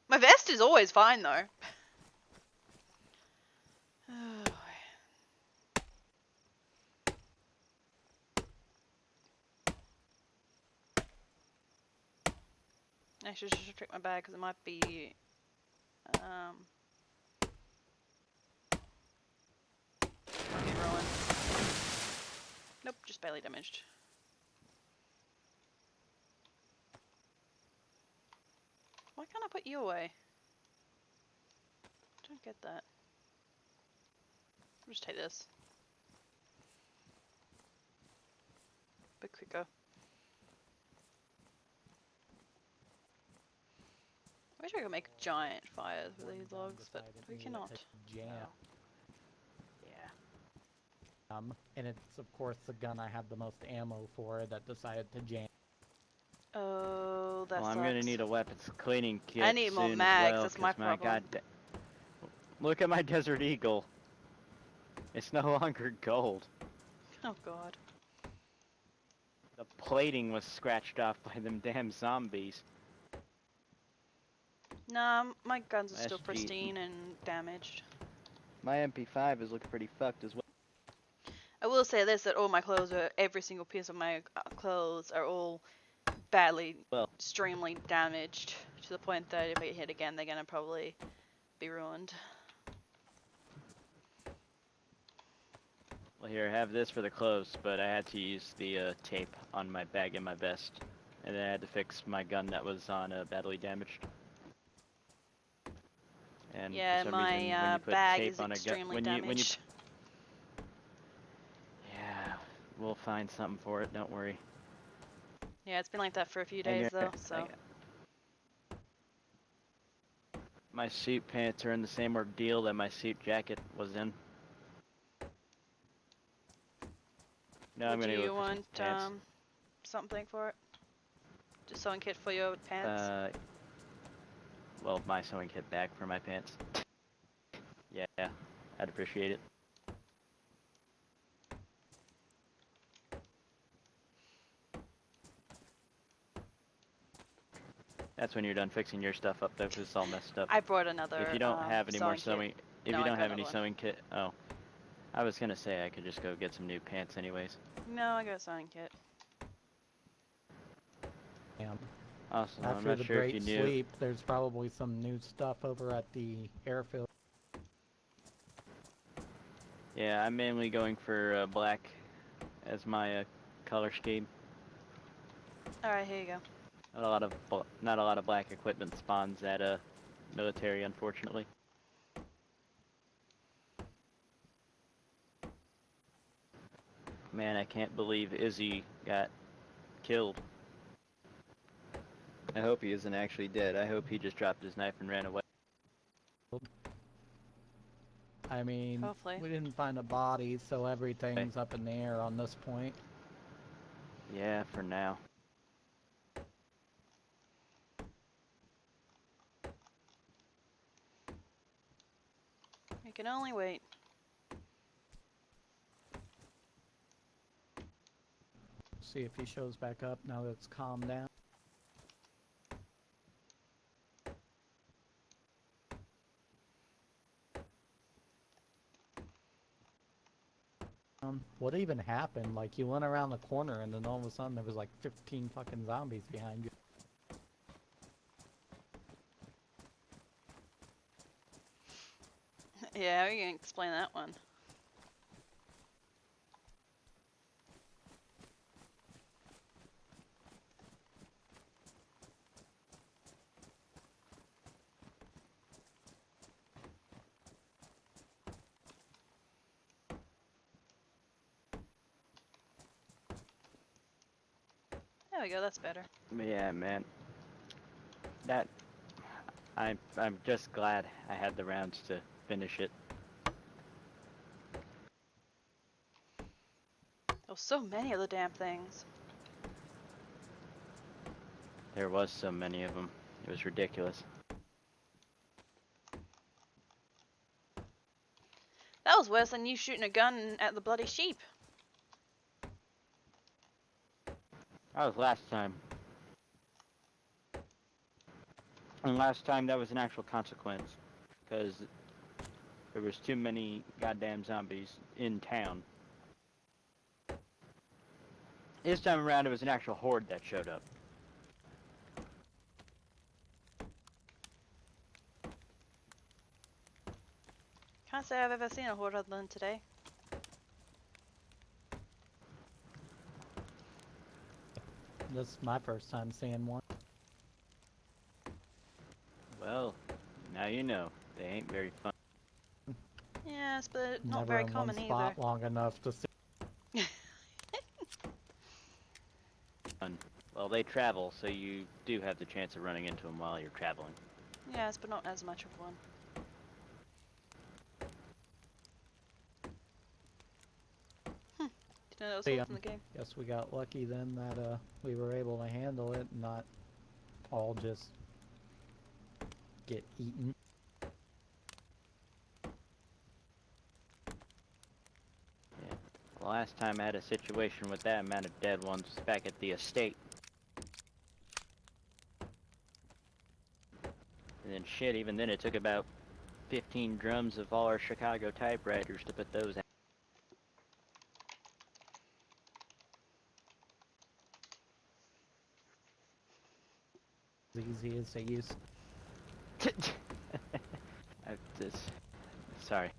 My vest is always fine though. I should just check my bag because it might be might be ruined. Nope, just barely damaged. Why can't I put you away? Don't get that. I'll just take this. Bit quicker. I wish I could make giant fires with these logs, but we cannot. Jam. Yeah. And it's of course the gun I have the most ammo for that decided to jam. Oh, that Well, sucks. I'm gonna need a weapons cleaning kit. I need more soon mags, as well, that's my problem. Look at my Desert Eagle. It's no longer gold. Oh god. The plating was scratched off by them damn zombies. Nah, my guns are still SG. pristine and damaged. My MP5 is looking pretty fucked as well. I will say this, that all my clothes are, every single piece of my clothes are all badly, extremely damaged, to the point that if I get hit again, they're gonna probably be ruined. Well, here, have this for the clothes, but I had to use the tape on my bag and my vest. And then I had to fix my gun that was on badly damaged. And yeah, for some reason, when my you put bag tape is on extremely damaged. Yeah, we'll find something for it, don't worry. Yeah, it's been like that for a few days though, so. My suit pants are in the same ordeal that my suit jacket was in. No, I'm gonna Would you go for want some pants. something for it? Just sewing kit for your pants? Well, my sewing kit back for my pants. Yeah, I'd appreciate it. That's when you're done fixing your stuff up, though, because it's all messed up. I brought another. If you don't have any more sewing sewing, if you don't have any sewing kit, oh, I was gonna say I could just go get some new pants, anyways. No, I got a sewing kit. Damn. Awesome. I'm After not the sure if you great knew. sleep, there's probably some new stuff over at the airfield. Yeah, I'm mainly going for black as my color scheme. All right, here you go. Not a lot of black equipment spawns at military, unfortunately. Man, I can't believe Izzy got killed. I hope he isn't actually dead. I hope he just dropped his knife and ran away. I mean, hopefully. we didn't find a body, so everything's up in the air on this point. Yeah, for now. We can only wait. See if he shows back up now that it's calmed down. What even happened? Like, you went around the corner and then all of a sudden there was like 15 fucking zombies behind you. Yeah, we can explain that one. There we go, that's better. Yeah, man. I'm just glad I had the rounds to finish it. There's so many of the damn things. There was so many of them. It was ridiculous. That was worse than you shooting a gun at the bloody sheep. That was last time. And last time that was an actual consequence. Because there was too many goddamn zombies in town. This time around it was an actual horde that showed up. Can't say I've ever seen a horde other than today. This is my first time seeing one. Well, now you know. They ain't very fun. Yes, but not Never very in common one spot either. long enough to see. Well, they travel, so you do have the chance of running into them while you're traveling. Yes, but not as much of one. Didn't know that was hordes in the game. Guess we got lucky then that we were able to handle it and not all just get eaten. Yeah. The last time I had a situation with that amount of dead ones was back at the estate. And then shit, even then it took about 15 drums of all our Chicago typewriters to put those out. As easy as they used. Sorry.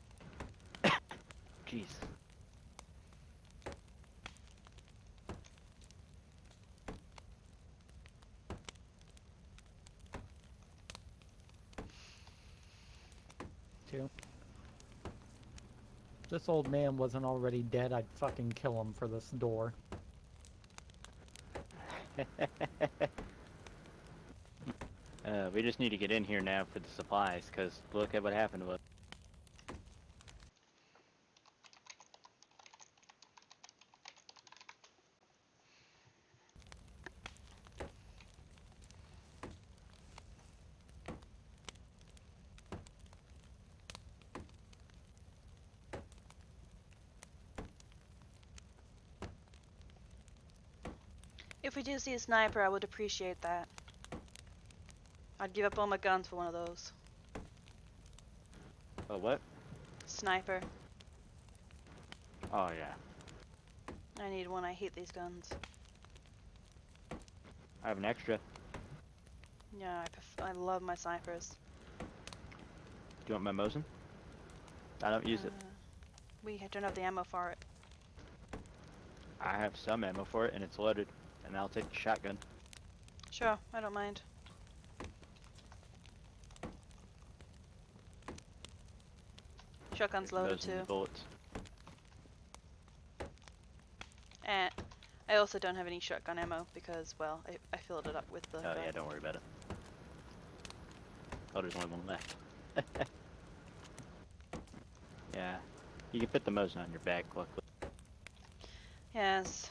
Jeez. Too. If this old man wasn't already dead, I'd fucking kill him for this door. We just need to get in here now for the supplies, because look at what happened to us. If we do see a sniper, I would appreciate that. I'd give up all my guns for one of those. Oh, what? Sniper. Oh, yeah. I need one. I hate these guns. I have an extra. Yeah, I love my snipers. Do you want my Mosin? I don't use it. We don't have the ammo for it. I have some ammo for it, and it's loaded. And I'll take the shotgun. Sure, I don't mind. Shotgun's loaded too. Bullets. And I also don't have any shotgun ammo because, well, I filled it up with the gun. Yeah, don't worry about it. Oh, there's only one left. Yeah. You can put the Mosin on your back, luckily. Yes.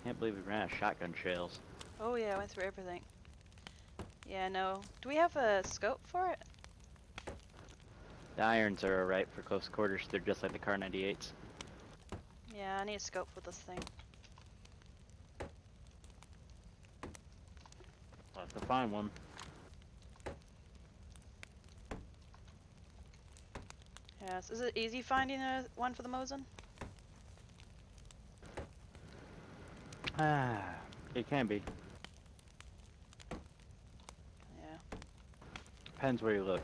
Can't believe we ran out of shotgun shells. Oh yeah, I went through everything. Yeah, no. Do we have a scope for it? The irons are alright for close quarters. They're just like the Kar 98s. Yeah, I need a scope for this thing. I'll have to find one. Yes. Is it easy finding one for the Mosin? It can be. Yeah. Depends where you look.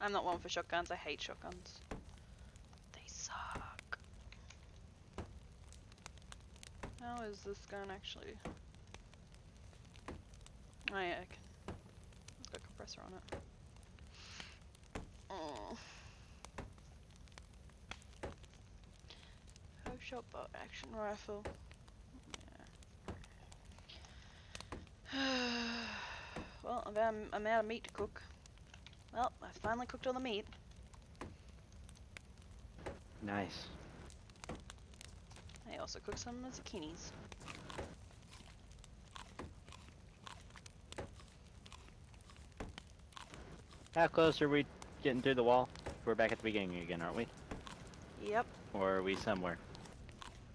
I'm not one for shotguns. I hate shotguns. They suck. How is this gun actually? Oh yeah, it's got a compressor on it. Oh. Home shot bolt action rifle. Yeah. Well, I'm out of meat to cook. Well, I finally cooked all the meat. Nice. I also cooked some zucchinis. How close are we getting through the wall? We're back at the beginning again, aren't we? Yep. Or are we somewhere?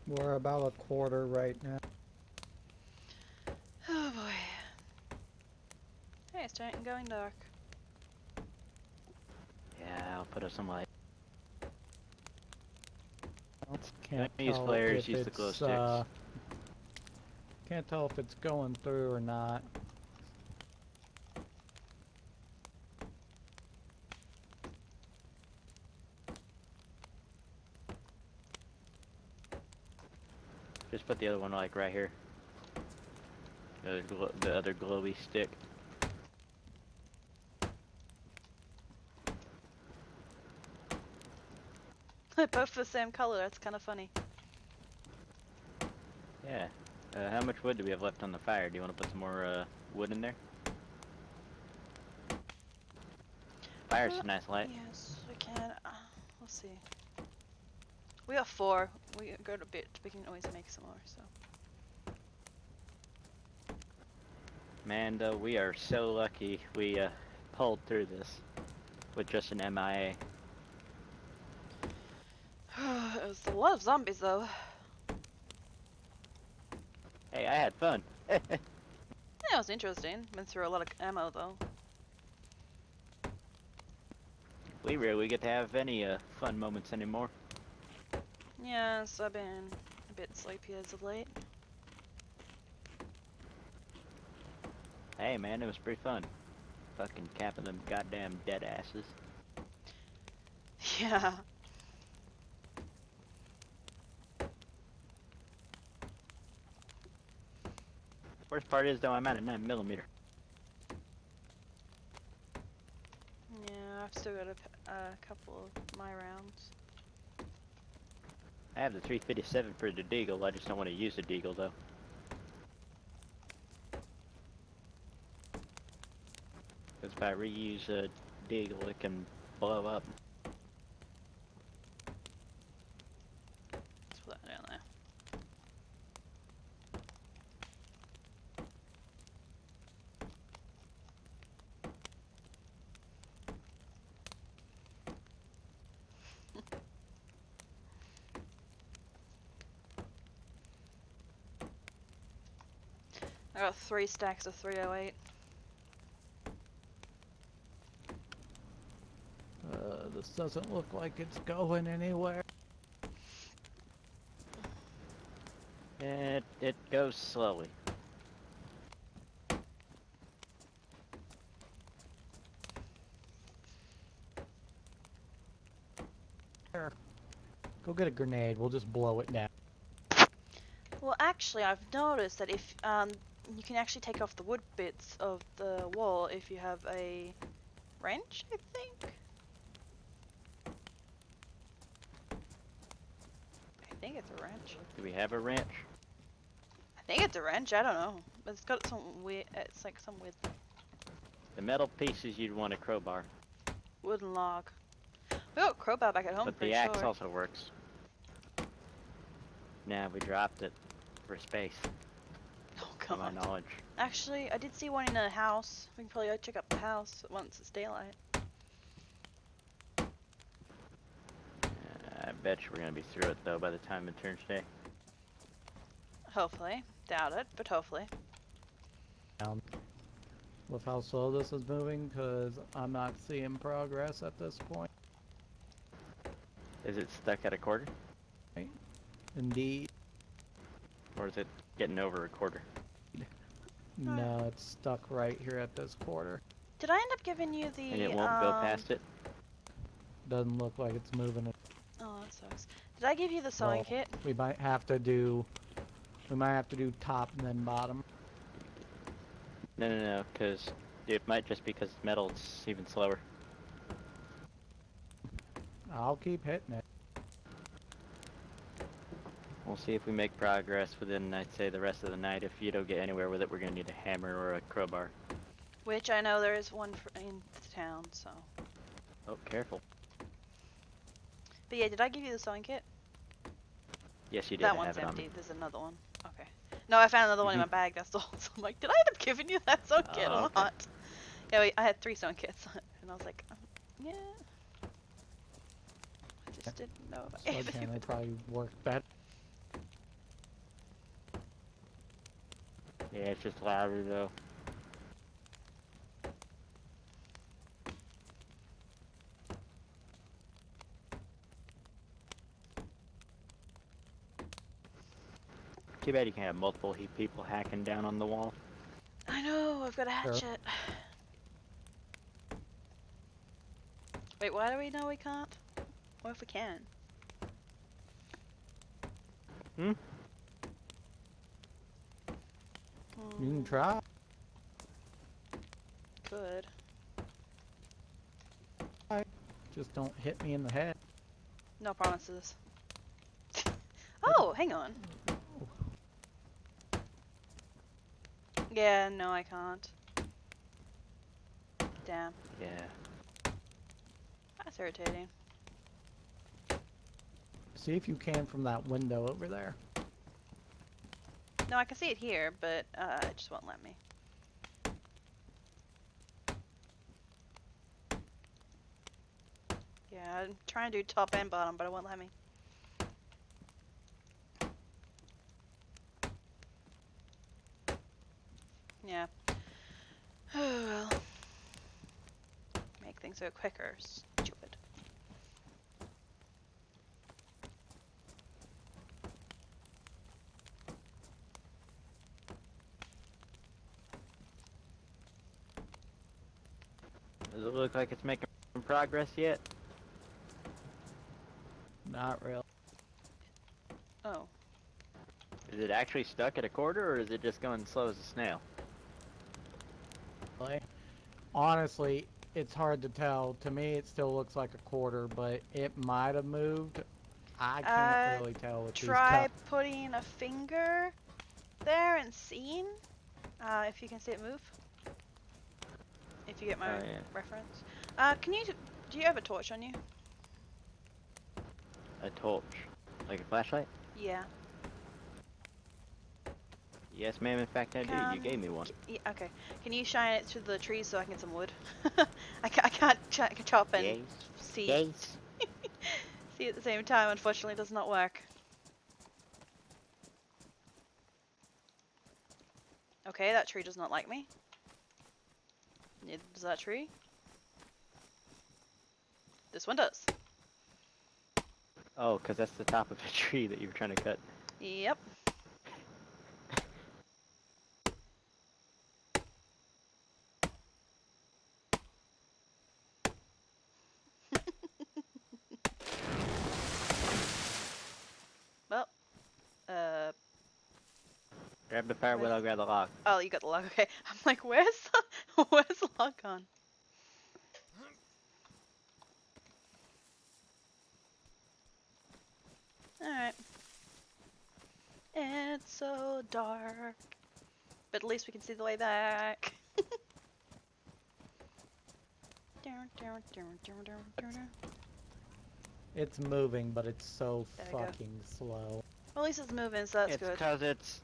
We're about a quarter right now. Oh boy. Hey, it's going dark. Yeah, I'll put up some light. Can't use tell flares, if use the it's, glow sticks. can't tell if it's going through or not. Just put the other one like right here. The other glowy stick. Both the same color. That's kind of funny. Yeah. How much wood do we have left on the fire? Do you want to put some more wood in there? Fire's a nice light. Yes, we can. Let's see. We got 4. We got a bit. We can always make some more. So. Man, we are so lucky we pulled through this with just an MIA. It was a lot of zombies though. Hey, I had fun. Yeah, it was interesting. Went through a lot of ammo though. We rarely get to have any fun moments anymore. Yes, I've been a bit sleepy as of late. Hey man, it was pretty fun. Fucking capping them goddamn dead asses. Yeah. Worst part is though, I'm at a 9mm. Yeah, I've still got a couple of my rounds. I have the 357 for the deagle. I just don't want to use the deagle though. Because if I reuse a deagle, it can blow up. Let's put that down there. I got 3 stacks of 308. This doesn't look like it's going anywhere. It goes slowly. Here. Go get a grenade, we'll just blow it down. Well, actually, I've noticed that if you can actually take off the wood bits of the wall if you have a wrench, I think. I think it's a wrench. Do we have a wrench? I think it's a wrench, I don't know. But it's got some weird, it's like some weird The metal pieces you'd want a crowbar. wooden log. We got a crowbar back at home, But pretty the axe sure. also works. Nah, we dropped it for space, Oh to my god. knowledge. Actually, I did see one in a house. We can probably go check up the house once it's daylight. I bet you we're gonna be through it though by the time it turns day. Hopefully. Doubt it, but hopefully. With how slow this is moving, because I'm not seeing progress at this point. Is it stuck at a quarter? Indeed. Or is it getting over a quarter? No, it's stuck right here at this quarter. Did I end up giving you the And it won't go past it? Doesn't look like it's moving it. Oh, that sucks. Did I give you the sewing Well, kit? We might have to do top and then bottom. No, because it might just because it's metal, it's even slower. I'll keep hitting it. We'll see if we make progress within, I'd say, the rest of the night. If you don't get anywhere with it, we're gonna need a hammer or a crowbar. Which I know there is one in town, so. Oh, careful. But yeah, did I give you the sewing kit? Yes, you did. That I one's have it on empty. me. There's another one. Okay. No, I found another one in my bag, that's all. So I'm like, did I end up giving you that sewing kit or okay. not? Yeah, wait, I had 3 sewing kits. And I was like, yeah. I just didn't know if I Sledgehammer probably work better. Yeah, it's just louder though. Too bad you can have multiple people hacking down on the wall. I know, I've got a hatchet. Wait, why do we know we can't? What if we can? Hmm? You can try. Good. Just don't hit me in the head. No promises. Oh, hang on. Yeah, no, I can't. Damn. Yeah. That's irritating. See if you can from that window over there. No, I can see it here, but it just won't let me. Yeah, I'm trying to do top and bottom, but it won't let me. Yeah. Oh well. Make things go quicker, stupid. Does it look like it's making progress yet? Not real. Oh. Is it actually stuck at a quarter, or is it just going slow as a snail? Honestly, it's hard to tell. To me, it still looks like a quarter, but it might have moved. I can't really tell with Try these putting a finger there and seeing if you can see it move. If you get my reference. Do you have a torch on you? A torch? Like a flashlight? Yeah. Yes, ma'am, in fact I do. You gave me one. Yeah, okay. Can you shine it through the trees so I can get some wood? I can't chop and see. Yes. See at the same time, unfortunately, it does not work. Okay, that tree does not like me. Neither does that tree. This one does. Oh, because that's the top of a tree that you were trying to cut. Yep. Well, Grab the power wheel, I'll grab the lock. Oh, you got the lock. Okay. I'm like, where's the lock gone? Alright. It's so dark. But at least we can see the way back. It's moving, but it's so There we go. fucking slow. Well, at least it's moving, so that's good. It's cause it's...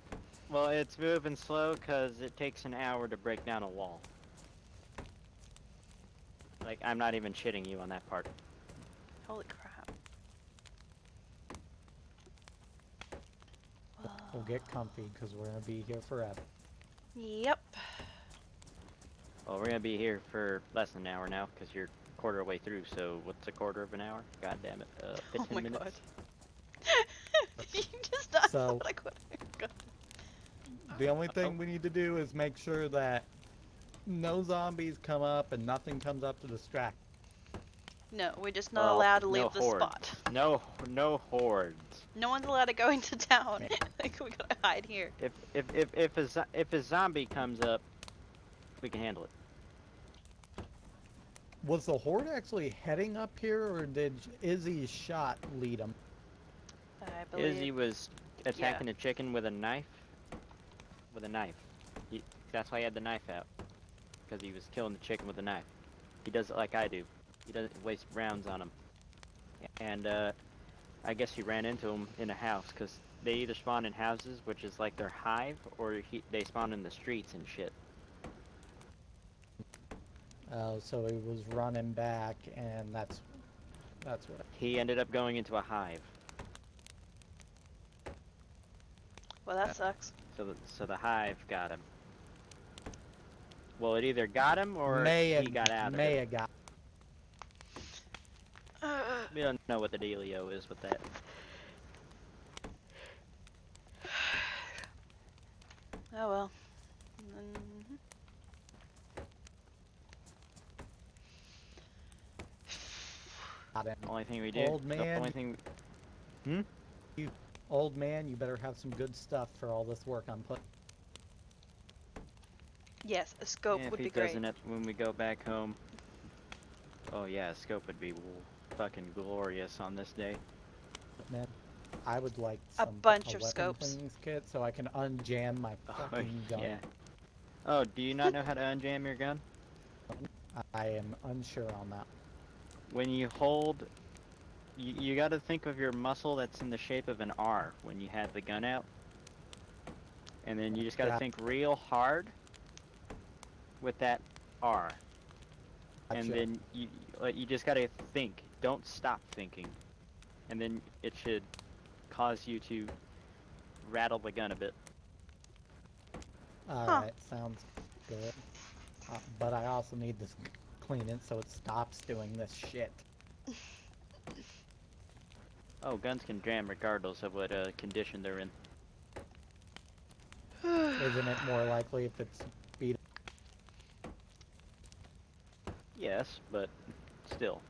Well, it's moving slow because it takes an hour to break down a wall. Like, I'm not even shitting you on that part. Holy crap. We'll get comfy, because we're going to be here forever. Yep. Well, we're gonna be here for less than an hour now, because you're a quarter of the way through, so what's a quarter of an hour? God damn it, 15 Oh my minutes? god. You just not So- like what I got. The only thing we need to do is make sure that no zombies come up and nothing comes up to distract. No, we're just not Well, allowed to leave no the hordes. spot. No hordes. No one's allowed to go into town. Like, we gotta hide here. If a zombie comes up, we can handle it. Was the Horde actually heading up here, or did Izzy's shot lead them? I believe. Izzy was attacking a chicken with a knife. With a knife. That's why he had the knife out. Because he was killing the chicken with a knife. He does it like I do. He doesn't waste rounds on him. And I guess he ran into him in a house, because they either spawn in houses, which is like their hive, or they spawn in the streets and shit. So he was running back, and that's what. He ended up going into a hive. Well, that sucks. So the hive got him. Well, it either got him or he got out of it. got. We don't know what the dealio is with that. Oh well. The only thing we do. Old man. The only thing. Old man, you better have some good stuff for all this work I'm putting. Yes, a scope Yeah, would if be he great. doesn't it when we go back home. Oh yeah, a scope would be fucking glorious on this day. Man, I would like A bunch of weapon scopes. cleanings kit so I can unjam my fucking gun. Yeah. Oh, do you not know how to unjam your gun? I am unsure on that. When you hold, you got to think of your muscle that's in the shape of an R when you have the gun out. And then you just got to think real hard with that R. And then you just got to think. Don't stop thinking. And then it should cause you to rattle the gun a bit. Alright, sounds good. But I also need to clean it so it stops doing this shit. Oh, guns can jam regardless of what condition they're in. Isn't it more likely if it's beat? Yes, but still.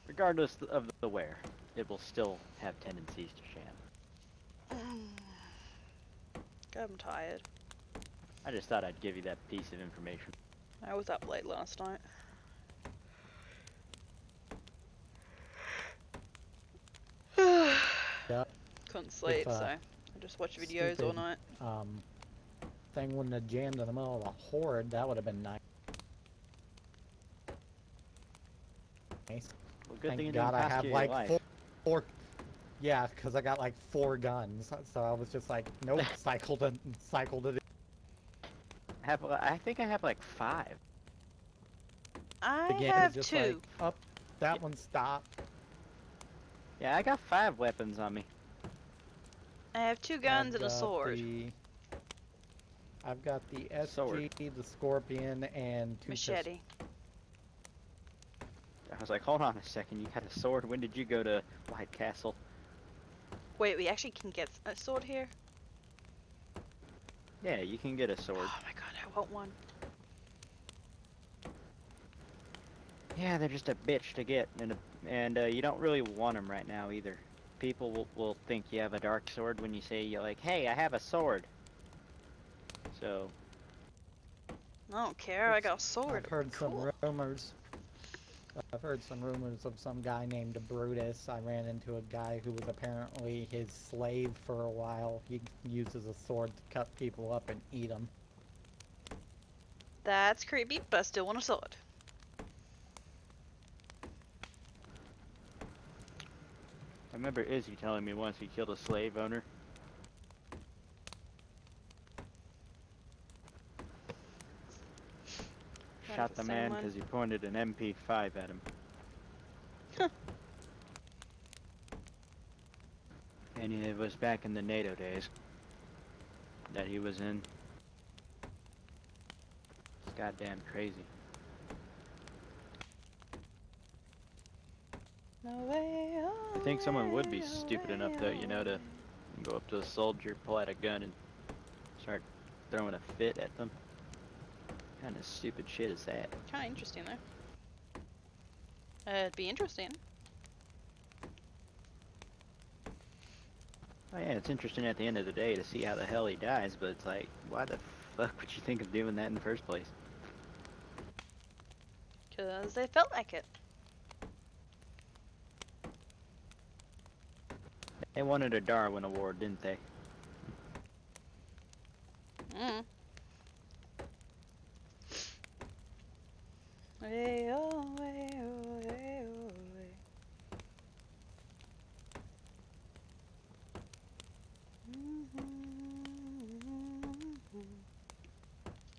Regardless of the wear, it will still have tendencies to jam. I'm tired. I just thought I'd give you that piece of information. I was up late last night. Yep. Couldn't sleep, so I just watched videos all night. Thing wouldn't have jammed in the middle of a horde, that would have been nice. Well, good thing Thank you God didn't I have your like life. four. Yeah, because I got like 4 guns, so I was just like, nope, cycled it. I think I have like 5. I Again, have just 2. like, up, that one stopped. Yeah, I got 5 weapons on me. I have 2 guns and a sword. I've got the SG, Sword. the Scorpion, and 2 Machete. I was like, hold on a second, you got a sword? When did you go to White Castle? Wait, we actually can get a sword here? Yeah, you can get a sword. Oh my god, I want one. Yeah, they're just a bitch to get, and you don't really want them right now either. people will think you have a dark sword when you say, you're like, hey, I have a sword. So. I don't care, I got a sword. I've heard Cool. some rumors. I've heard some rumors of some guy named Brutus. I ran into a guy who was apparently his slave for a while. He uses a sword to cut people up and eat them. That's creepy, but I still want a sword. I remember Izzy telling me once he killed a slave owner. Shot the man because he pointed an MP5 at him. And it was back in the NATO days that he was in. It's goddamn crazy. I think someone would be stupid enough, though, you know, to go up to a soldier, pull out a gun, and start throwing a fit at them. What kind of stupid shit is that? Kind of interesting, though. It'd be interesting. Oh yeah, it's interesting at the end of the day to see how the hell he dies, but it's like, why the fuck would you think of doing that in the first place? Because they felt like it. They wanted a Darwin Award, didn't they? Mm. Hey, oh, hey, oh, hey, oh, hey.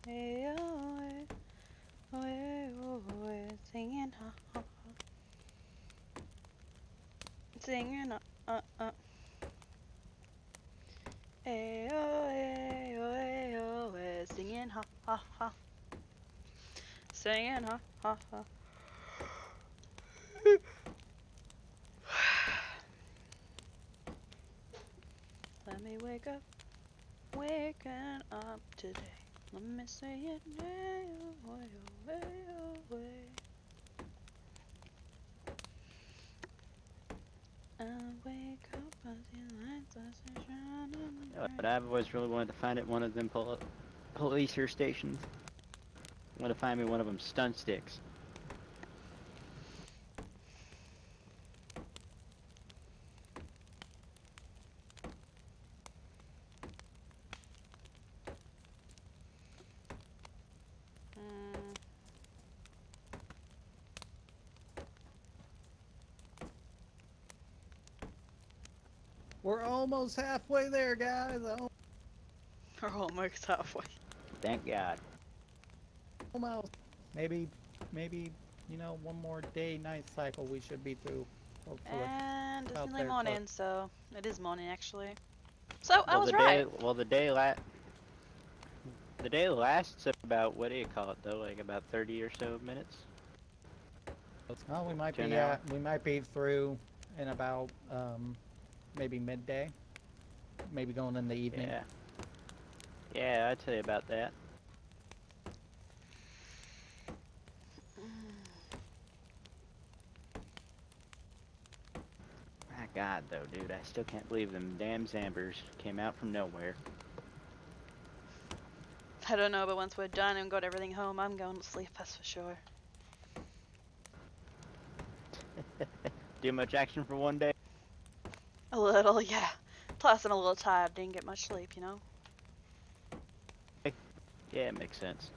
Hey, oh, hey, oh, hey, oh, hey. Singing, ha, ha, ha. Singing, Hey, oh, hey, oh, hey, oh, hey. Singing, ha, ha, ha. Singing, ha, ha, ha. Let me wake up, waking up today. Let me say it now, way, away, away. I wake up, I see lights, I see shining. But I've always really wanted to find at one of them police stations. I want to find me one of them stun sticks. We're almost halfway there, guys. We're almost halfway. Thank God. Almost. Maybe, you know, one more day-night cycle we should be through. Hopefully. And it's Out nearly there, morning, but- so it is morning actually. So I Well, was right. the day lasts about, what do you call it though? Like about 30 or so minutes. Oh, we might 10 be hours. we might be through in about maybe midday. Maybe going in the evening. Yeah. Yeah, I'd say about that. My God, though, dude, I still can't believe them damn Zambers came out from nowhere. I don't know, but once we're done and got everything home, I'm going to sleep, that's for sure. Do much action for one day? A little, yeah. Plus, I'm a little tired. Didn't get much sleep, you know? Yeah, it makes sense.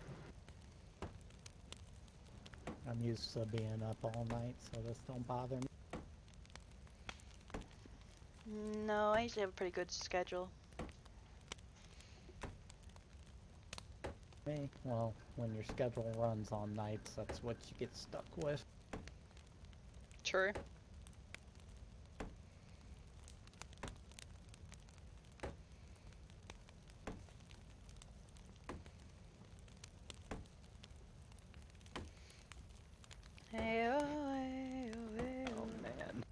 I'm used to being up all night, so this don't bother me. No, I usually have a pretty good schedule. Me? Well, when your schedule runs on nights, that's what you get stuck with. True. Hey, oh, hey, oh, hey, Oh, man.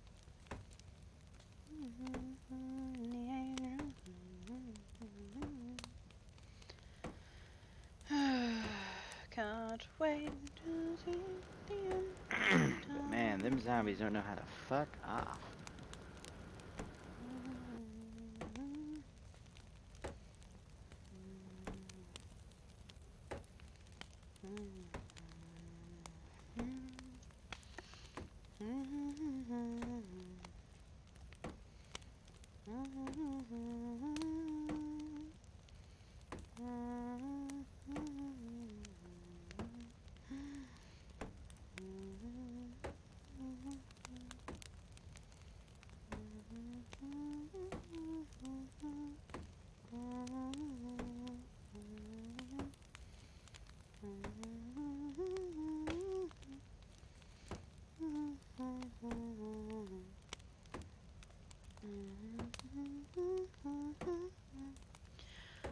Can't wait to see the end. But man, them zombies don't know how to fuck off.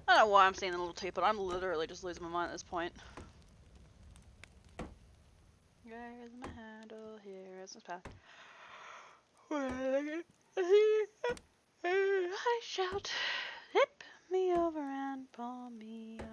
I don't know why I'm seeing the little teapot. I'm literally just losing my mind at this point. Here's my handle, here is my path. I shout, hip me over and pull me up.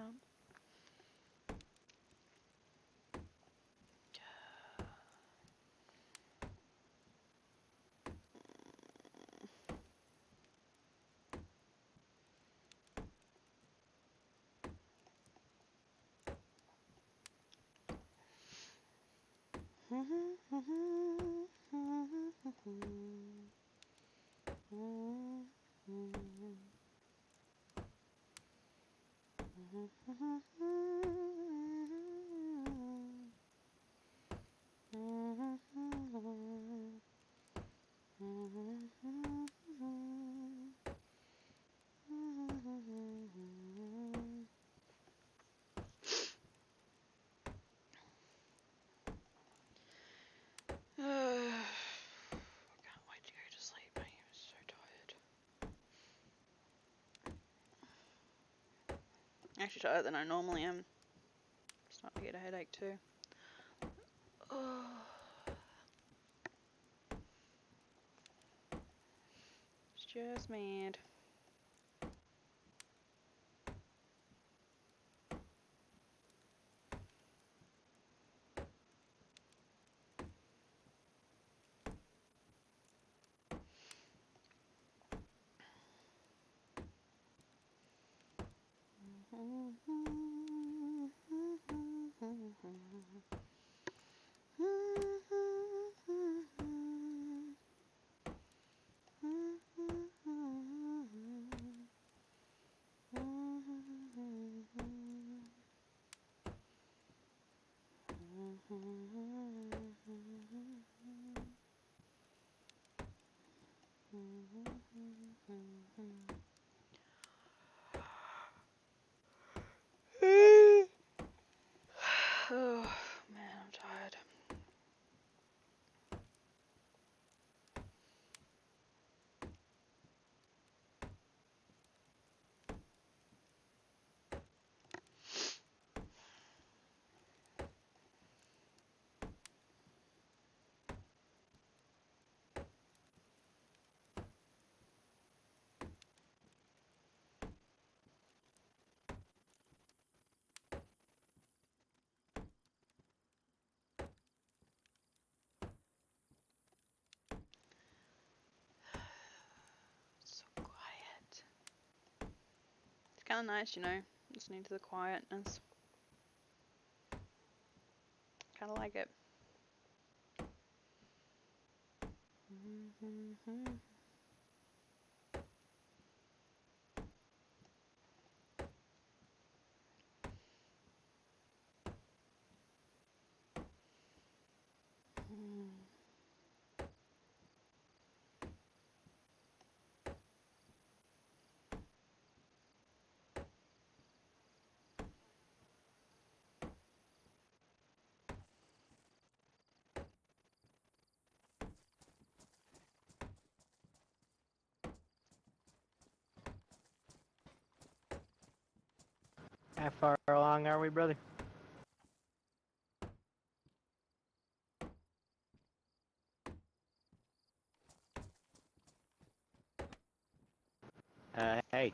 Actually tighter than I normally am. Starting to get a headache too. Oh. It's just mad. Oh man, I'm tired. So quiet. It's kind of nice, you know, listening to the quietness. Kind of like it. How far along are we, brother? Hey.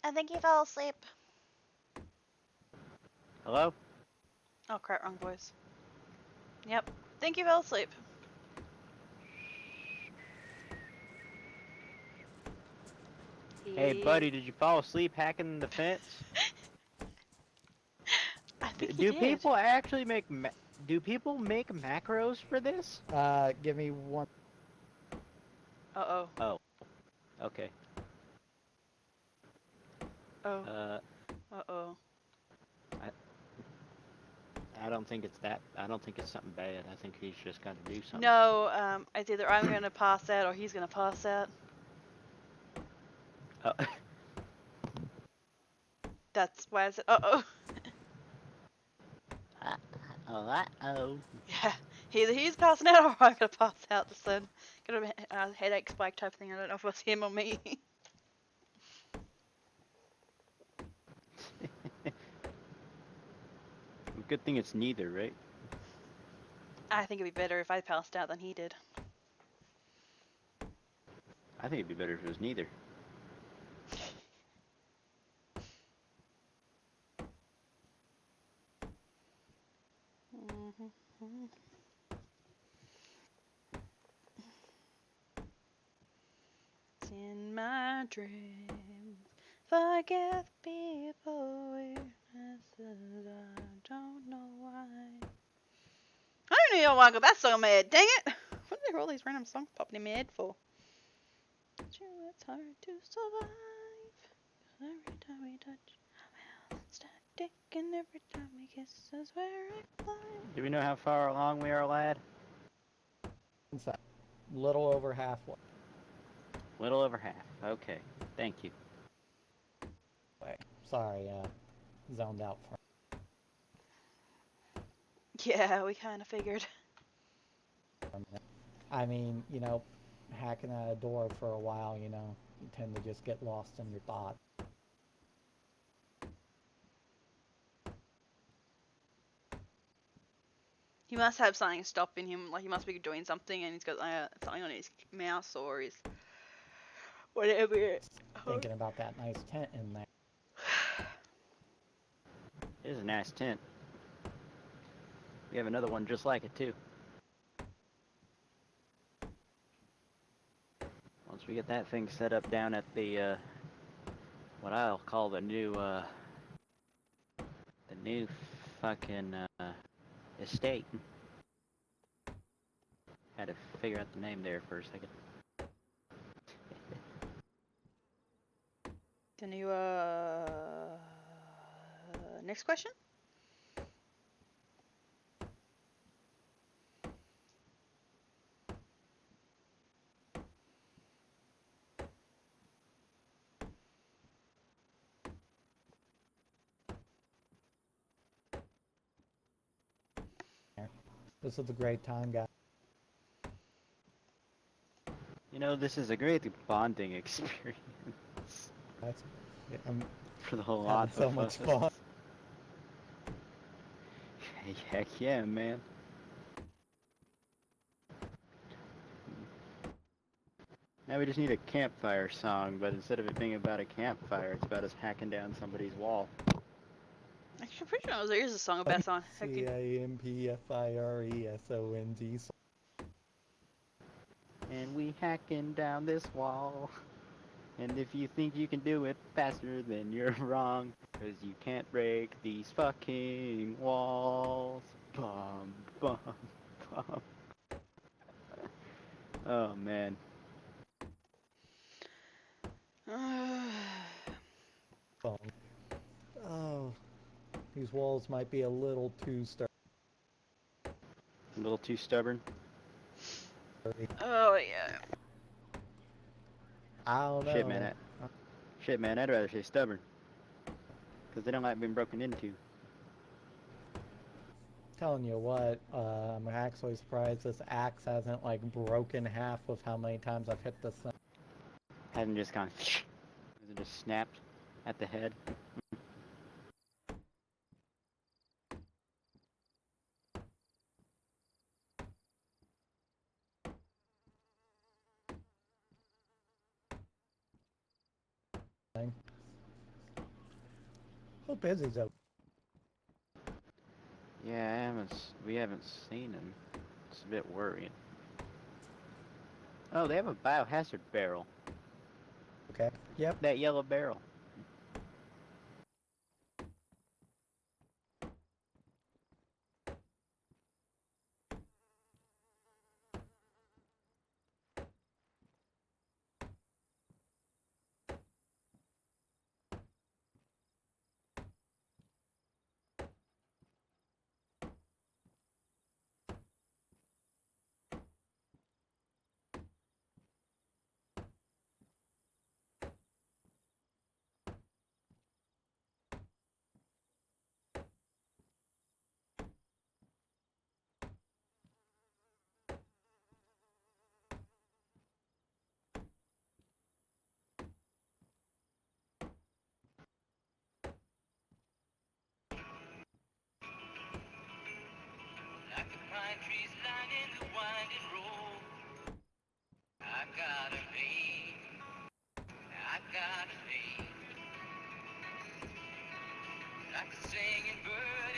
I think he fell asleep. Hello? Oh crap, wrong voice. Yep. Think he fell asleep. Hey, buddy, did you fall asleep hacking the fence? I think he Do did. people actually make do people make macros for this? Give me one. Uh-oh. Oh. Okay. Uh oh. I don't think it's that. I don't think it's something bad. I think he's just got to do something. No, it's either I'm gonna pass out or he's gonna pass out. That's why I said, uh-oh. Uh-oh. Yeah, either he's passing out or I'm gonna pass out. Just then, got a headache spike type thing. I don't know if it was him or me. Good thing it's neither, right? I think it'd be better if I passed out than he did. I think it'd be better if it was neither. It's in my dreams, forget people witnesses. I don't know why. I don't even know why I got that song in my head. Dang it! What are all these random songs popping in my head for? It's hard to survive. Every time we touch, our mouths start ticking. Every time we kiss is where I fly. Do we know how far along we are, lad? It's a little over halfway. Little over half. Okay. Thank you. Wait, sorry, zoned out for. Yeah, we kind of figured. I mean, you know, hacking at a door for a while, you know, you tend to just get lost in your thoughts. He must have something stopping him, like he must be doing something and he's got something on his mouse or his whatever. Thinking about that nice tent in there. It is a nice tent. We have another one just like it, too. Once we get that thing set up down at the, what I'll call the new fucking, estate. Had to figure out the name there for a second. Can you, next question? This is a great time, guys. You know, this is a great bonding experience. I'm for the whole having lot so of much us. fun. Heck yeah, man. Now we just need a campfire song, but instead of it being about a campfire, it's about us hacking down somebody's wall. Actually, I'm pretty sure there is a song about someone hacking. CAMPFIRESONG. And we hacking down this wall. And if you think you can do it faster, then you're wrong. Cause you can't break these fucking walls. Bum, bum, bum. Oh, man. Oh, these walls might be a little too sturdy. A little too stubborn. Oh, yeah. I don't know. Shit, man, I'd rather say stubborn. Because they don't like being broken into. Telling you what, I'm actually surprised this axe hasn't, like, broken half with how many times I've hit this thing. Hasn't just gone... Has it just snapped at the head? How busy is it? Yeah, we haven't seen him. It's a bit worrying. Oh, they have a biohazard barrel. Okay. Yep. That yellow barrel.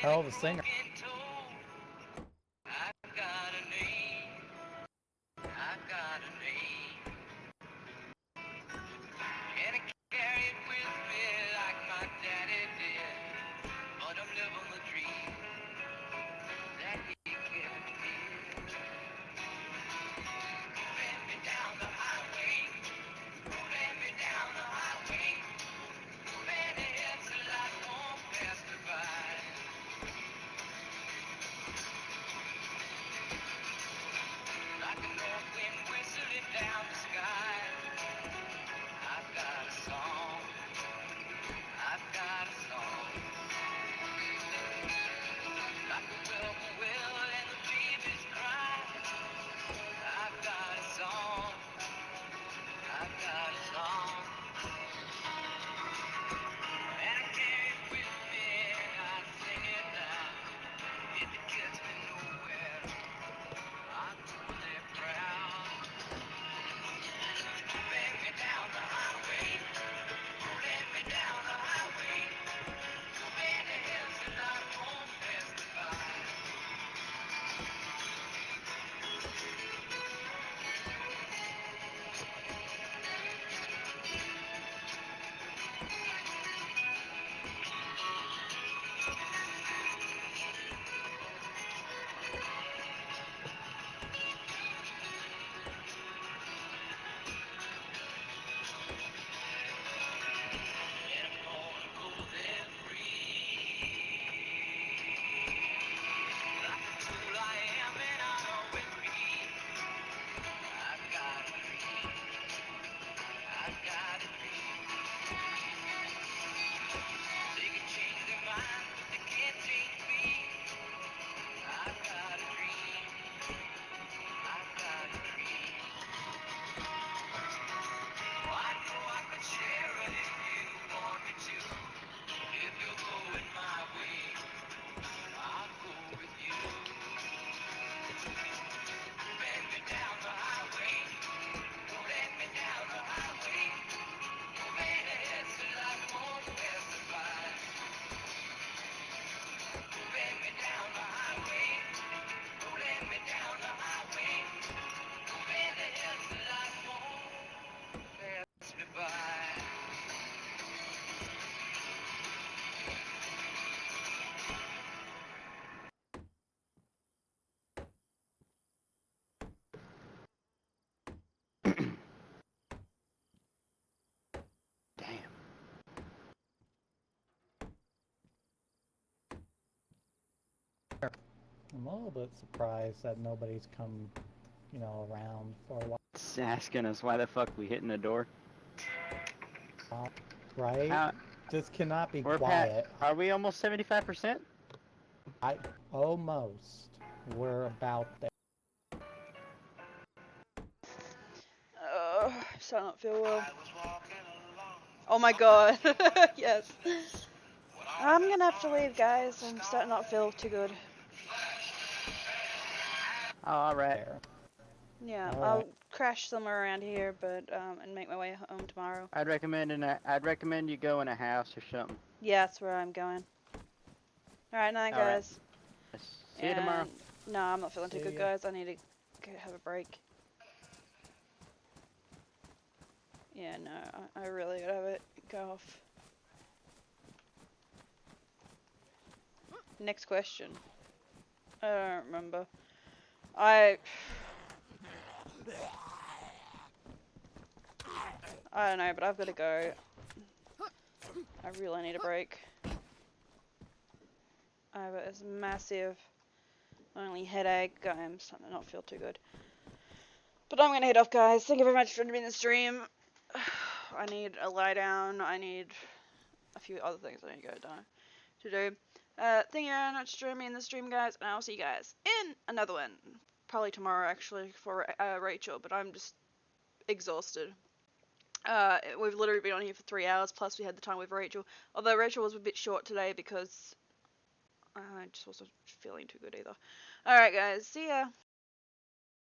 Hell of a singer. I'm a little bit surprised that nobody's come, you know, around for a while. It's asking us why the fuck we hitting the door. Right? This cannot be We're quiet. Are we almost 75%? Almost. We're about there. Starting not feel well. Oh my god. Yes. I'm gonna have to leave, guys. I'm starting not feel too good. Oh, alright. Yeah, I'll crash somewhere around here, but and make my way home tomorrow. I'd recommend you go in a house or something. Yeah, that's where I'm going. Alright, night, guys. See you tomorrow. No, I'm not feeling too good, guys. I need to have a break. Yeah, no, I really gotta have it go off. Next question. I don't remember. I don't know, but I've got to go. I really need a break. I have a massive, not only headache, I'm starting to not feel too good. But I'm gonna head off, guys. Thank you very much for joining me in the stream. I need a lie down. I need a few other things I need to go down to do. Thank you very much for joining me in the stream, guys, and I'll see you guys in another one. Probably tomorrow, actually, for Rachel, but I'm just exhausted. We've literally been on here for 3 hours, plus we had the time with Rachel. Although Rachel was a bit short today because I just wasn't feeling too good either. Alright, guys, see ya.